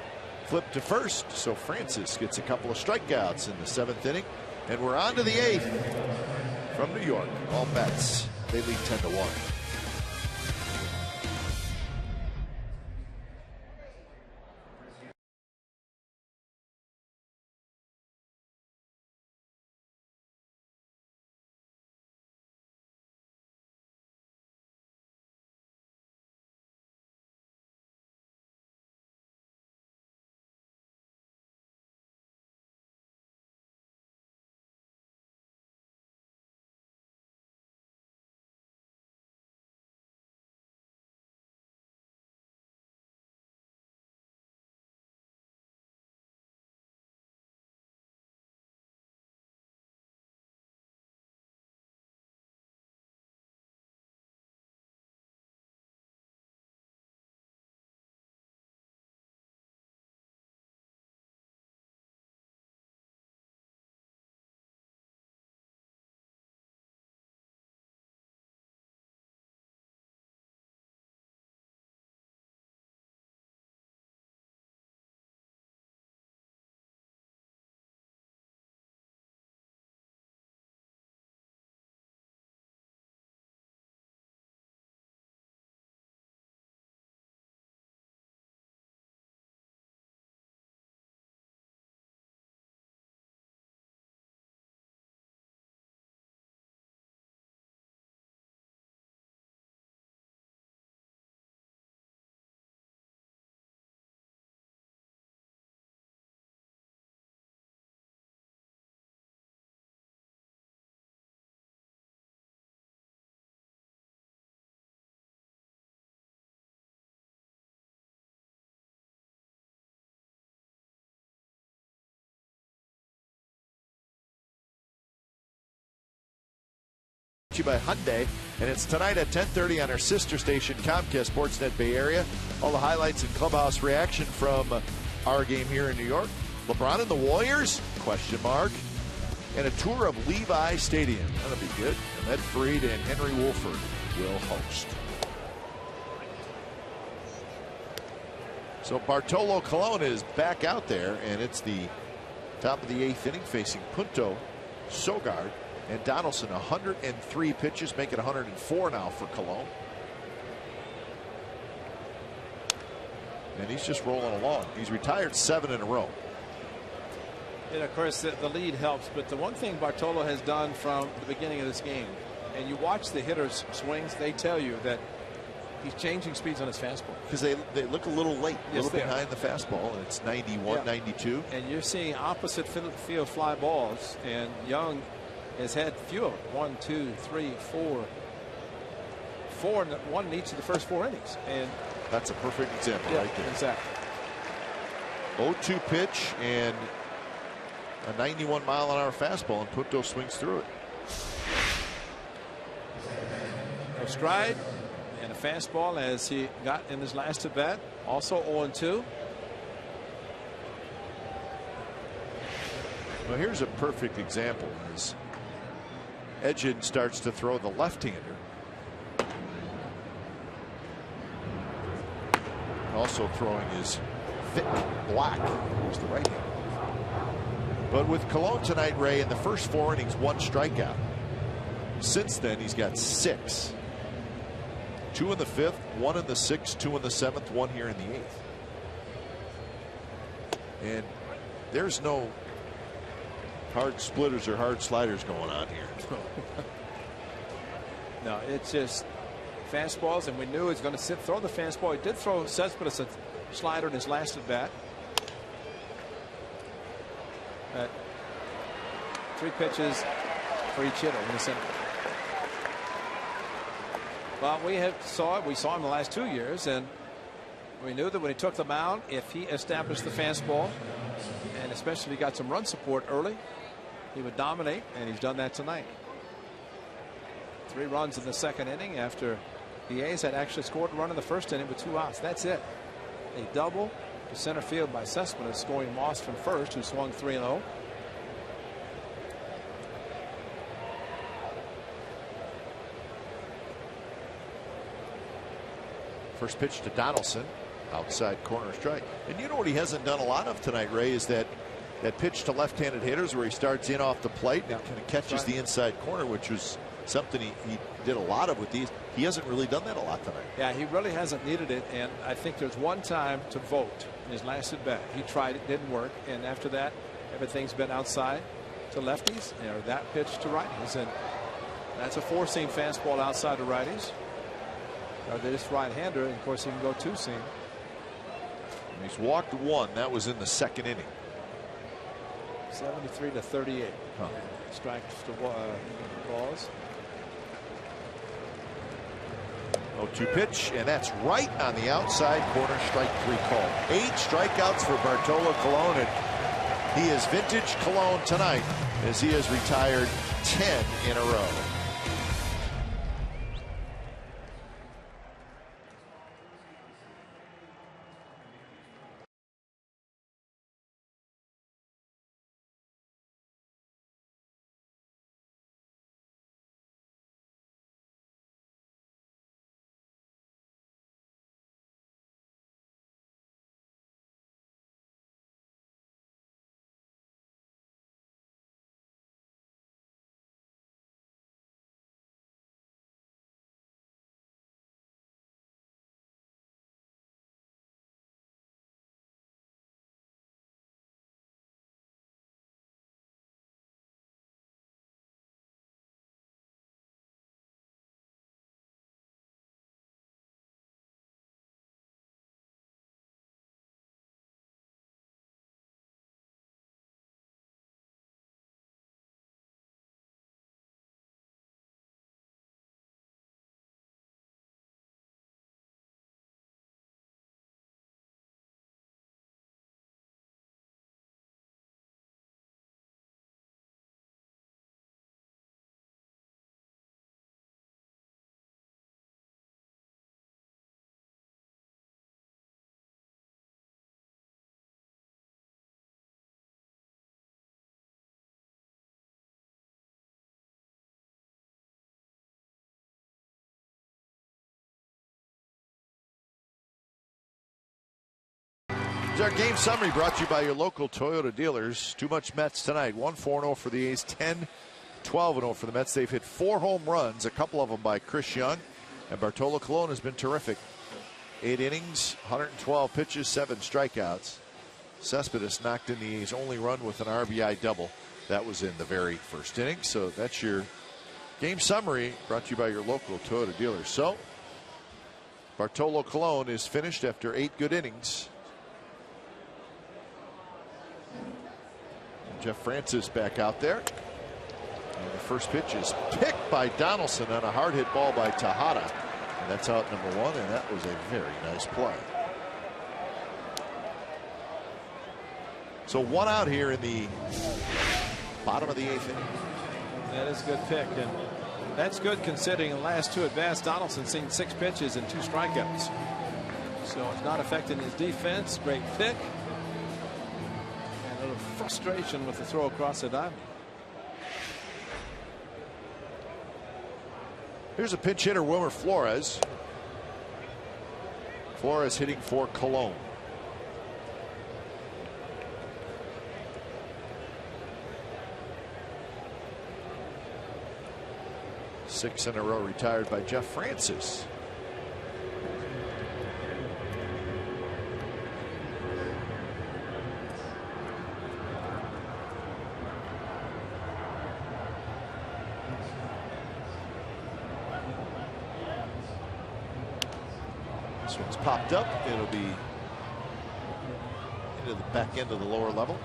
Flip to first, so Francis gets a couple of strikeouts in the 7th inning. And we're on to the 8th from New York. All Mets, they lead 10-1. you by Hyundai, and it's tonight at 10:30 on our sister station Comcast Sportsnet Bay Area. All the highlights and clubhouse reaction from our game here in New York. LeBron and the Warriors? Question mark. And a tour of Levi Stadium. That'll be good. Ahmed Fareed and Henry Wolford will host. So Bartolo Colon is back out there, and it's the top of the 8th inning facing Punto, Sogard, and Donaldson. 103 pitches, make it 104 now for Colon. And he's just rolling along. He's retired 7 in a row. And of course, the lead helps, but the one thing Bartolo has done from the beginning of this game, and you watch the hitters' swings, they tell you that he's changing speeds on his fastball. Because they look a little late, a little behind the fastball, and it's 91, 92. And you're seeing opposite field fly balls, and Young has had few of them. 1, 2, 3, 4. 4 and 1 in each of the first 4 innings. And that's a perfect example right there. Exactly. 0-2 pitch and a 91-mile-an-hour fastball, and Punto swings through it. A stride and a fastball as he got in his last at bat. Also 0-2. Well, here's a perfect example as Edgin starts to throw the left-hander. Also throwing his thick black. Here's the right hand. But with Colon tonight, Ray, in the first 4 innings, 1 strikeout. Since then, he's got 6. 2 in the 5th, 1 in the 6th, 2 in the 7th, 1 here in the 8th. And there's no hard splitters or hard sliders going on here. No, it's just fastballs, and we knew he was going to throw the fastball. He did throw Cespedes a slider in his last at bat. 3 pitches for each hitter in the center. Well, we saw him the last 2 years, and we knew that when he took the mound, if he established the fastball, and especially if he got some run support early, he would dominate, and he's done that tonight. 3 runs in the 2nd inning after the A's had actually scored a run in the 1st inning with 2 outs. That's it. A double to center field by Cespedes, scoring Moss from first, who swung 3-0. First pitch to Donaldson, outside corner strike. And you know what he hasn't done a lot of tonight, Ray, is that pitch to left-handed hitters where he starts in off the plate and kind of catches the inside corner, which was something he did a lot of with these. He hasn't really done that a lot tonight. Yeah, he really hasn't needed it, and I think there's one time to vote in his last at bat. He tried it, didn't work, and after that, everything's been outside to lefties, or that pitch to righties, and that's a 4-seam fastball outside to righties. Or this right-hander, and of course he can go 2-seam. He's walked 1. That was in the 2nd inning. 73-38. Strikes to balls. 0-2 pitch, and that's right on the outside corner. Strike 3 call. 8 strikeouts for Bartolo Colon, and he is vintage Colon tonight as he has retired 10 in a row. It's our game summary brought to you by your local Toyota dealers. Too much Mets tonight. 1-4-0 for the A's, 10-12-0 for the Mets. They've hit 4 home runs, a couple of them by Chris Young. And Bartolo Colon has been terrific. 8 innings, 112 pitches, 7 strikeouts. Cespedes knocked in the A's only run with an RBI double. That was in the very first inning. So that's your game summary brought to you by your local Toyota dealers. So Bartolo Colon is finished after 8 good innings. Jeff Francis back out there. And the first pitch is picked by Donaldson on a hard hit ball by Tejada. And that's out number 1, and that was a very nice play. So 1 out here in the bottom of the 8th inning. That is a good pick, and that's good considering in the last 2 at-bats Donaldson's seen 6 pitches and 2 strikeouts. So it's not affecting his defense. Great pick. And a little frustration with the throw across the diamond. Here's a pinch hitter, Wilmer Flores. Flores hitting for Colon. Six in a row retired by Jeff Francis. This one's popped up. It'll be into the back end of the lower level.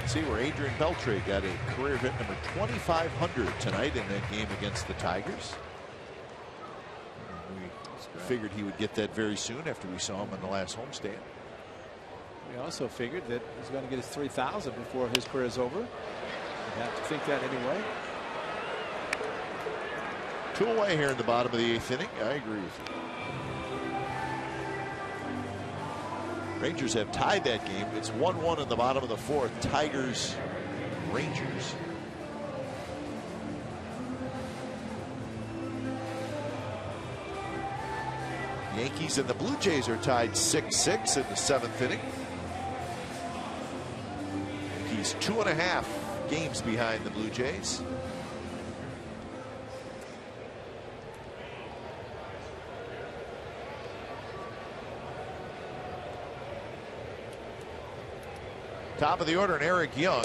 See where Adrian Beltre got a career hit number 2,500 tonight in that game against the Tigers. We figured he would get that very soon after we saw him in the last homestand. We also figured that he's going to get his 3,000 before his career is over. You have to think that anyway. 2 away here in the bottom of the 8th inning. I agree with you. Rangers have tied that game. It's 1-1 in the bottom of the 4th. Tigers, Rangers. Yankees and the Blue Jays are tied 6-6 in the 7th inning. Yankees 2.5 games behind the Blue Jays. Top of the order, and Eric Young,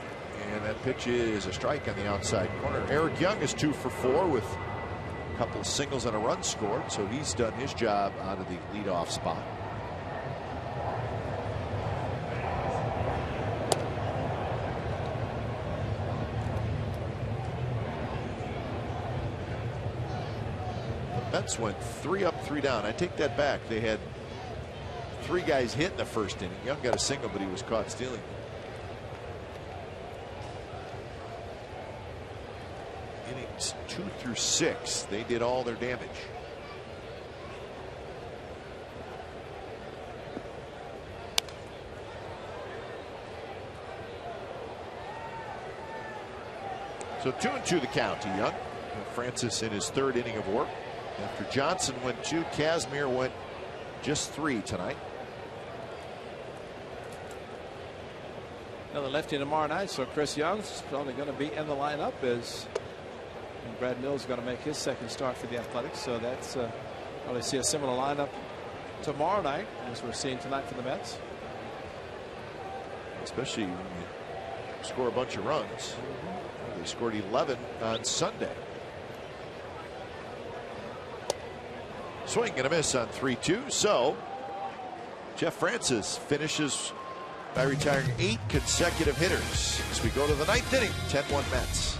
and that pitch is a strike on the outside corner. Eric Young is 2 for 4 with a couple of singles and a run scored, so he's done his job out of the leadoff spot. The Mets went 3 up, 3 down. I take that back. They had 3 guys hit in the first inning. Young got a single, but he was caught stealing. Innings 2 through 6, they did all their damage. So 2-2 the count to Young. Francis in his 3rd inning of work. After Johnson went 2, Kazmir went just 3 tonight. Another lefty tomorrow night, so Chris Young's probably going to be in the lineup as Brad Mills is going to make his 2nd start for the Athletics. So that's probably see a similar lineup tomorrow night as we're seeing tonight for the Mets. Especially when you score a bunch of runs. They scored 11 on Sunday. Swing and a miss on 3-2. So Jeff Francis finishes by retiring 8 consecutive hitters as we go to the 9th inning. 10-1 Mets.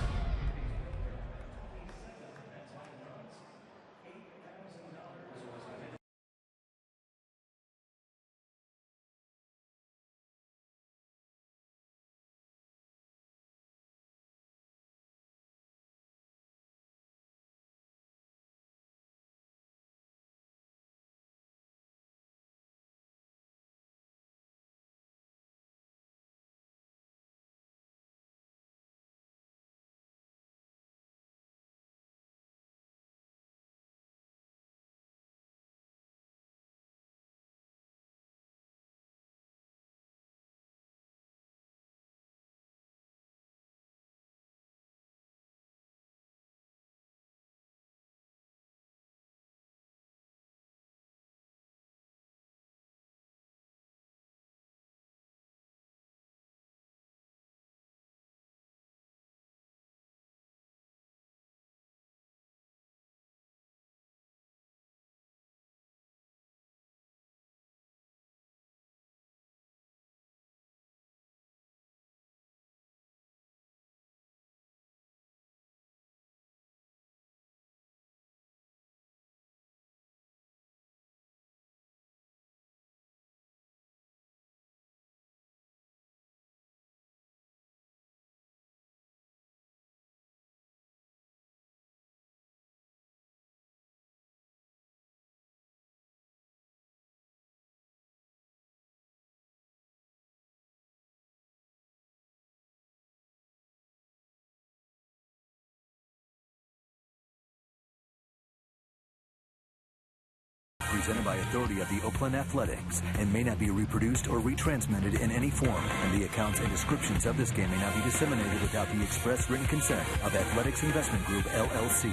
presented by authority of the Oakland Athletics and may not be reproduced or retransmitted in any form, and the accounts and descriptions of this game may not be disseminated without the express written consent of Athletics Investment Group, LLC.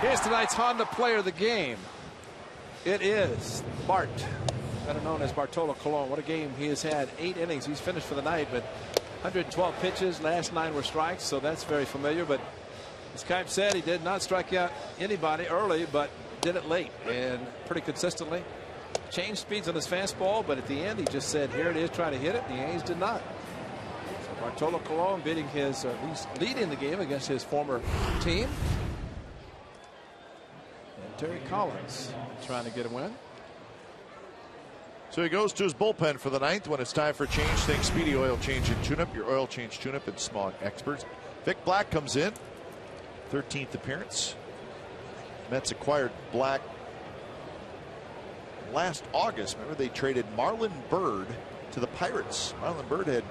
Here's tonight's Honda Player of the Game. It is Bart, better known as Bartolo Colon. What a game he has had. 8 innings. He's finished for the night, but 112 pitches. Last 9 were strikes, so that's very familiar. But as Kipe said, he did not strike out anybody early, but did it late and pretty consistently. Changed speeds on his fastball, but at the end he just said, here it is, try to hit it. The A's did not. So Bartolo Colon beating his, at least leading the game against his former team. And Terry Collins trying to get a win. So he goes to his bullpen for the 9th. When it's time for change, think Speedy Oil Change and Tune-Up. Your oil change tune-up and smog experts. Vic Black comes in. 13th appearance. Mets acquired Black last August. Remember, they traded Marlon Byrd to the Pirates. Marlon Byrd had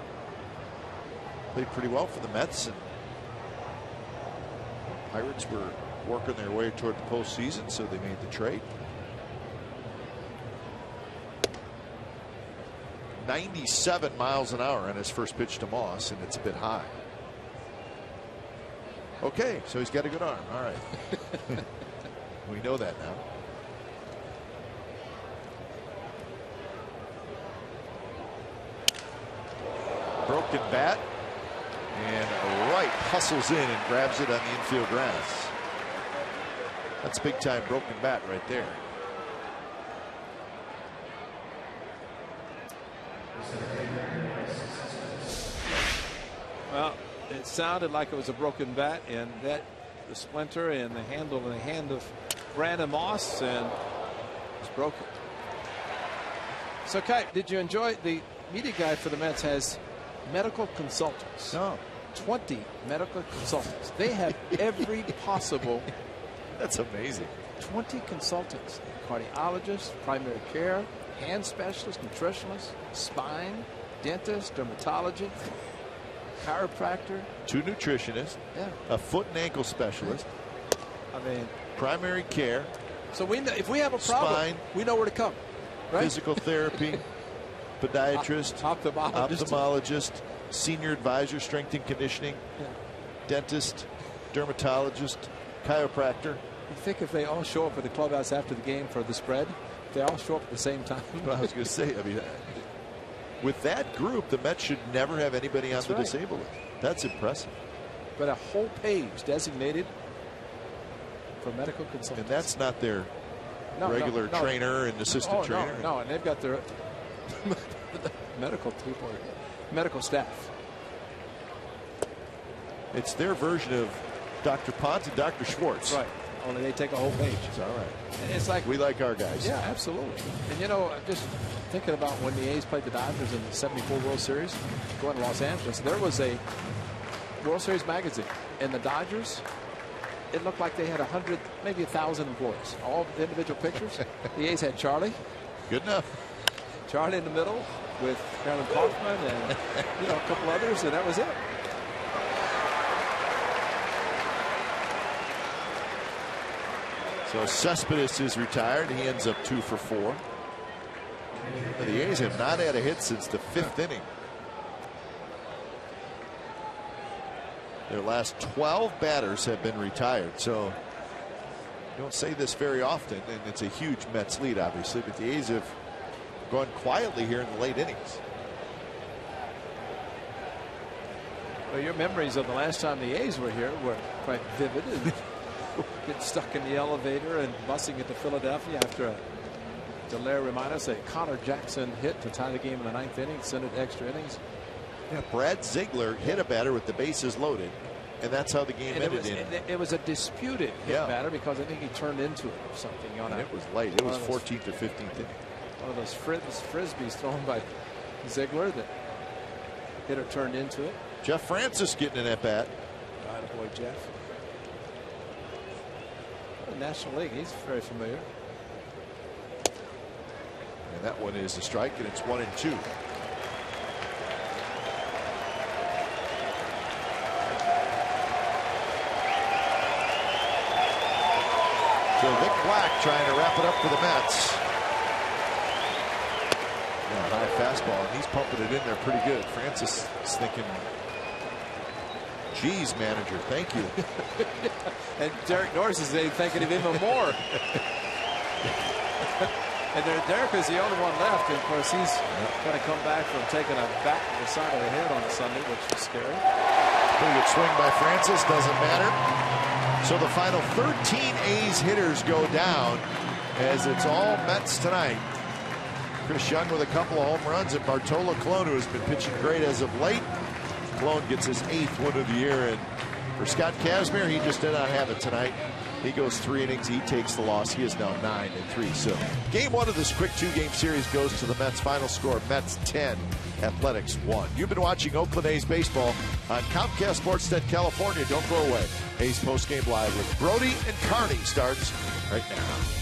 played pretty well for the Mets, and Pirates were working their way toward the postseason, so they made the trade. 97 miles an hour on his first pitch to Moss, and it's a bit high. Okay, so he's got a good arm. All right. We know that now. Broken bat, and right hustles in and grabs it on the infield grass. That's big time broken bat right there. Well, it sounded like it was a broken bat, and that the splinter and the handle in the hand of Brandon Moss, and it's broken. So, Kipe, did you enjoy the media guide for the Mets? Has medical consultants. No. 20 medical consultants. They have every possible. That's amazing. 20 consultants: cardiologists, primary care, hand specialists, nutritionists, spine, dentist, dermatology, chiropractor, 2 nutritionists, yeah, a foot and ankle specialist. I mean, primary care. So we know, if we have a problem, spine, we know where to come. Right? Physical therapy, podiatrist, ophthalmologist, senior advisor, strength and conditioning, yeah, dentist, dermatologist, chiropractor. You think if they all show up at the clubhouse after the game for the spread, they all show up at the same time? But I was going to say, I mean, with that group, the Mets should never have anybody on the disabled list. That's impressive. But a whole page designated for medical consultants. And that's not their regular trainer and assistant trainer. No, and they've got their medical people, medical staff. It's their version of Dr. Pons and Dr. Schwartz. Right. Only they take a whole page. It's all right. And it's like, we like our guys. Yeah, absolutely. And you know, just thinking about when the A's played the Dodgers in the '74 World Series, going to Los Angeles, there was a World Series magazine, and the Dodgers, it looked like they had 100, maybe 1,000 employees. All the individual pictures. The A's had Charlie. Good enough. Charlie in the middle with Carolyn Kaufman and a couple others, and that was it. So Cespedes is retired. He ends up 2 for 4. And the A's have not had a hit since the 5th inning. Their last 12 batters have been retired. So you don't say this very often, and it's a huge Mets lead, obviously, but the A's have gone quietly here in the late innings. Well, your memories of the last time the A's were here were quite vivid. And get stuck in the elevator and busing into Philadelphia after Delaire reminded us a Connor Jackson hit to tie the game in the 9th inning, send it to extra innings. Yeah, Brad Ziegler hit a batter with the bases loaded, and that's how the game ended. It was a disputed hit batter because I think he turned into it or something. It was late. It was 14th or 15th inning. One of those frisbees thrown by Ziegler that hitter turned into it. Jeff Francis getting an at bat. Boy, Jeff. National League, he's very familiar. And that one is a strike, and it's 1-2. So Vic Black trying to wrap it up for the Mets. Yeah, high fastball, and he's pumping it in there pretty good. Francis is thinking, geez, manager, thank you. And Derek Norris is thinking of even more. And Derek is the only one left. And of course, he's going to come back from taking a bat to the side of the head on Sunday, which is scary. Pretty good swing by Francis, doesn't matter. So the final 13 A's hitters go down as it's all Mets tonight. Chris Young with a couple of home runs, and Bartolo Colon, who has been pitching great as of late. Colon gets his 8th win of the year, and for Scott Kazmir, he just did not have it tonight. He goes 3 innings. He takes the loss. He is now 9-3. So game 1 of this quick 2-game series goes to the Mets. Final score, Mets 10, Athletics 1. You've been watching Oakland A's baseball on Comcast Sportsnet California. Don't go away. A's postgame live with Brody and Carney starts right now.